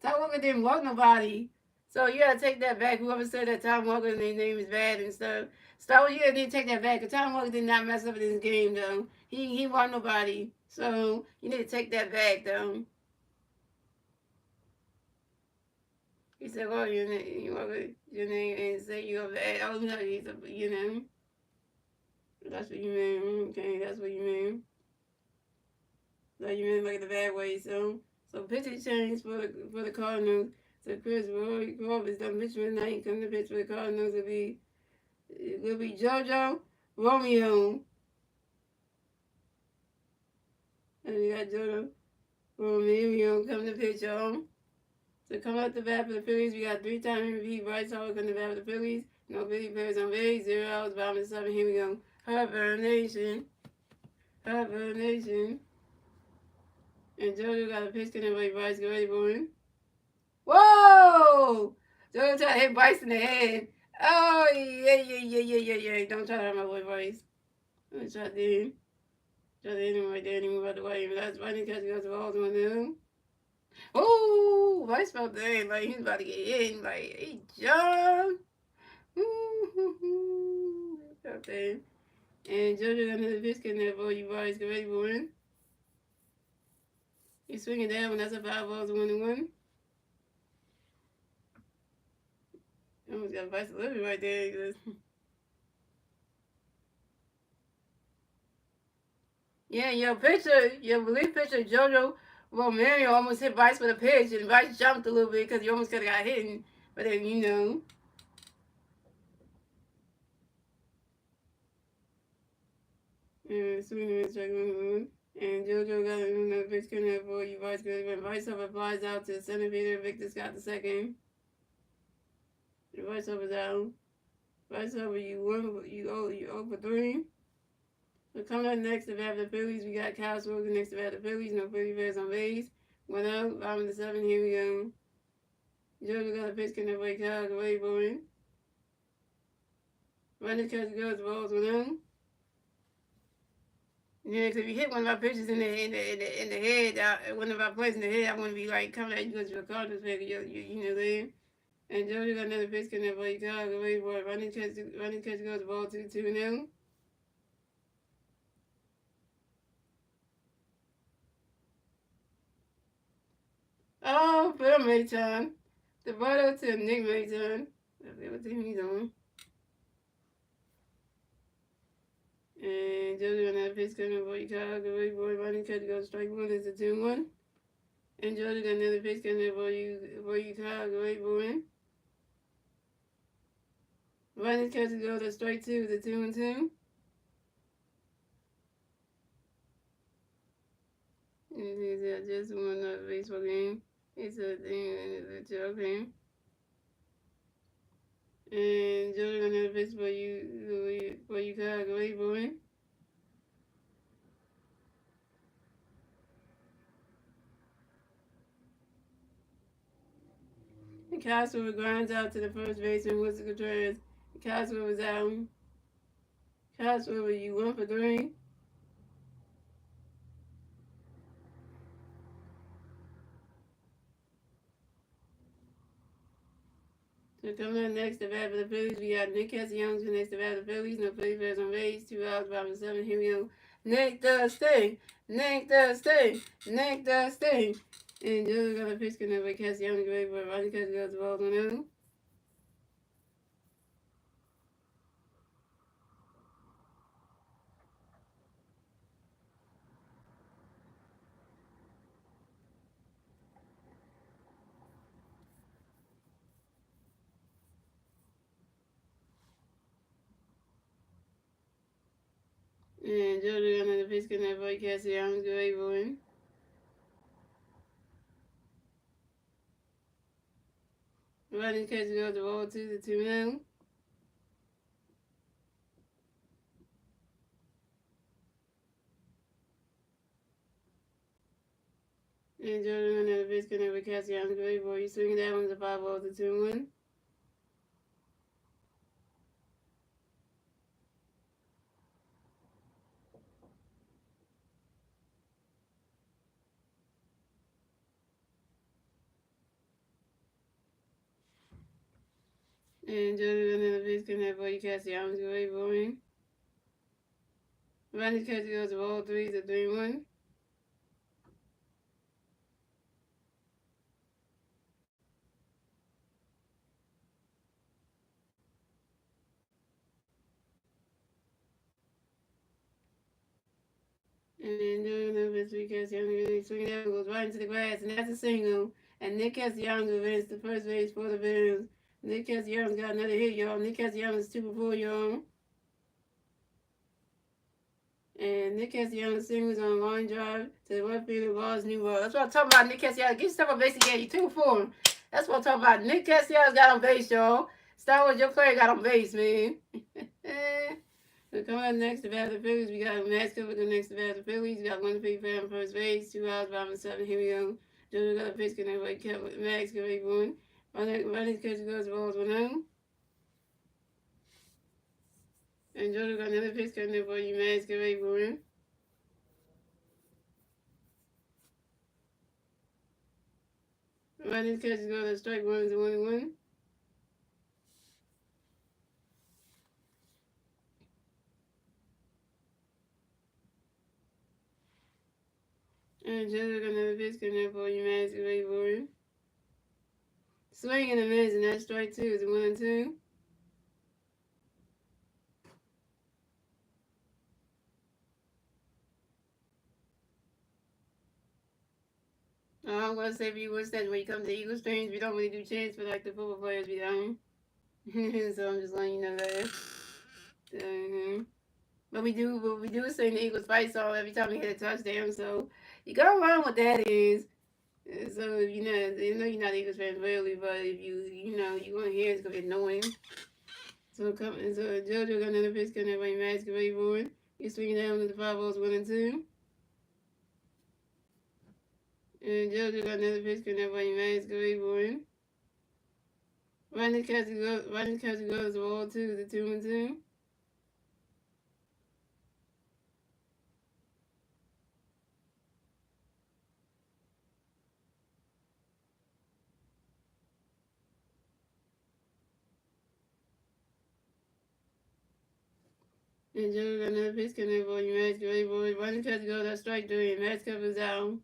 Tom Walker didn't walk nobody. So you gotta take that back. Whoever said that Tom Walker's name is bad and stuff. Star Wars, you gotta take that back. Because Tom Walker did not mess up in this game, though. He walked nobody. So you need to take that back, though. He said, "Well, your name, and say you're bad." Oh no, he's a, you know. That's what you mean. Okay, that's what you mean. Like you mean like the bad way. So pitching change for the Cardinals. So Chris Roy is done pitching tonight. Come to pitch for the Cardinals will be JoJo Romeo. And we got JoJo Romeo coming to pitch, y'all. So come out the bat for the Phillies. We got 3-time MVP Bryce Harper coming to bat for the Phillies. No Philly players on base. 0 outs, bottom of the 7. Here we go. Harper Nation. Harper Nation. And JoJo got a pitch coming by Bryce. Get ready for him. Whoa! Don't try to hit Bryce in the head. Oh, yeah. Don't try to hurt my boy Bryce. I'm try to hit him. Try to hit him right there and he moved out the way. That's running because he goes to the ball doing him. Oh, Bryce felt that like he's about to get hit. Like, he jumped. Felt that. And JoJo got another biscuit in there for you Bryce. Get ready for it. He's swinging down when that's a 5-1-1. Almost got Bryce a little bit right there. Yeah, your relief pitcher, JoJo Romero, almost hit Bryce with a pitch, and Bryce jumped a little bit because he almost could have got hit. But then, swinging and striking. And JoJo got another pitch coming out for you, Bryce. When Bryce over flies out to center fielder, Victor Scott the second. The Bryce over's out. Bryce over, you 0 for 3. So coming up next to bat the Phillies, we got Kyle Smoker next to bat the Phillies. No Philly fans on base. 1-0, bottom of the 7. Here we go. JoJo got a pitch coming away. Kyle go away for him. Running catch goes, the ball's 1-0. Yeah, because if you hit one of our pitches in the head, one of our plays in the head, I wouldn't be like coming at you because you're a Cardinals fan, there. And JoJo got another pitch coming away. Kyle go away for it. Running catch goes, the ball 2-0. Oh, Phil Mayton. The ball to Nick Mayton. What team he's on. And JoJo got another pitch coming for Kyle. Go away for it. Running catch goes strike 1. It's a 2-1. And JoJo got another pitch coming for you Kyle. Go away for it. Running catch goes to strike 2. It's a 2-2. It's just one baseball game. It's a thing, it's a joke game. And JoJo got another pitch for you Kyle. Go away for it. And Castro grinds out to the first baseman, Wilson Contreras. Castro was out. Castro, you 1 for 3. So coming up next to bat for the Phillies, we got Nick Castellanos next to bat for the Phillies. No Philly fans on base. 2 outs, bottom 7. Here we go. Nick does stay. Nick does stay. Nick does stay. And JoJo got a pitch connect with Castellanos. Great for Rodney Castellanos goes the ball 1-0. And JoJo got another pitch connect for Castellanos. Great for him. Rodney Castellanos goes the ball 2-0. And JoJo got another pitch connect with Castellanos. Great for you. Swinging that one's a 5-2-1. And JoJo got another pitch connect for you Castellanos. Great for him. Rodney Castellanos goes the ball 3-1. And then doing another pitch, Castellanos swinging that goes right into the grass, and that's a single. And Nick Castellanos advanced to first base for the Phillies. Nick Castellanos got another hit, y'all. Nick Castellanos 2-4, y'all. And Nick Castellanos singles on a line drive to the left field of Ball's new ball. That's what I'm talking about, Nick Castellanos. Get yourself on base again. You 2-4. That's what I'm talking about. Nick Castellanos got on base, y'all. Star Wars, your player got on base, man. So coming up next to bat the Phillies, we got Max Cooper next to bat the Phillies. We got one big fan first base, 2 outs, bottom 7. Here we go. JoJo got a pitch connect with Max Cooper. Riley's catch goes balls 1-0. And Jordan got another pitch coming in for you, Mads. Get ready for him. Riley's catch goes to strike one is 1-1. And Jordan got another pitch coming in for you, Mads. Get ready for him. Swing and a miss, and that's strike 2 is 1-2. I'm gonna say we wish that when you come to Eagles games, we don't really do chants for like the football players we don't. So I'm just letting you know that. But we do sing the Eagles fight song every time we hit a touchdown. So you go around what that is. So you know you're not Eagles fans really, but if you want to hear it's gonna be annoying. So JoJo got another pitch coming by Max ready for it. He's swinging down with the 5 balls 1-2. And JoJo got another pitch coming by Max ready for it. Running catch goes to ball 2 to 2-2. And Joe got another pitch coming for you, Max ready for it. Running catch goes to strike 3. Max covers out.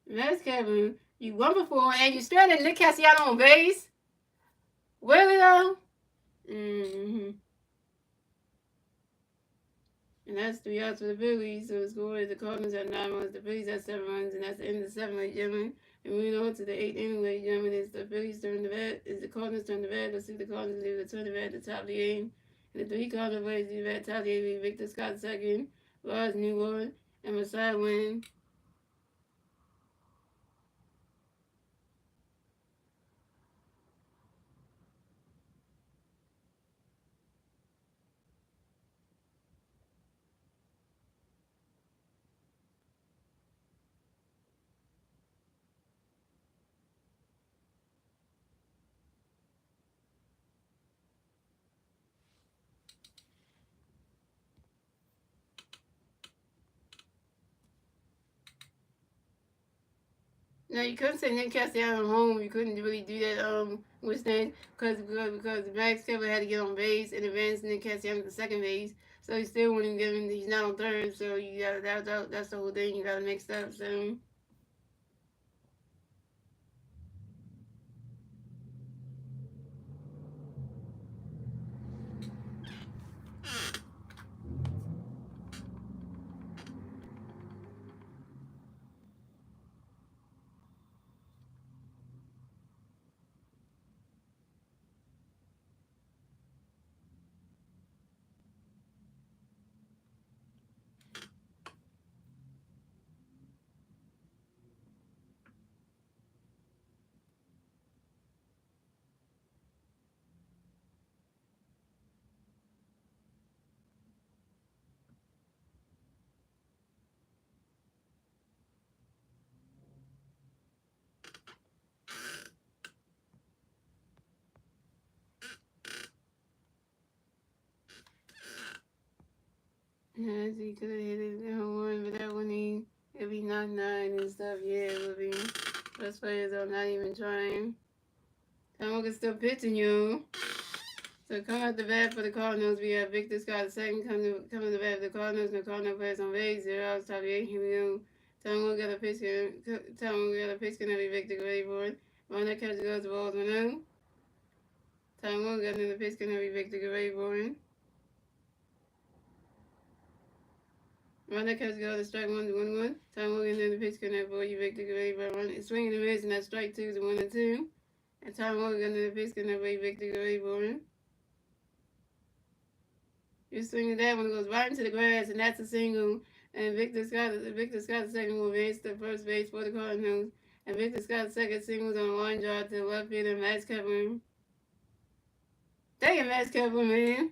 Max Kevin, you 1-for-4 and you stranded Nick Castellanos on base? Really though? Mm-hmm. And that's 3 outs for the Phillies. So the score is the Cardinals at 9 runs, the Phillies at 7 runs, and that's the end of the 7th, ladies and gentlemen. And moving on to the 8th inning, ladies and gentlemen, it's the Phillies turn to bat. It's the Cardinals turn to bat. Let's see the Cardinals do the turn to bat at the top of the game. And the 3 Cardinals players do that top of the game. Victor Scott second, Lars Newlord, and Messiah Wynn. Now you couldn't say Nick Castellanos home. You couldn't really do that with that because Max Kevin had to get on base and advance Nick Castellanos to second base. So he still wouldn't get him. He's not on third. So you got that's the whole thing. You got to mix up. So. Yeah, so he could have hit it home run, but that one if he knocked 9 and stuff, yeah, it would be. Most players are not even trying. Tom Walker's still pitching, you. So come out the bat for the Cardinals. We have Victor Scott second. Come to the bat for the Cardinals. The Cardinals players on base. 0 outs, top 8. Here we go. Tom Walker got a pitch. Tom Walker got a pitch. Gonna be Victor ready for it. Run that catch goes to balls 1-0. Tom Walker got another pitch. Gonna be Victor ready for it. Run that catch goes to strike 1 to 1-1. Tom Walker and then the pitch gonna for you Victor ready for run. It's swinging the miss and that strike 2 is 1-2. And Tom Walker got another pitch. Gonna be Victor ready for it. You're swinging that one goes right into the grass, and that's a single. And Victor Scott's second will advance to first base for the Cardinals. And Victor Scott's second single was on a line drive to the left field and Max Kevin. Dang it, Max Kevin, man.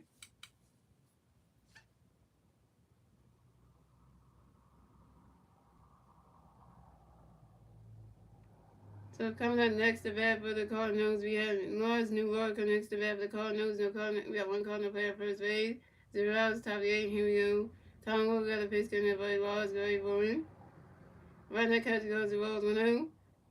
So coming up next to bat for the Cardinals, we have Lawrence New York next to bat for the Cardinals. No Cardinal, we have one Cardinal player at first base. 0 outs, top of the 8. Here we go. Tom Walker got a pitch getting it, but he was very boring. Right now, catch goes to Rose 1-0.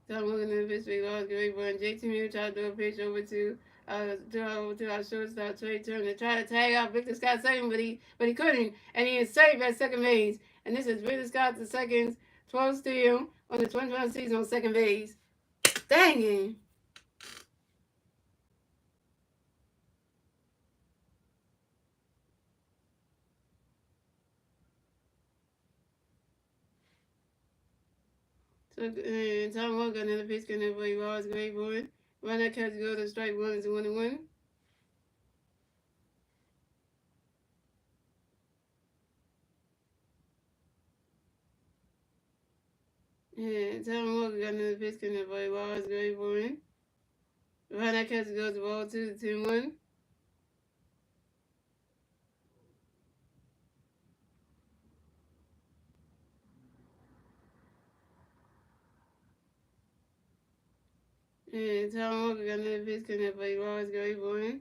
Tom Walker in the pitch, he was very boring. JT Muir tried to throw a pitch over to our shortstop Trey Turner. Tried to tag out Victor Scott second, but he couldn't, and he is safe at second base. And this is Victor Scott the second's 12th steal on the 2021 season on second base. Dang it. So, Tom Walker, another pitch, getting for he was great boy. Run that catch go to strike one is 1-1. And Tom Walker got another pitch, getting for he was great boy. Run that catch goes to ball 2-1. And Tom Walker got another pitch, getting for he was great boy.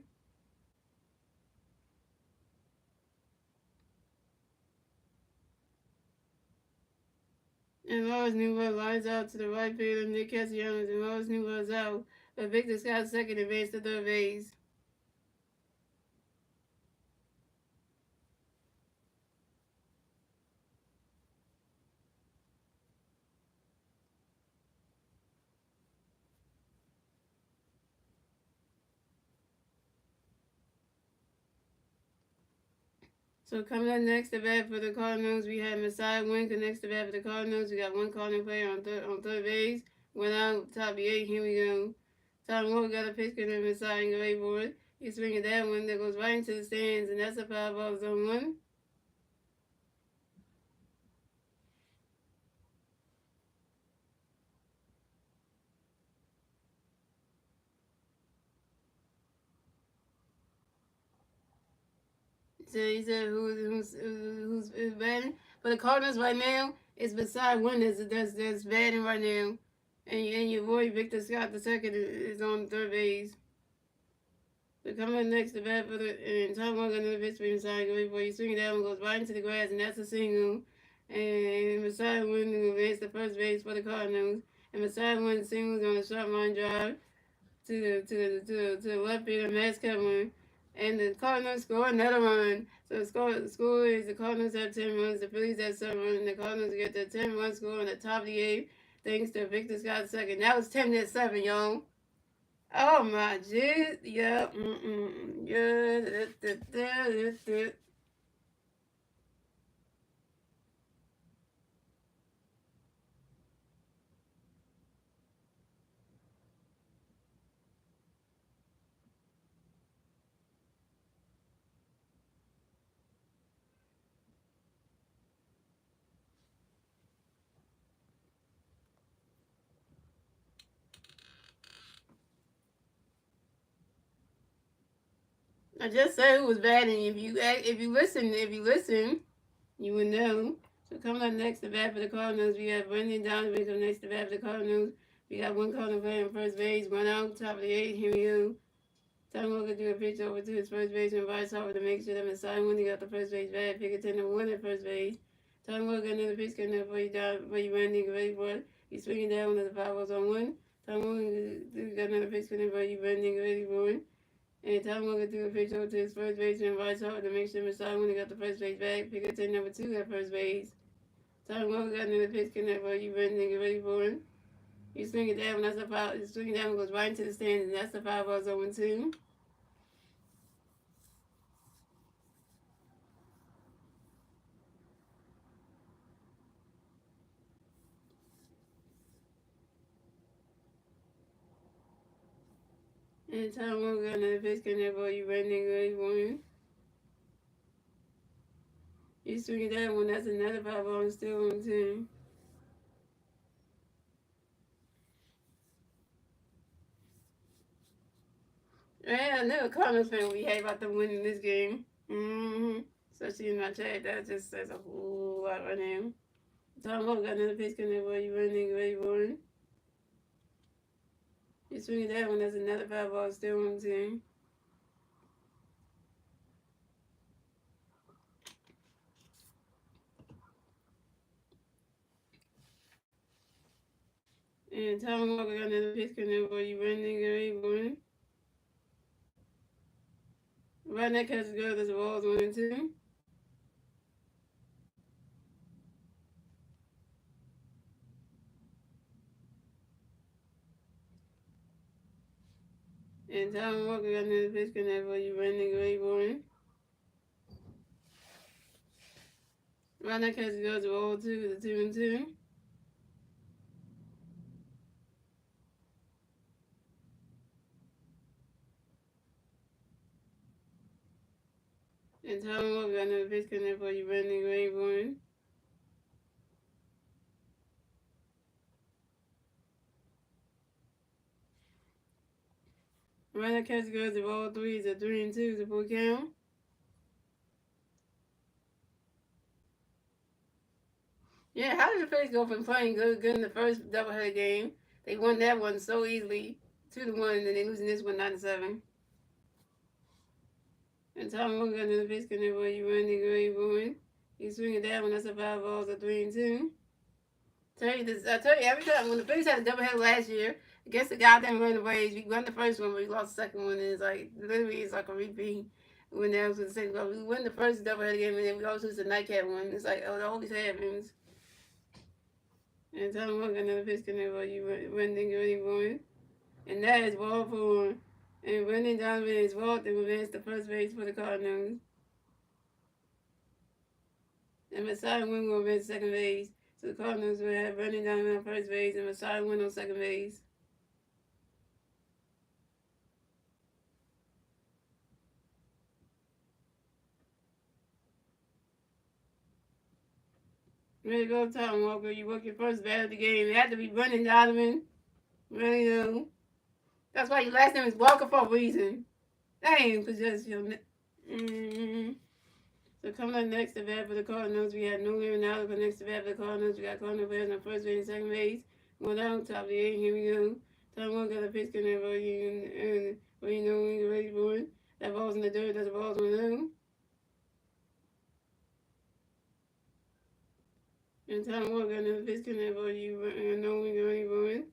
And Lawrence Newell lines out to the right field, and Nick Castellanos, and Lawrence Newell's out. But Victor Scott second advanced to third base. So coming up next to bat for the Cardinals, we have Messiah Winker next to bat for the Cardinals. We got one Cardinal player on third base. Went out, top of the 8. Here we go. Tom Walker got a pitch to Messiah and great for it. He's swinging that one that goes right into the stands, and that's a foul ball zone 1. So he said who's batting? For the Cardinals right now, it's Messiah Winker that's batting right now. And your boy Victor Scott the second is on third base. So coming up next to bat for the Tom Walker another pitch for Messiah before you swing that one goes right into the grass, and that's a single. And Messiah Winker advanced to first base for the Cardinals. And Messiah Winker singles on a short line drive to the left field of Max Kevin. And the Cardinals score another run. So the score is the Cardinals have 10 runs, the Phillies have 7 runs, and the Cardinals get the 10-run score on the top of the 8th, thanks to Victor Scott second. That was 10-7, y'all. Oh my jeez. Yeah. Yeah. I just said who was batting. If you listen, you would know. So coming up next to bat for the Cardinals, we have Brendan Donovan coming next to bat for the Cardinals. We got one Cardinal player on first base, one out, top of the 8. Here we go. Tom Walker do a pitch over to his first baseman, Bryce Harper, to make sure that Messiah Winker got the first base bat. Pick a 10-1 at first base. Tom Walker got another pitch coming up for you Randy, ready for it. He's swinging down with the 5 balls on 1. Tom Walker got another pitch coming up for you Randy, ready for it. And Tom Walker threw a pitch over to his first baseman, Bryce Harper, to make sure Messiah Winker got the first base back. Pick a 10-2 at first base. Tom Walker got another pitch coming up for you Randy, ready for it. He's swinging down, and that's a foul. He's swinging down and goes right into the stands, and that's the 5 balls on 2. And Tom Walker got another pitch coming up for you Randy, ready for it. He's swinging that one. That's another 5 ball still on 2. Yeah, I knew a Cardinals fan would be happy about them winning this game. Especially in my chat, that just says a whole lot right now. Tom Walker got another pitch coming up for you Randy, ready for it. You swing that one, that's another foul ball still on 10. And Tom Walker got another pitch connect for you, Brandon Gary one. Right now, catch the girl, that's the balls 1 and 2. And Tom Walker got another pitch connect for you, Brandon Gray one. Right now, catch the girl, the ball 2, the 2 and 2. And Tom Walker got another pitch connect for you, Brandon Gray one. Right now, catch the girl, the ball 3, the 3 and 2, the full count. Yeah, how did the Phillies go from playing good in the first doubleheader game? They won that one so easily, 2-1, and then they losing this one 9-7. And Tom Walker got another pitch connect where you run the great boy. He's swinging that one. That's a 5 balls, a 3 and 2. I tell you, every time when the Phillies had a doubleheader last year, against the goddamn Runaways, we won the first one, but we lost the second one, and it's like literally it's like a repeat. When that was the second one, we win the first doubleheader game, and then we also lose the nightcap one. It's like oh, it always happens. And Tom Walker got another pitch connect where you run the great boy. And that is ball 4. And Brendan Donovan is walked and advanced to first base for the Cardinals. And Messiah Wynn will advance to second base. So the Cardinals will have Brendan Donovan on first base and Messiah Wynn on second base. Ready to go, Tom Walker. You work your first bat of the game. It had to be Brendan Donovan. Really know. That's why your last name is Walker for a reason. That ain't possessed your So coming up next to bat for the Cardinals, we have Nolan Ronaldo next to bat for the Cardinals. We got Cardinals players on first base and second base. Going down top of the 8. Here we go. Tom Walker got a pitch connect for you and where you know when you're ready for it. That ball's in the dirt. That's the ball's on the And Tom Walker got another pitch connect for you and know when you're ready for it.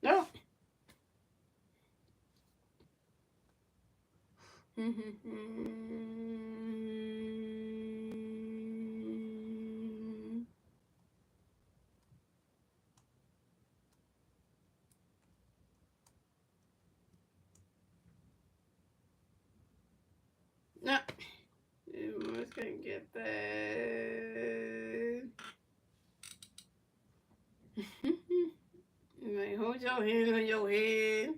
No. No. Let's can't get that. Like, hold your hand on your head.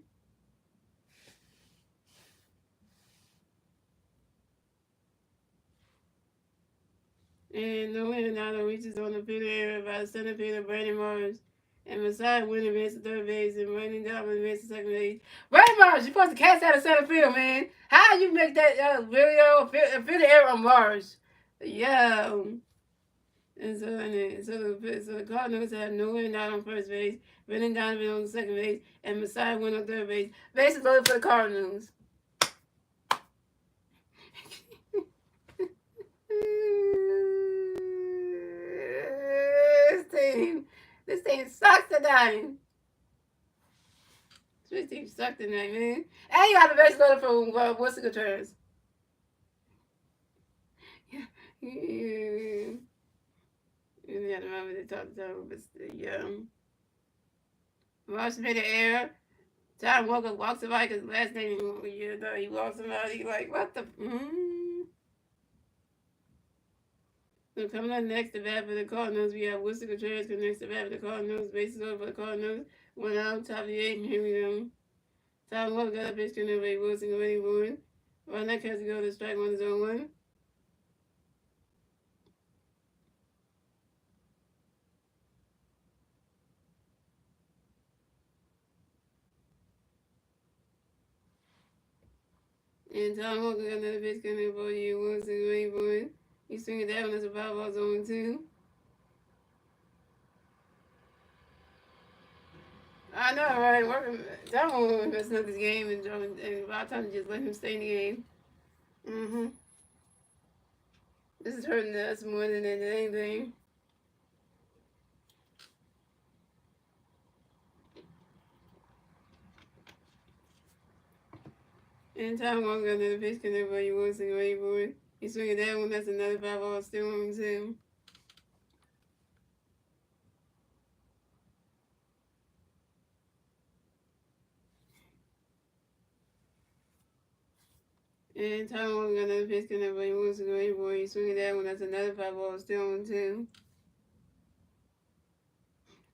And Nolan Ronaldo reaches on the field area by the center fielder Brandon Morris. And Messiah Wynn advances to third base and Brandon Donovan advances to second base. Brandon Morris, you're supposed to catch out of center field, man. How you make that video field error on Morris? Yeah. And so the Cardinals have Nolan Ronaldo on first base, Brandon Donovan on second base, and Messiah Wynn on third base. Bases loaded for the Cardinals. This team sucks tonight. This team sucks tonight, man. And you got the base loader for what's the Contreras. Yeah. You got to remember to talk to them, but yeah. Ross made an error. Tom Walker walks somebody because last name he walks somebody like what the So coming up next to bat for the Cardinals, we have Worcester Contreras next to bat for the Cardinals. Bases over for the Cardinals. 1 out, top of the 8, and here we go. Tom Walker got a pitch connect by Wilson already won. Right now, has to go to strike 1 zone 1. And Tom Walker got another pitch connect for you. Wilson already won. He's swinging that one as a 5 ball zone 2. I know, right? That one was messing up this game, and a lot of times just let him stay in the game. Mm-hmm. This is hurting us more than anything. Anytime one got another pitch, can everybody wants to go wait for it. He's swinging that one, that's another 5 ball still on him. Anytime one got another pitch, can everybody wants to go wait for it. He's swinging that one, that's another 5 ball still on him.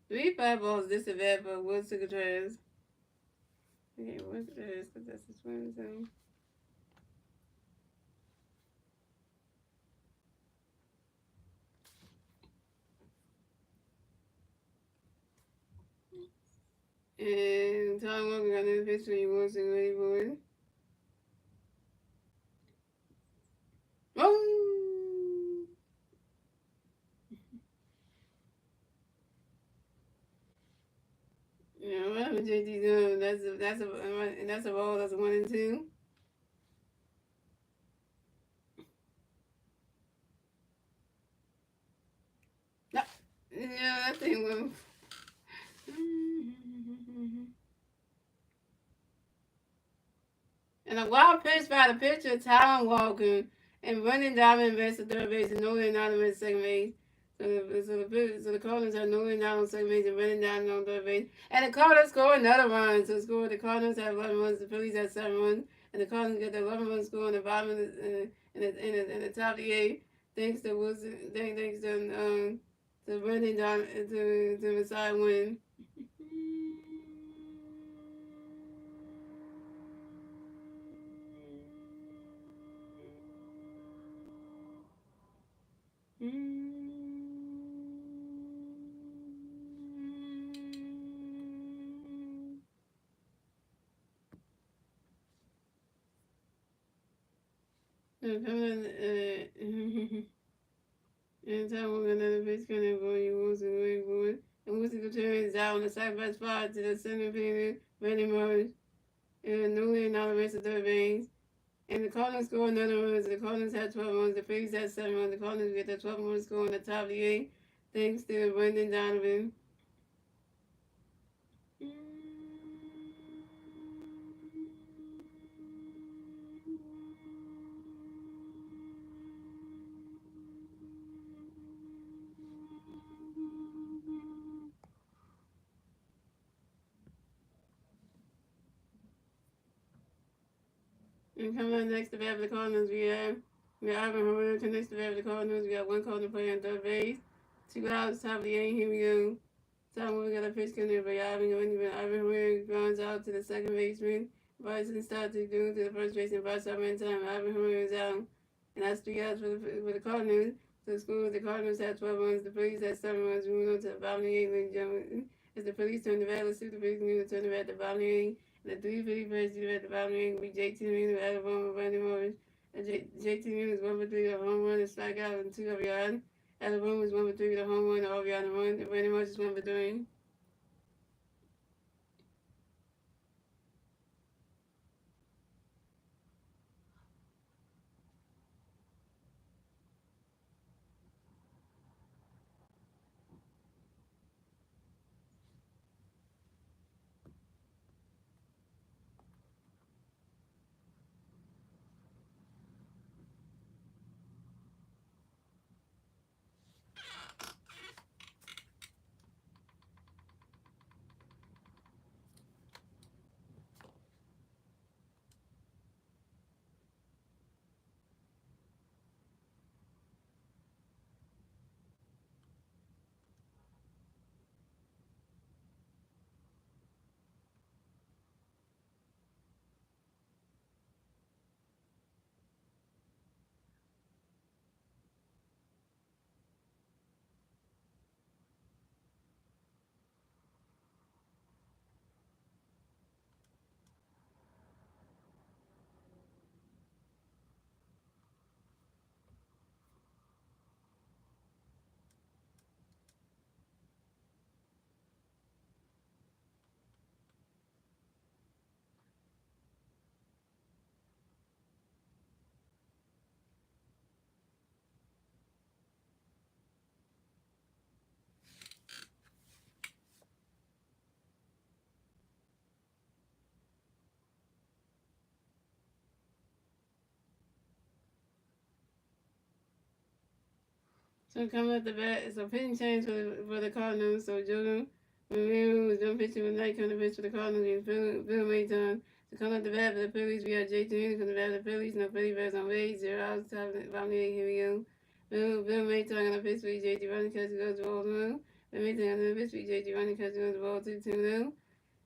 3 5 balls this and that, but Woods took a trash. Okay, Woods took a trash because that's the swing zone. And Tom Walker got another pitch when he wants to go wait for it. Oh! Yeah, whatever JT doing, that's a ball, that's a 1 and 2. No. Yeah, that thing went. And a wild pitch by the pitcher, Tyron Walker, and running Diamond best to third base and Nolan out of second base. So the Cardinals have Nolan down on second base and running down on third base. And the Cardinals score another run. So the Cardinals have 11 runs, the Phillies have 7 runs, and the Cardinals get the 11 run score in the bottom of in the top of the 8. Thanks to Wilson, thanks to running down to the side win. And time we're another pitch coming for you, Wilson going forward. And Wilson turns out on the sacrifice spot to the center fielder, Randy Morris. And Newly and all the rest of third base. And the Cardinals score another run. The Cardinals had 12 runs. The Phillies had 7 runs. The Cardinals get the 12 run score on the top of the 8. Thanks to Brendan Donovan. And coming up next to bat for the Cardinals, we have Ivan Herrera. Next to bat for the Cardinals, we got one Cardinal player on third base. 2 outs, top of the 8. Here we go. Time we got a pitch coming by Ivan Herrera grounds out to the second baseman. Bryson starts to do to the first baseman. Bryson ran time. Ivan Herrera is out. And that's 3 outs for the Cardinals. So the Cardinals had 12 runs. The Phillies had 7 runs. Moving on to the bottom of the 8, ladies and gentlemen. As the Phillies turn the bat, let's see if the Phillies can turn the bat at the bottom of the 8. And the 3 Phillies players do at the bottom of the 8 will be JT Miller, Alabama, Randy Morris. JT Miller is 1 for 3 with a home run, a strikeout, and 2 RBI. Alabama was 1 for 3 with a home run, an RBI, and a run. Randy Morris is 1 for 3. So coming up the bat, it's a pitching change for the Cardinals. So Jordan Romero was done pitching with Knight coming to pitch for the Cardinals against Bill Mayton. So coming up the bat for the Phillies, we got J.T. Henry coming to bat for the Phillies. No Philly bats on base, 0 outs, top of the eighth. Here we go. Bill Mayton on the pitch for J.T. running catch goes the ball 2. Bill Mayton on the pitch for J.T. running catch goes the ball 2-2-0.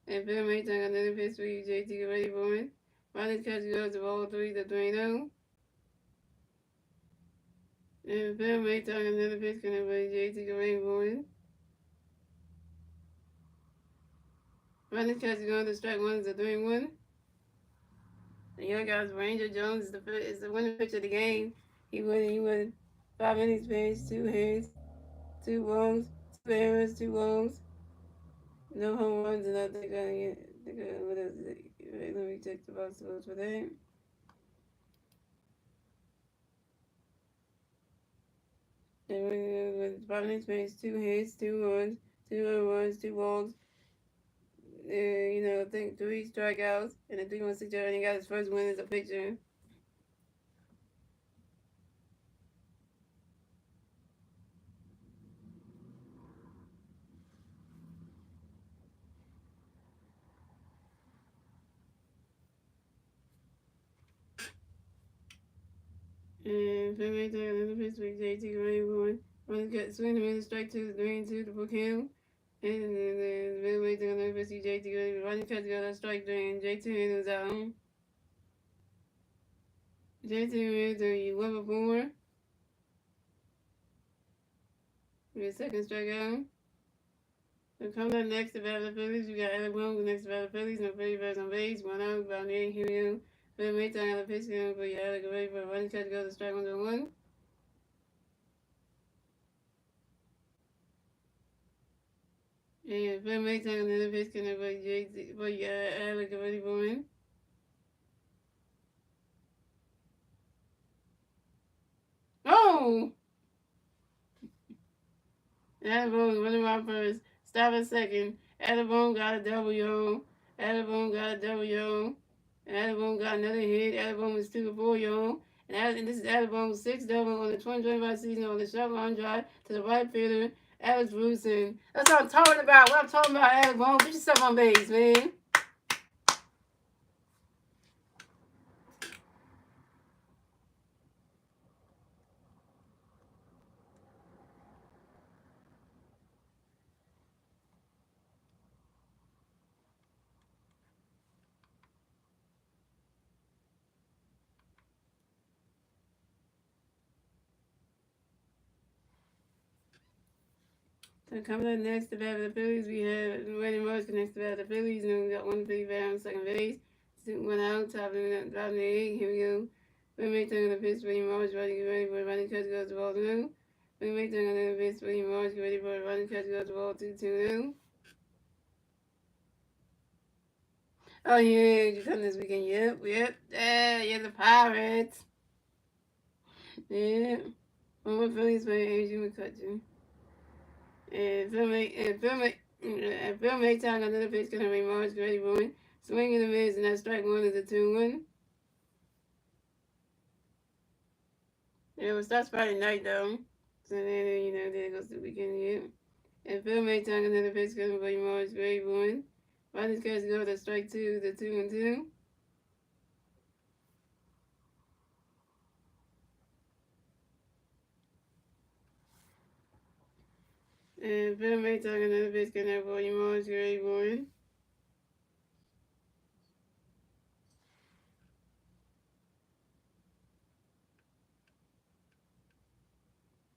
And Bill Mayton on the pitch for J.T. get ready for it. Running catch goes the ball 3-3-0. And Bill Mayton on the pitch for J.T. get ready for it. Running catch is going to strike one is a 3-1. The young guys, Ranger Jones is the winning pitcher of the game. He won 5 innings pitched, 2 hits, 2 walks, 2 errors, 2 walks, no home runs, and I think what else is it? Let me check the box scores for that. And with 5 innings pitched, 2 hits, 2 runs, 2 home runs, 2 walks. I think 3 strikeouts and a 3-1-6 and he got his first win as a pitcher. And Fenway took another pitch with JT running one got swing and strike 2 3-2 to book him. And then Fenway took another pitch with JT running catch got a strike 3 and JT was out. JT went to 1-4 with a second strikeout. So coming up next to battle the Phillies, we got Alec Boone next to battle the Phillies. No Philly bats on base. 1 out, about 8. Here we go. Fenway took another pitch for Alec ready for a running catch goes to strike 1-1. And Fenway took another pitch for Alec ready for him. Oh! Adabone running out first. Stop at second. Adabone got a double, Adabone got a double, Adabone got another hit. Adabone was 2-4, And this is Adabone's 6th double on the 2025 season on the short line drive to the right fielder, Alex Bruson. That's what I'm talking about. What I'm talking about, Adabone. Put yourself on base, man. So coming up next to bat for the Phillies, we have Randy Moss next to bat for the Phillies, and then we got 1 Philly bat on second base. 1 out, top of the 8. Here we go. We make turn on the pitch, Randy Moss ready for a running catch goes the ball 2. We make turn on the pitch, Randy Moss ready for a running catch goes the ball 2-2. Oh yeah, you come this weekend. Yep. Yeah, the Pirates. Yeah. One more Phillies player, Andrew McCutcheon. And Phil May time another pitch gonna be March ready for swing in the mids and that strike 1 is a 2-1. Yeah, it starts Friday night though. So then then it goes to the weekend here. And Phil May time another pitch gonna be March ready for Riders catch go to strike 2 is a 2-2. And Phil May time another pitch gonna be March ready for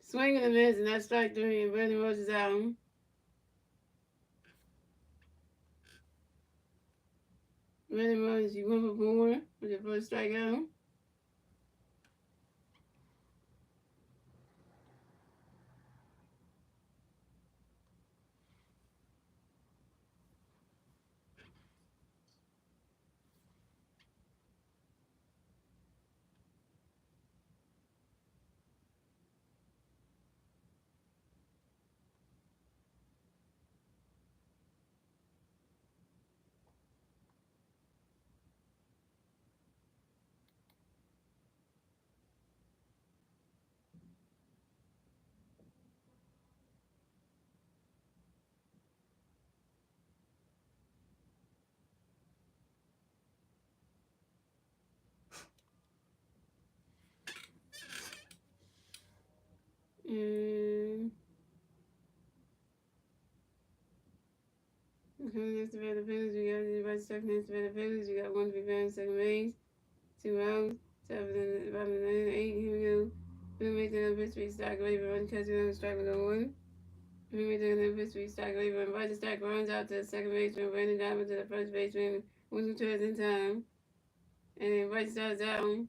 swing in the mids and that strike 3 and Brandon Rose is out. Brandon Rose, you 1-4 with your first strikeout. Phillies next to the Phillies. We got the White Sox next to the Phillies. We got 1 to be found second base. 2 outs. 7 and 5 and 9 8. Here we go. Philly makes another pitch. We stack away for one catch and strike with a 1. Philly makes another pitch. We stack away for one. Stack runs out to the second baseman. Brandon Diamond to the first baseman. 1 2 turns in time. And then White starts out.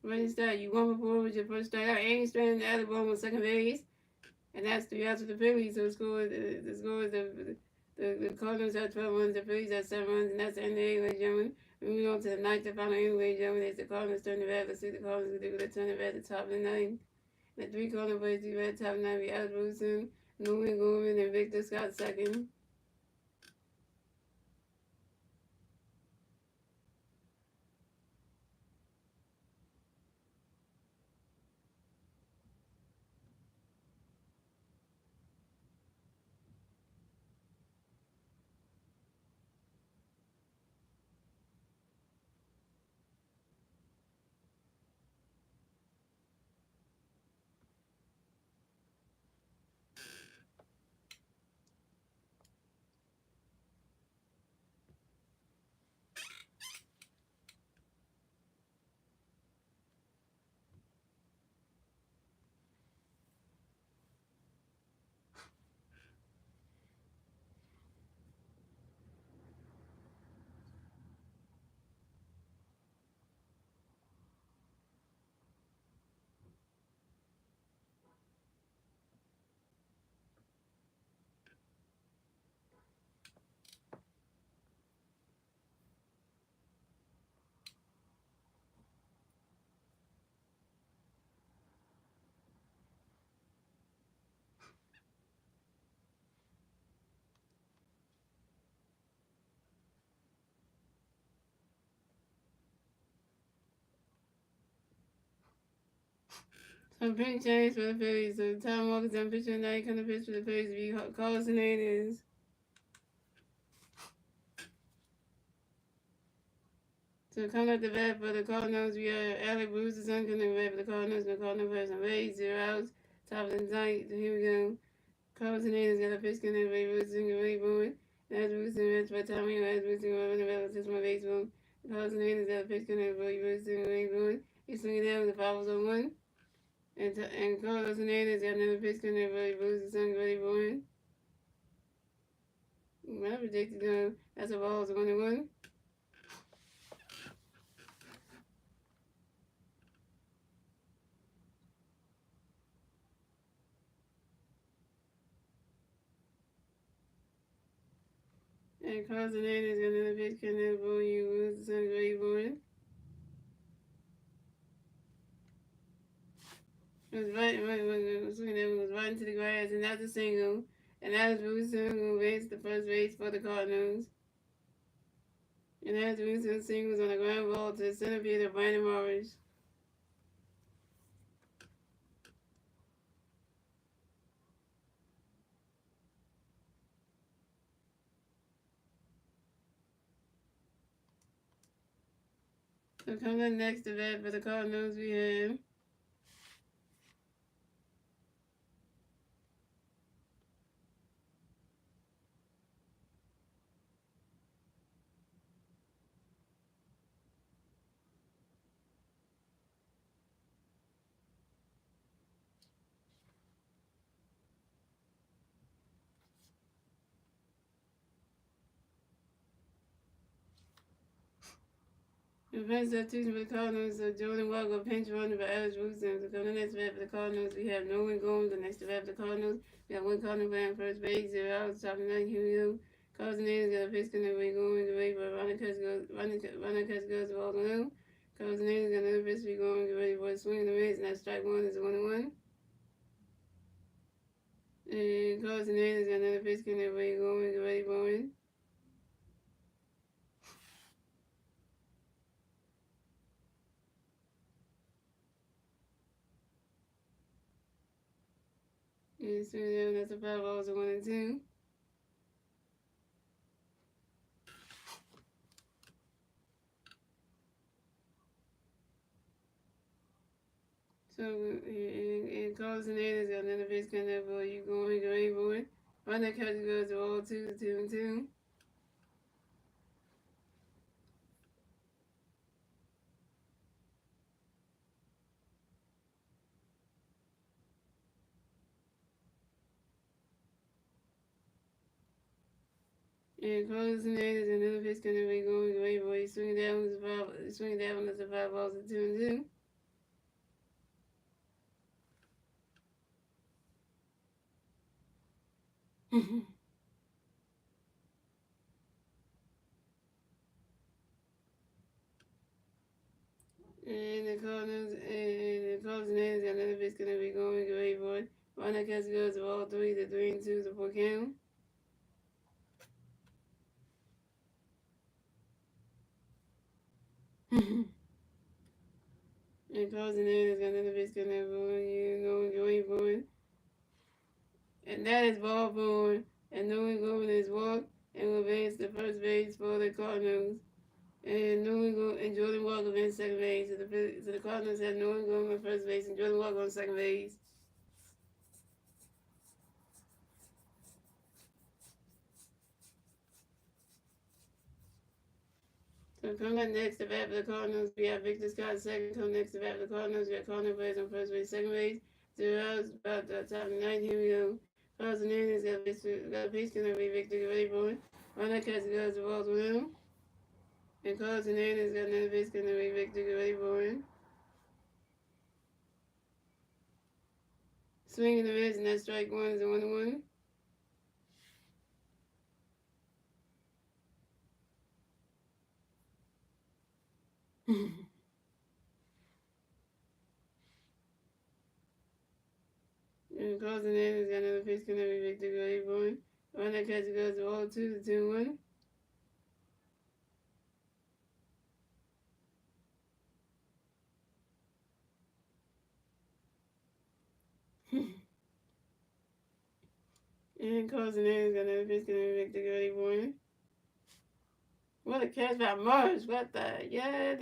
Running start, you 1 for 4 with your first strikeout, and you stranded the other ball on second base, and that's 3 outs for the Phillies. So the score is the Cardinals have 12 runs, the Phillies have 7 runs, and that's the end of the eighth, ladies and gentlemen. Moving on to the ninth and final inning, ladies and gentlemen, as the Cardinals turn the bat. Let's see the Cardinals do the turn the bat at the top of the ninth. The 3 Cardinals players do at the top of the ninth. We Alex Wilson, Nolan Gorman, and Victor Scott second. So pitch change for the Phillies. So Tom Walker's done pitching tonight. Kind of pitch for the Phillies to be Carlson Hernandez. So coming at the bat for the Cardinals, we have Alec Bruce, the son, coming at the bat for the Cardinals. The Cardinals have some raised 0 outs. Top of the ninth. Here we go. Carlson Hernandez got a pitch coming at Ray Bruce, and Ray Bowen. As Bruce and that's by Tommy, as Bruce and running the bat with 6 more baseball. Carlson Hernandez got a pitch coming at Ray Bruce, and Ray Bowen. He's swinging down with the 5-1. And Carlos Hernandez got another pitch coming at Ray Bruce, the son, Ray Bowen. I predicted that's a ball, 1-1. And Carlson Hernandez got another pitch coming at Ray Bruce, the son, Ray Bowen. It was right into the grass, and that's a single. And that was Wilson who raised the first base for the Cardinals. And that's Wilson singles on the ground ball to the center fielder Brandon Morris. So coming up next to that for the Cardinals, we have defense substitution for the Cardinals, so Jordan Walker, pinch runner for Alex Wilson. So coming next to bat for the Cardinals, we have Nolan Gomes. The next to bat for the Cardinals, we have 1 Cardinal playing first base, 0 outs, top of the ninth. Here we go. Carlson Hernandez got a pitch coming at going to wait for Ronnie Cuts goes to walk on. Carlson Hernandez got another pitch to be going, get ready for a swing in the miss, and that strike 1 is a 1-1. And Carlson Hernandez got another pitch coming at going, get ready for it. And so that's a 5 balls, a 1 and 2. So, and Carlson Hernandez got another pitch coming up for you going, get ready for it. Run that catch goes to all 2-2-2. And closing in is another pitch gonna be going away, boy. Swinging down with the five, swinging down with the 5 balls to 2-2. And the closing in is another pitch gonna be going away, boy. Run that catch goes to all 3 to 3-2 to 4 count. And closing in is another pitch gonna be going away, boy. And that is ball four. And New England is walked and will advance to first base for the Cardinals. And New England and Jordan Walker advanced second base. So the Cardinals have New England on first base and Jordan Walker on second base. So coming up next to bat for the Cardinals, we have Victor Scott second. Coming next to bat for the Cardinals, we have Cardinal players on first base, second base. 0 outs, about the top of the ninth. Here we go. Carlos Hernandez got a pitch gonna be Victor. Get ready for it. Run that catch goes to balls with him. And Carlos Hernandez got another pitch gonna be Victor. Get ready for it. Swing and a miss, and that strike one is a 1-1. And closing in is got another pitch gonna be Victor Gray Boy. Run that catch goes to all 2 to 2-1. And closing in is got another pitch gonna be Victor Gray Boy. What a catch by Marsh. What the? Yeah.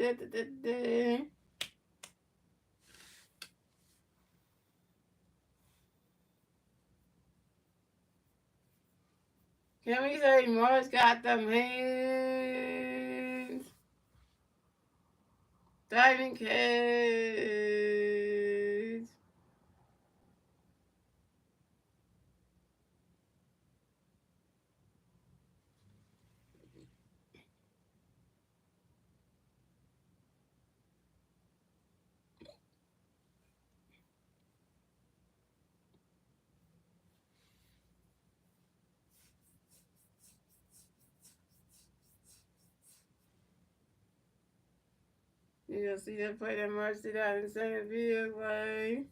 Can we say Marsh got them hands? Diving catch. You gonna see that play that Marsh did out in center field, play.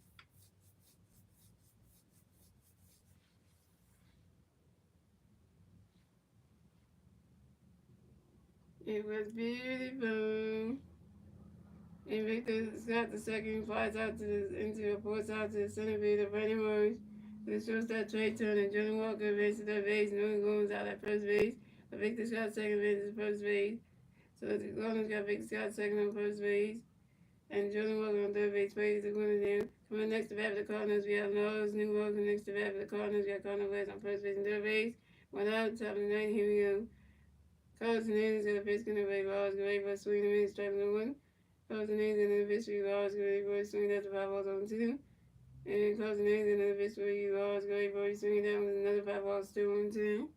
It was beautiful. And Victor Scott the second flies out into a force out to the center field of Brandon Morris. The shortstop Trey Turner and Jordan Walker advances to third base. New England's out at first base. But Victor Scott second advances to first base. So the Cardinals got Victor Scott second on first base. And Jordan Walker on third base. Plays the corner down. Coming next to bat for the Cardinals, we have Knowles. New Walker next to bat for the Cardinals. We have Cardinal players on first base and third base. 1 out, top of the ninth. Here we go. Carlos Hernandez got a pitch gonna be balls. Great for swing and miss. Strike number 1. Carlos Hernandez and the victory laws. Great for swinging at the 5 balls on 2. And Carlos Hernandez and the victory laws. Great for swinging down with another 5 balls 2-1-2.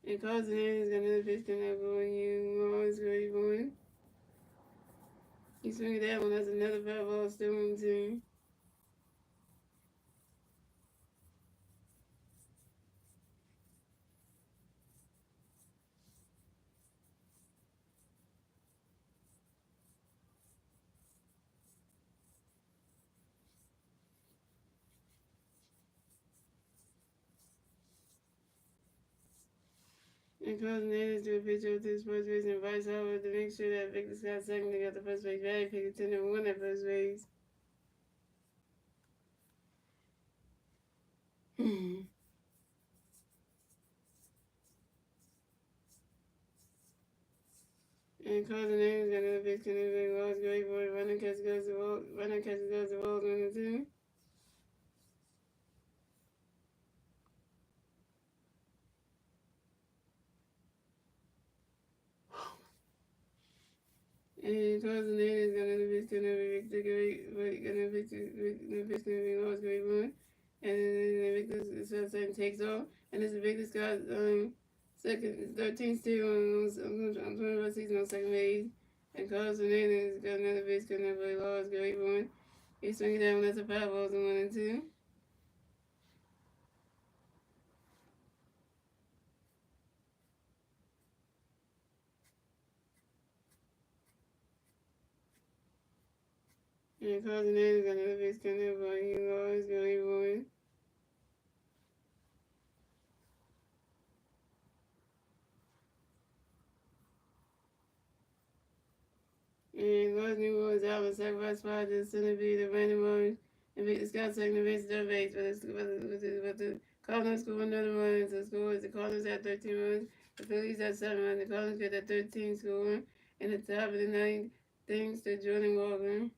And Carlos Hernandez got another pitch gonna go you laws. Great for him. He swinging that one. That's another 5 balls 2-1-2. And Carlos Hernandez do a pitch over to his first base and Bryce Harper to make sure that Victor Scott second to get the first base batting pick a 10-1 at first base. And Cardinals got another base connected lost. Great boy. Runner catch goes the ball. Runner catch goes the ball. 1 and 2. And Cardinals got another base connected. Another base connected lost. Great boy. And then Victor St takes off. And this Victor's got second 13 steal on 25 season on second base. And Carlos Hernandez got another base connected lost. Great boy. He's swinging down. That's a 5 balls and 1 and 2. And Cardinals got another base connected but he lost. Great boy. And Lost New World out with sacrifice spot to centerfield the random mode. And Victor Scott taking the base to the base. But the Cardinals score another run. So score is the Cardinals at 13 runs. The Phillies at 7 runs. The Cardinals get that 13 score. And the top of the ninth, thanks to Jordan Walker.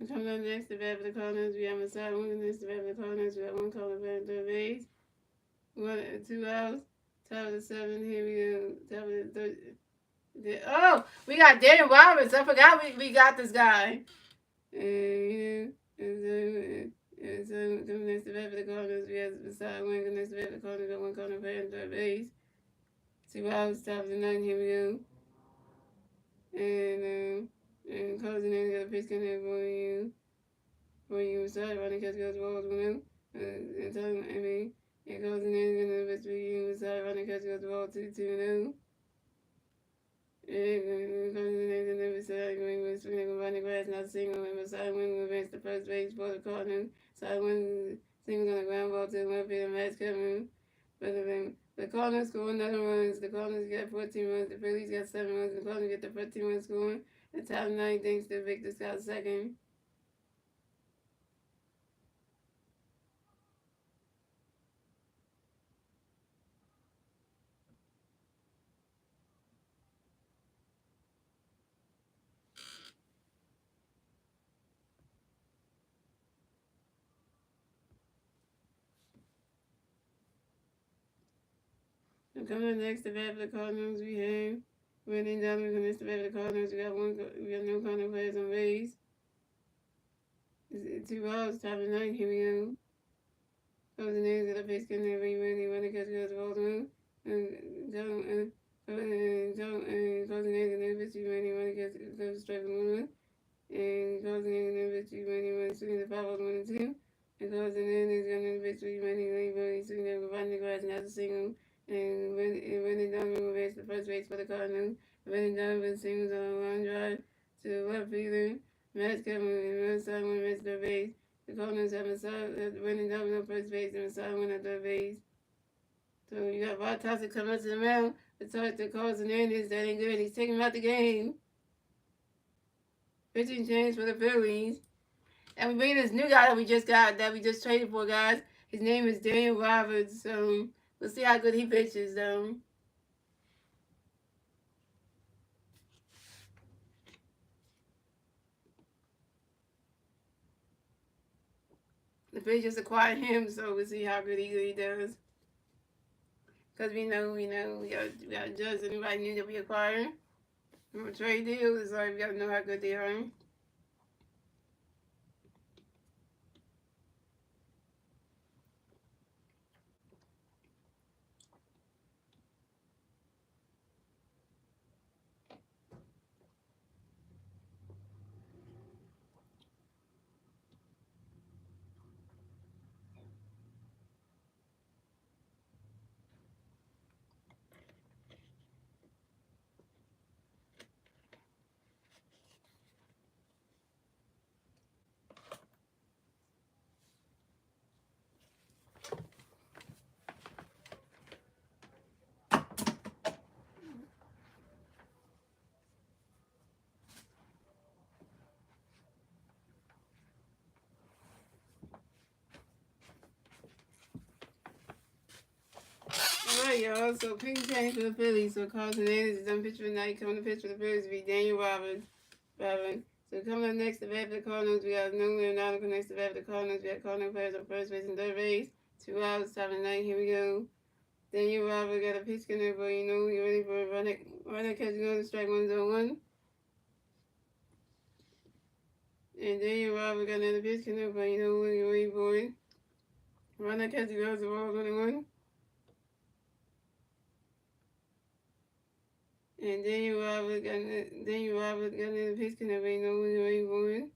Coming up next, the bat for the Cardinals. We have Masai Wing. Next, the bat for the Cardinals. We have one caller back third base. 2 outs. Top of the 7. Here we go. Top of the third. Oh, we got Daniel Roberts. I forgot we got this guy. And so coming next to bat for the Cardinals, we have Masai Wing. Next to bat for the Cardinals, got one caller back in third base. 2 outs. Top of the 9. Here we go. And closing in, got a pitch coming in for you start running catch goes balls one and telling it goes in and pitch for you start running catch goes ball 2-2 and goes in and never side going with swinging running grass not single and side wing against the first base for the Cardinals. Side wing single on the ground ball to the left field match coming. But the Cardinals score 9 runs. The Cardinals get 14 runs. The Phillies got 7 runs. The Cardinals get the 14 runs scoring. The top 9 thanks to Victor Scott second. And coming up next to bat for the Cardinals, we have Randy Donovan. Next to bat for the Cardinals, we have no Cardinal players on base. 2 balls, top of 9. Here we go. Closing names at the base getting there. Randy catch goes ball through. And closing names and then pitch Randy catch goes straight from 1. And closing in and bitch you money swinging the 5 balls 1 and 2. And closing in is going to bitch you money swinging the providing the grass and that's a single. And when Donovan will race the first base for the Cardinals. When Donovan singles on a long drive to the left fielder. Matt's coming and runs side one race third base. The Cardinals have winning Donovan on first base and side one at third base. So you got Rod Thompson coming up to the mound. The talk to Carlos Hernandez, that ain't good. He's taking him out the game. Pitching change for the Phillies. And we bring this new guy that we just traded for, guys. His name is Daniel Roberts. So we'll see how good he pitches, though. The Phillies just acquired him, so we'll see how good he does. Because we got judge anybody new that we acquire from a trade deal. It's like we got to know how good they are. Alright, y'all. So pitching change for the Phillies. So Carl Hernandez is done pitch for the night. Coming to pitch for the Phillies will be Daniel Roberts. So coming up next to bat for the Cardinals, we got no Leonardo next to bat for the Cardinals. We got Cardinals players on first base and third base. 2 outs, top of the ninth. Here we go. Daniel Roberts got a pitch connect, but you know you're ready for a runner catch goes strike 1-0-1. And Daniel Roberts got another pitch connect, but you know you're ready for it. Runner catch goes the ball 1-1. And Daniel Roberts got another pitch connect, but you know you're ready for it.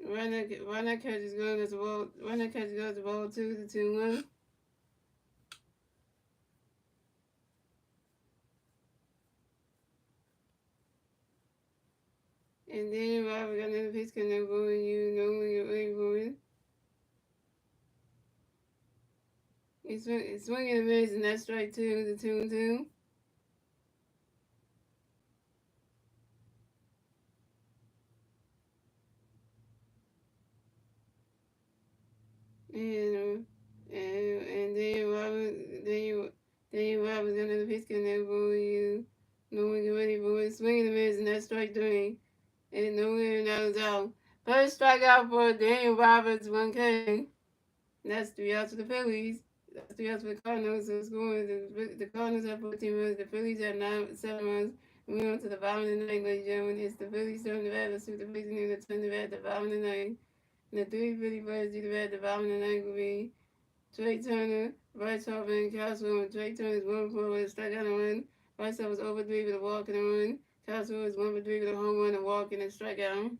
Runner catches goes the ball. Runner catches goes the ball 2-1. And then Robert got another pitch connect for you know when you're ready for it. He's swinging a miss, and that's strike 2, the 2-2. And then Robert got another pitch connect for you know when you're ready for it. Swinging a miss, and that's strike 3. And nowhere and that was out. First strikeout for Daniel Roberts, 1K. And that's 3 outs for the Phillies. That's 3 outs for the Cardinals. So scoring the Cardinals have 14 runs. The Phillies have 7 runs. And we're on to the bottom of the ninth, ladies and gentlemen. It's the Phillies turn to bat. Let's see what the Phillies need to turn to bat at the bottom of the ninth. And the 3 Philly players do the bat at the bottom of the ninth will be Trey Turner, Bryce Harper, and Castro. And Trey Turner is 1-4 with a strikeout and a run. Bryce Harper is over 3 with a walk and a run. Castro is 1-for-3 with a home run, a walk, and a strikeout.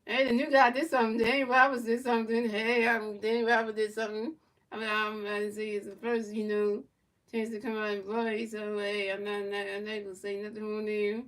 Hey, the new guy did something. Danny Roberts did something. Hey, Danny Roberts did something. I didn't see it's the first, chance to come out and play. So, hey, I'm not able to say nothing on there.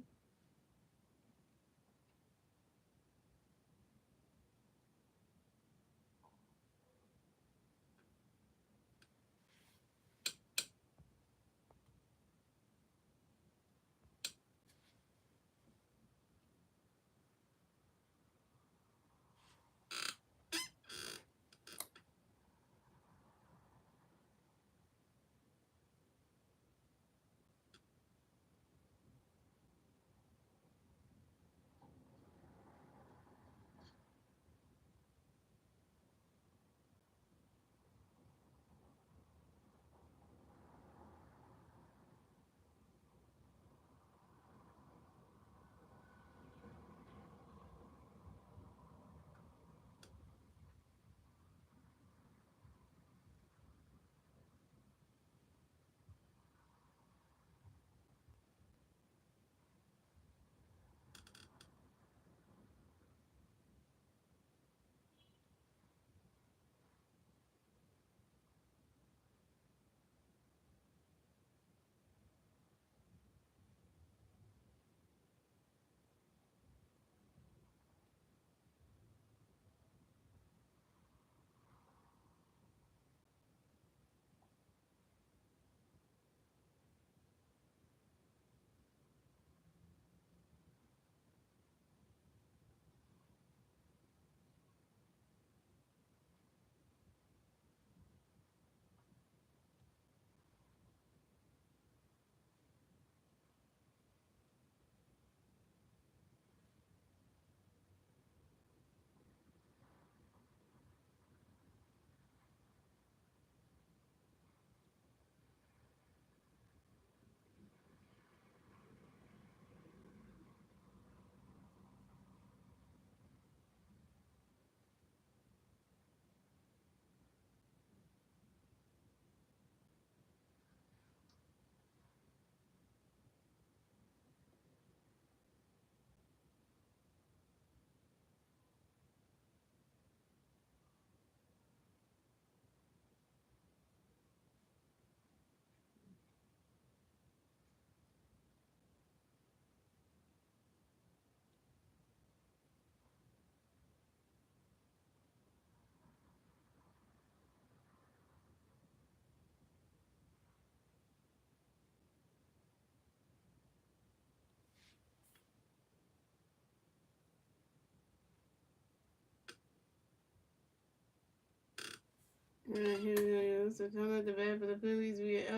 Alright, here we go. So coming up the bat for the Phillies, we get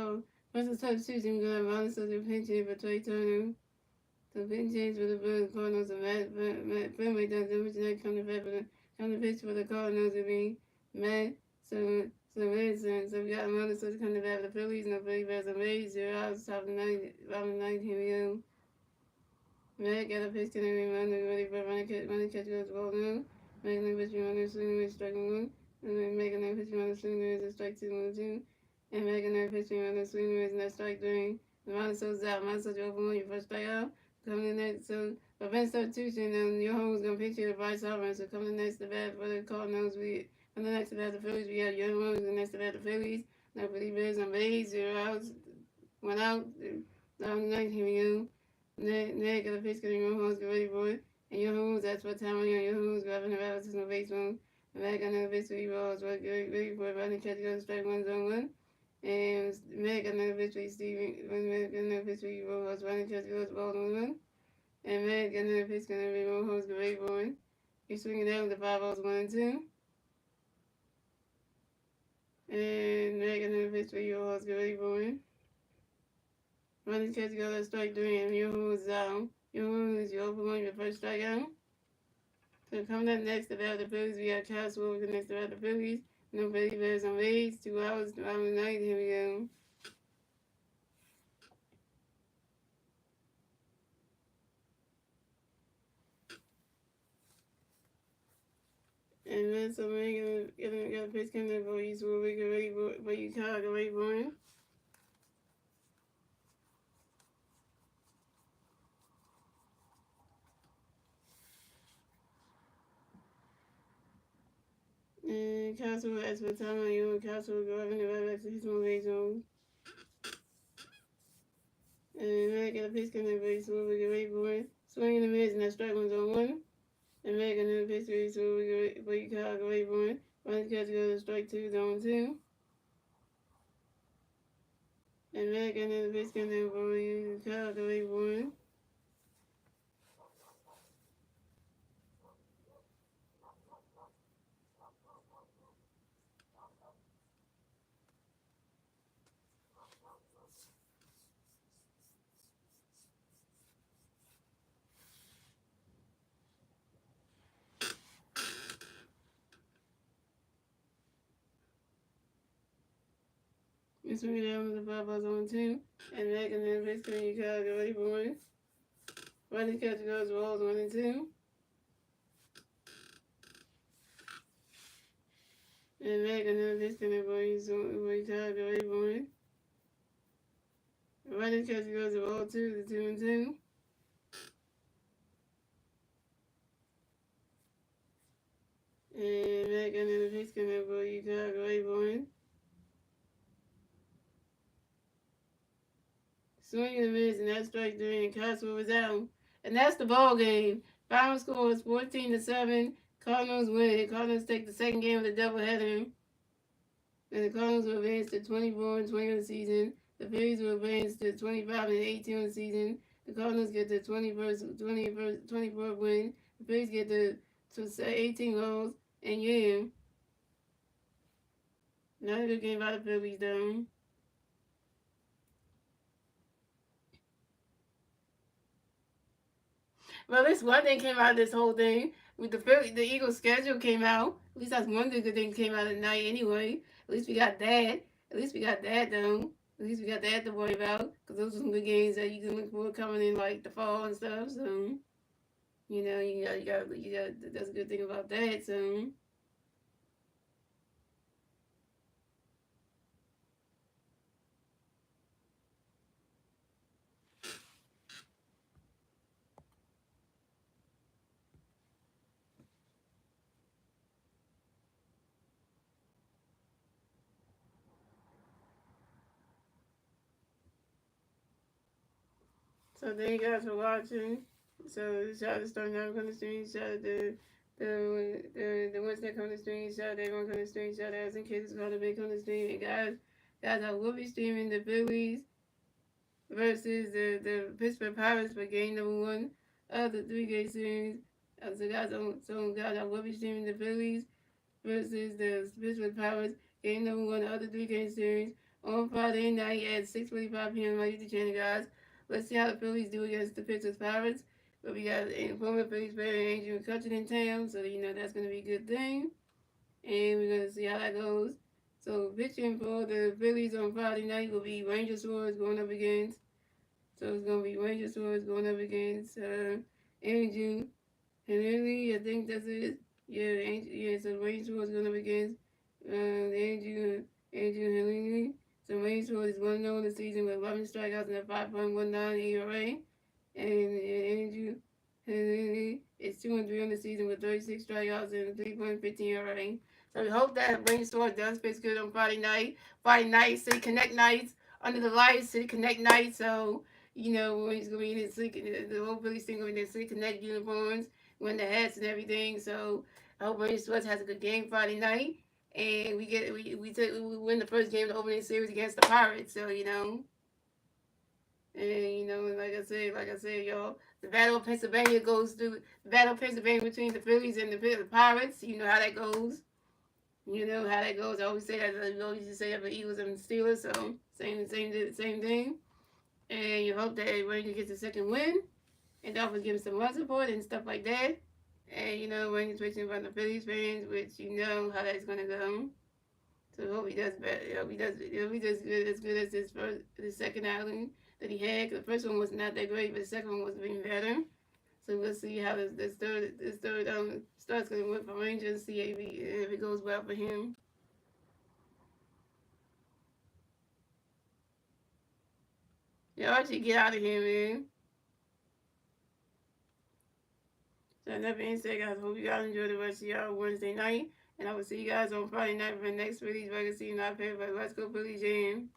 first the substitution, we got Ronald Sutter pinch hit for Trey Turner. So pinch hits for the Cardinals, and Matt Finley does it, which next come to bat for the pitch for the Cardinals would be Matt Madison. So we got Ronald Sutter coming to bat for the Phillies, no Phillies VS St. 0 outs, top of the ninth, bottom of the ninth, here we go. Matt got a pitch to the runner, ready for running catch goes ball now. Making a pitch runner, swinging with striking one. And then making a pitch runner, swinging is a strike 2-1-2. And making a pitch runner, swinging is a strike 3. The runner so's out. Monster open one, your first strikeout. Coming in next, so prevent substitution, and your home's gonna pitch you to Bryce Harper. So coming next to bat for the Cardinals, coming next to bat the Phillies, we have your home's and next to bat the Phillies. Now for the Bears on base, 0 outs, 1 out, down the ninth, here we go. Nick got a pitch getting your homes, get ready for it. And your homes, that's what time on your homes, grabbing the rabbits, no baseball. And Mac got another pitch 3 balls, right, get ready for it, running catch, goes strike 1 zone 1. And Mac got another pitch 3 Steven, Mac got another pitch 3 balls, running catch, goes ball 1-1. And Mac got another pitch, gonna be more homes, get ready for it. He's swinging down with the 5 balls, 1 and 2. And Mac got another pitch 3 balls, get ready for it. Running catch, go to strike 3, and your homes is out. Your homes, you open one, your first strikeout. So coming up next to bat the Phillies, we have Castle over next to bat the Phillies. No Phillies Bears on base, 2 hours, 2 hours night, here we go. And then so we're gonna get a pitch coming up for you, so we get ready for you, Kyle, get ready for him. And Castle as for time on you, Castle go up in the right back to his own base zone. And then get a pitch coming up for you, so we get ready for it. Swing in the mids, and that strike one's on 1. And make another pitch for you, so we get for you, Kyle, get ready for it. Running catch goes to strike 2, zone 2. And make another pitch coming up for you, Kyle, get ready for it. And swing it down with the 5 balls on 2. And make another pitch for you, Kyle, get ready for it. Running catch goes balls 1 and 2. And make another pitch coming for you, so we Kyle, get ready for it. Running catch goes to ball 2 to 2 and 2. And make another pitch coming for you, Kyle, get ready for it. Swing in the mids, and that's strike 3, and Castle was out. And that's the ball game. Final score is 14-7. Cardinals win. Cardinals take the second game of the doubleheader. And the Cardinals will advance to 24-20 on the season. The Phillies will advance to 25-18 on the season. The Cardinals get the 24th win. The Phillies get the 18 goals. And yeah, not a good game by the Phillies though. Well, at least one thing came out of this whole thing. With the Eagles' schedule came out. At least that's one good thing came out at night anyway. At least we got that. At least we got that though. At least we got that to worry about. Because those are some good games that you can look for coming in like the fall and stuff. So, you know, you got that's a good thing about that. So. So thank you guys for watching. So shout out to Stone Down on the stream, shout out to the ones that come on the stream, shout out to everyone on the stream, shout out to kids who have been on the stream. And guys, I will be streaming the Phillies versus the Pittsburgh Pirates for game number 1 of the 3-game series. So guys, I will be streaming the Phillies versus the Pittsburgh Pirates game number one, the other 3-game series, on Friday night at 6:45 p.m. my YouTube channel, guys. Let's see how the Phillies do against the Pittsburgh Pirates. But we got a former Phillies player, Andrew McCutcheon, in town, so that's going to be a good thing. And we're going to see how that goes. So pitching for the Phillies on Friday night will be Ranger Suarez going up against. So it's going to be Ranger Suarez going up against Andrew. And really, I think that's it. Yeah, so Ranger Suarez going up against Andrew Henry. So Ranger Suarez is 1-0 in the season with 11 strikeouts and a 5.19 ERA. And Andrew Henry is 2-3 on the season with 36 strikeouts and a 3.15 ERA. So we hope that Ranger Suarez does pitch good on Friday night. Friday night, City Connect nights, under the lights, City Connect nights. So, when he's going to be in his the whole Phillies thing going to be in the City Connect uniforms, win the hats and everything. So I hope Ranger Suarez has a good game Friday night. And we win the first game of the opening series against the Pirates. So, and like I said, y'all, the Battle of Pennsylvania goes through the Battle of Pennsylvania between the Phillies and the Pirates. You know how that goes. You know how that goes. I always say that. I always used to say that for Eagles and Steelers. So same thing. And you hope that Ranger gets a second win, and Dolphins give him some run support and stuff like that. And Ranger's pitching from the Phillies fans, which you know how that's gonna go. So I hope he does better. He does as good as his second outing that he had. Cause the first one was not that great, but the second one was being better. So we'll see how this third start's gonna work for Rangers. See if it goes well for him. Yeah, Archie, get out of here, man. So that being said, guys, hope you guys enjoy the rest of y'all Wednesday night. And I will see you guys on Friday night for the next Phillies regular season. I pay for Let's Go Phillies Jam.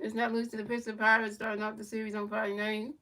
Let's not lose to the Pittsburgh Pirates starting off the series on Friday night.